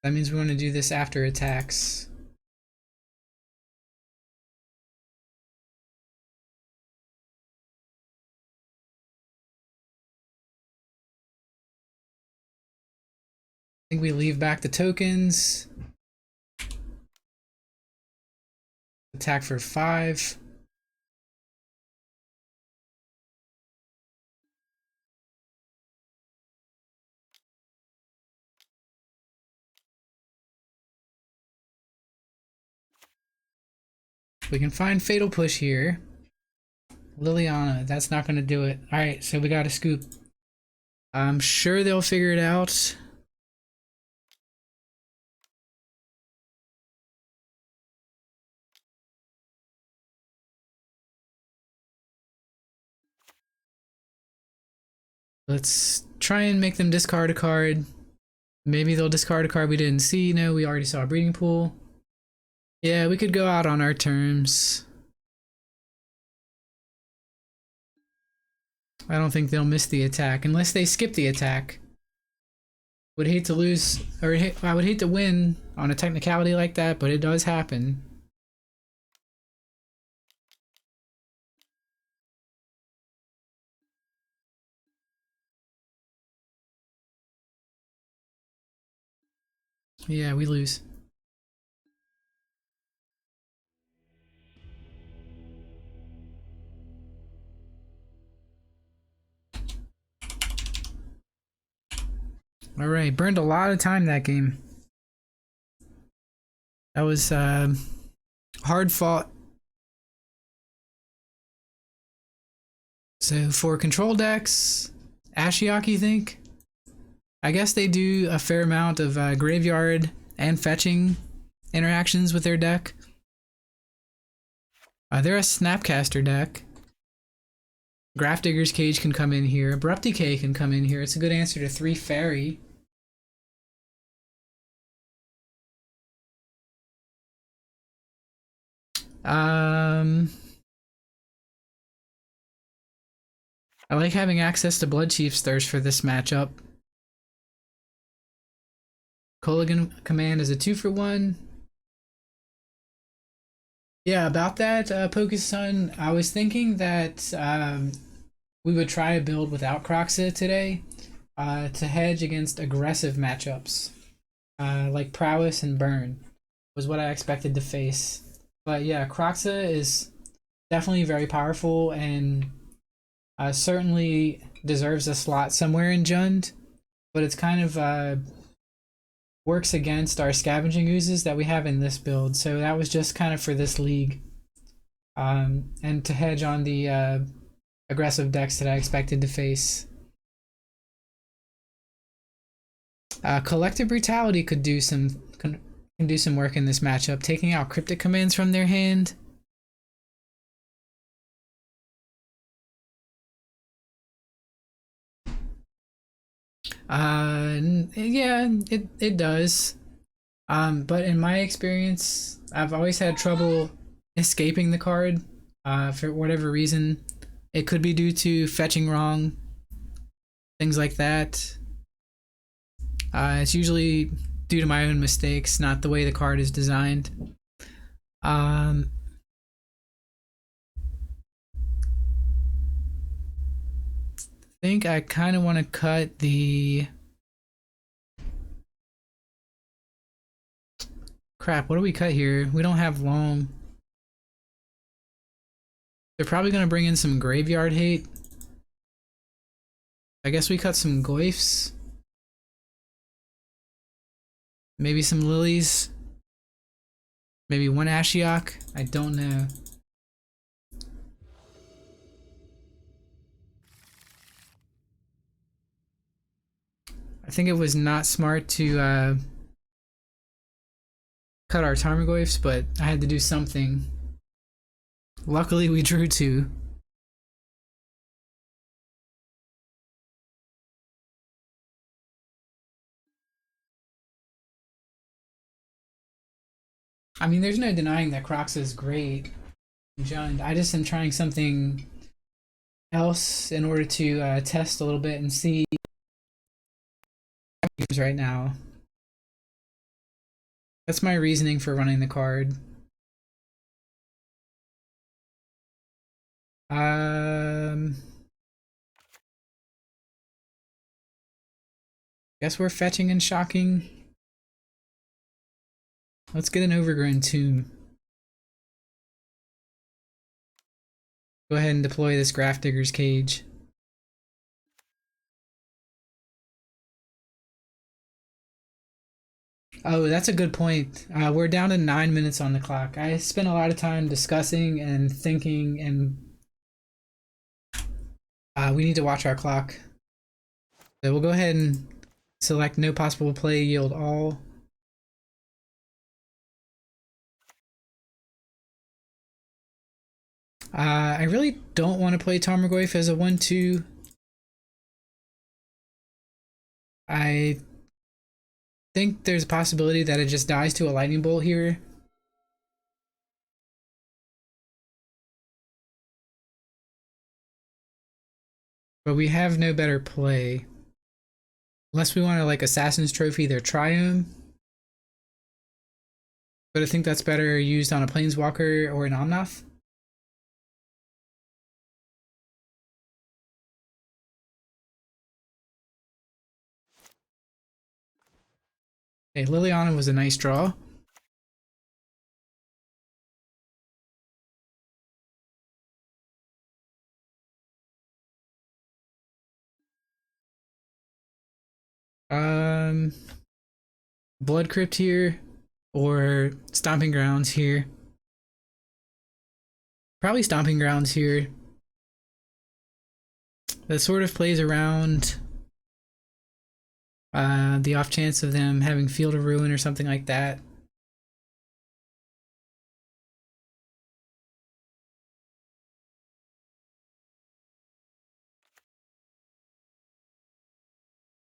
That means we want to do this after attacks. I think we leave back the tokens. Attack for 5. We can find Fatal Push here. Liliana, that's not going to do it. Alright, so we got to scoop. I'm sure they'll figure it out. Let's try and make them discard a card. Maybe they'll discard a card we didn't see. No, we already saw a Breeding Pool. Yeah, we could go out on our terms. I don't think they'll miss the attack unless they skip the attack. Would hate to lose, or I would hate to win on a technicality like that, but it does happen. Yeah, we lose. Alright, burned a lot of time that game. That was hard fought. So for control decks, Ashiok, you think? I guess they do a fair amount of graveyard and fetching interactions with their deck. They're a Snapcaster deck. Grafdigger's Cage can come in here. Abrupt Decay can come in here. It's a good answer to 3 Fairy. I like having access to Bloodchief's Thirst for this matchup. Culligan Command is a 2-for-1. Yeah, about that, Pokesun, I was thinking that we would try a build without Croxa today to hedge against aggressive matchups like Prowess and Burn was what I expected to face. But yeah, Croxa is definitely very powerful and certainly deserves a slot somewhere in Jund, but it's kind of works against our Scavenging Oozes that we have in this build, so that was just kind of for this league. And to hedge on the aggressive decks that I expected to face. Collective Brutality could do can do some work in this matchup, taking out cryptic commands from their hand. Yeah, it does. But in my experience, I've always had trouble escaping the card. For whatever reason, it could be due to fetching wrong, things like that. It's usually due to my own mistakes, not the way the card is designed. I think I kind of want to cut the... Crap, what do we cut here? We don't have long. They're probably going to bring in some graveyard hate. I guess we cut some Goyfs. Maybe some Lilies. Maybe one Ashiok. I don't know. I think it was not smart to cut our Tarmogoyfs, but I had to do something. Luckily, we drew two. I mean, there's no denying that Crocs is great. I just am trying something else in order to test a little bit and see right now. That's my reasoning for running the card. Guess we're fetching and shocking. Let's get an overgrown tomb. Go ahead and deploy this Grafdigger's Cage. Oh, that's a good point. We're down to 9 minutes on the clock. I spent a lot of time discussing and thinking, and we need to watch our clock. So we'll go ahead and select no possible play, yield all. I really don't want to play Tarmogoyf as a 1-2. I think there's a possibility that it just dies to a lightning bolt here. But we have no better play. Unless we want to like Assassin's Trophy their Triome. But I think that's better used on a Planeswalker or an Omnath. Okay, Liliana was a nice draw. Blood Crypt here, or Stomping Grounds here. Probably Stomping Grounds here. That sort of plays around the off chance of them having Field of Ruin or something like that.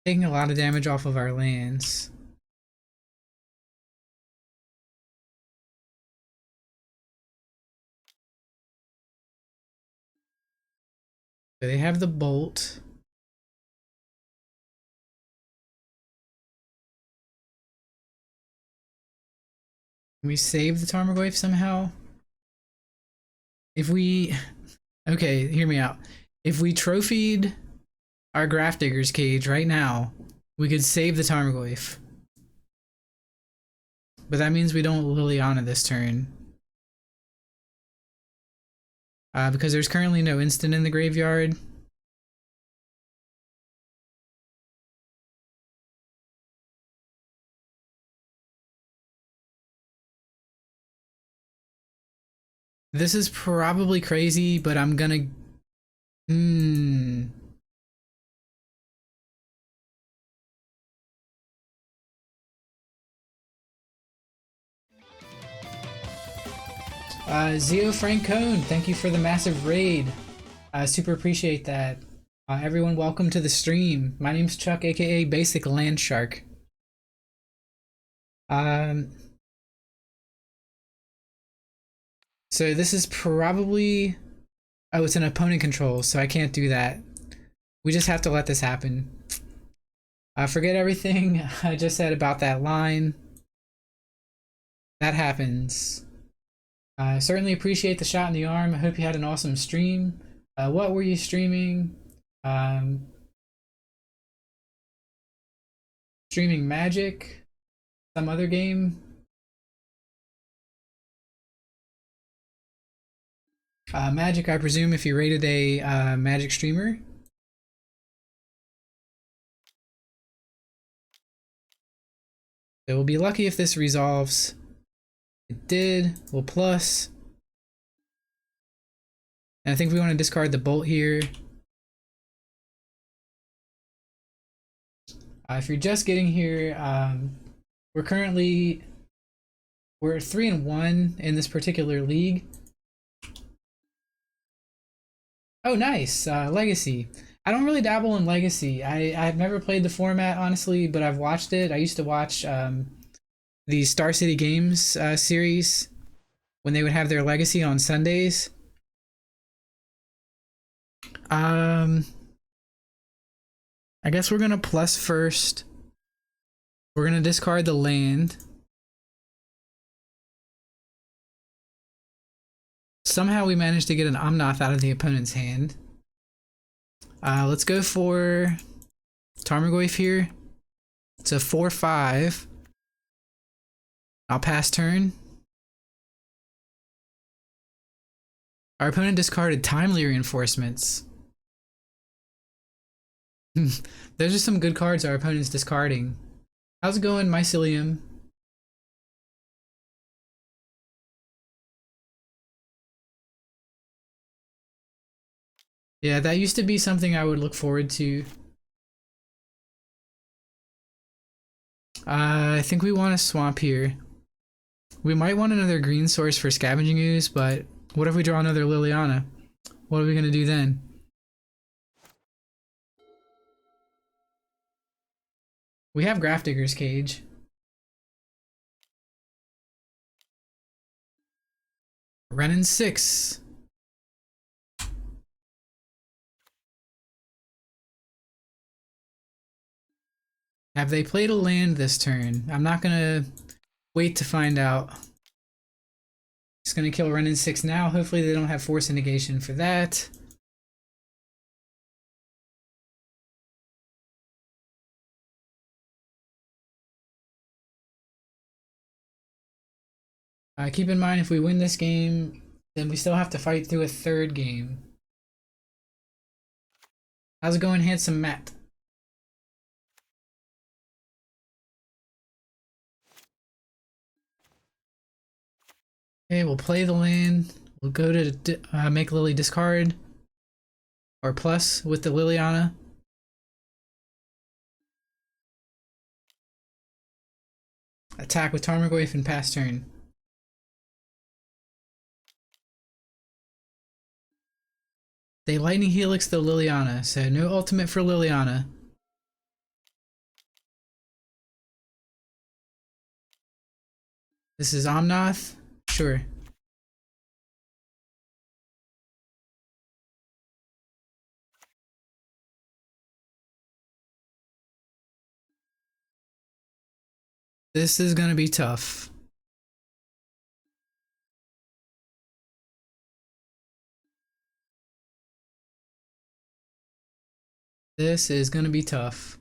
Taking a lot of damage off of our lands. So they have the Bolt. Can we save the Tarmogoyf somehow? If we... Okay, hear me out. If we trophied our Grafdigger's Cage right now, we could save the Tarmogoyf. But that means we don't Liliana this turn. Because there's currently no instant in the graveyard. This is probably crazy, but I'm gonna... Zio Francone, thank you for the massive raid. Super appreciate that. Everyone, welcome to the stream. My name's Chuck, aka Basiclandshark. Um, so this is probably... Oh, it's an opponent control, so I can't do that. We just have to let this happen. Forget everything I just said about that line. That happens. I certainly appreciate the shot in the arm. I hope you had an awesome stream. What were you streaming? Streaming Magic? Some other game? Magic, I presume, if you rated a Magic streamer. So we'll be lucky if this resolves. It did. We'll plus. And I think we want to discard the bolt here. If you're just getting here, we're 3-1 in this particular league. Oh, nice. Legacy. I don't really dabble in Legacy. I've never played the format, honestly, but I've watched it. I used to watch the Star City Games series when they would have their Legacy on Sundays. I guess we're gonna plus first. We're gonna discard the land. Somehow we managed to get an Omnath out of the opponent's hand. Let's go for Tarmogoyf here. It's a 4/5. I'll pass turn. Our opponent discarded Timely Reinforcements. Those are some good cards our opponent's discarding. How's it going, Mycelium? Yeah, that used to be something I would look forward to. I think we want a swamp here. We might want another green source for Scavenging Ooze, but what if we draw another Liliana? What are we gonna do then? We have Grafdigger's Cage. Renin 6. Have they played a land this turn? I'm not gonna wait to find out. Just gonna kill Renin 6 now. Hopefully they don't have Force and Negation for that. Keep in mind, if we win this game, then we still have to fight through a third game. How's it going, handsome Matt? Okay, we'll play the land. We'll go to make Lily discard. Or plus with the Liliana. Attack with Tarmogoyf and pass turn. They Lightning Helix the Liliana, so no ultimate for Liliana. This is Omnath? Sure. This is gonna be tough. This is gonna be tough.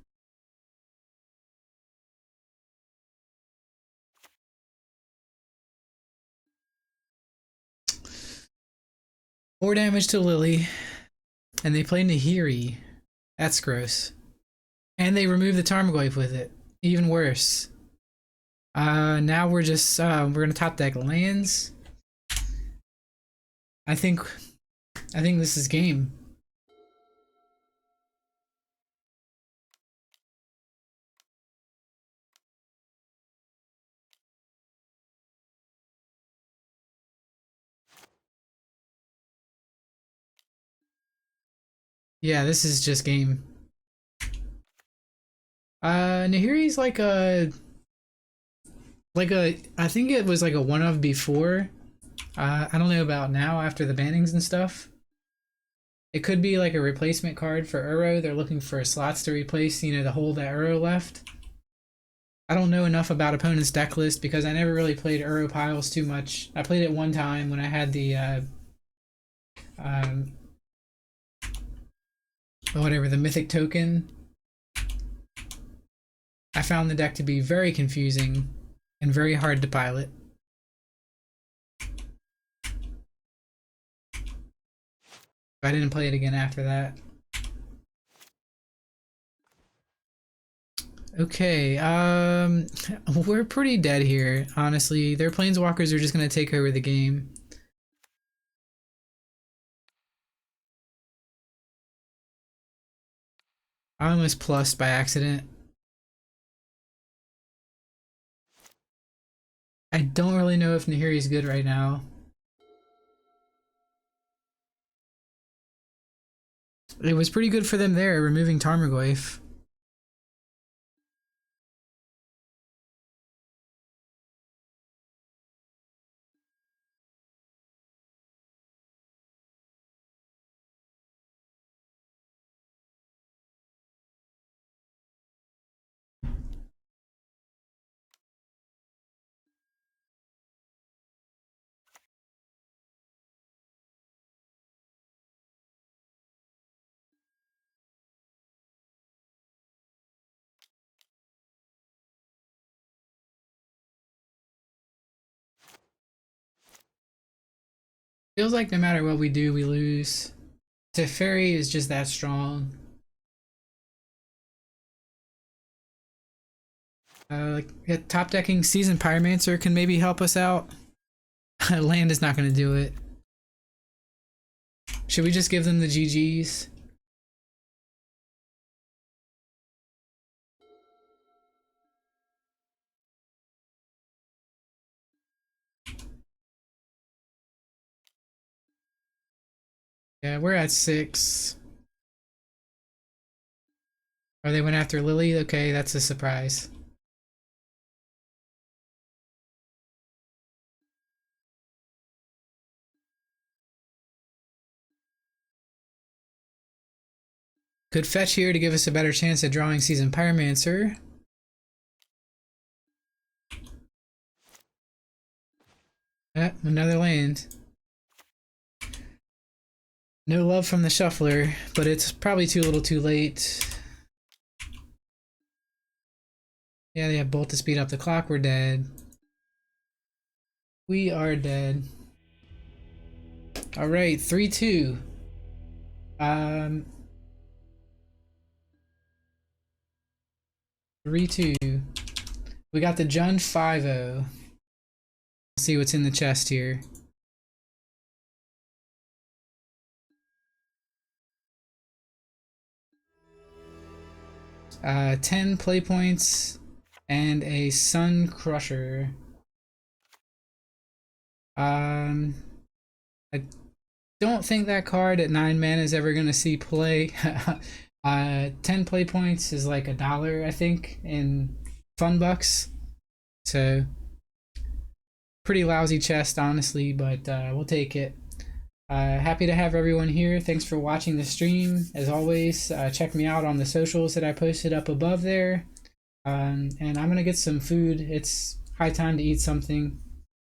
More damage to Lily. And they play Nahiri. That's gross. And they remove the Tarmogoyf with it. Even worse. Now we're just, we're gonna top deck lands. I think this is game. Yeah, this is just game. Nahiri's I think it was like a one of before. I don't know about now after the bannings and stuff. It could be like a replacement card for Uro. They're looking for slots to replace, the hole that Uro left. I don't know enough about opponent's deck list because I never really played Uro piles too much. I played it one time when I had the um, whatever, the mythic token. I found the deck to be very confusing and very hard to pilot. I didn't play it again after that. Okay, we're pretty dead here, honestly. Their planeswalkers are just gonna take over the game. I almost plussed by accident. I don't really know if Nahiri's good right now. It was pretty good for them there, removing Tarmogoyf. Feels like no matter what we do, we lose. Teferi is just that strong. Top decking Season Pyromancer can maybe help us out. Land is not going to do it. Should we just give them the GGs? Yeah, we're at 6. Oh, they went after Lily? Okay, that's a surprise. Could fetch here to give us a better chance at drawing Season Pyromancer. Another land. No love from the shuffler, but it's probably too little too late. Yeah, they have Bolt to speed up the clock. We're dead. We are dead. Alright, 3-2. Um 3-2. We got the Jund 5-0. Let's see what's in the chest here. Uh, 10 play points and a Sun Crusher. I don't think that card at 9 mana is ever gonna see play. 10 play points is like $1, I think, in fun bucks. So pretty lousy chest, honestly, but we'll take it. Happy to have everyone here. Thanks for watching the stream. As always, check me out on the socials that I posted up above there. And I'm gonna get some food. It's high time to eat something.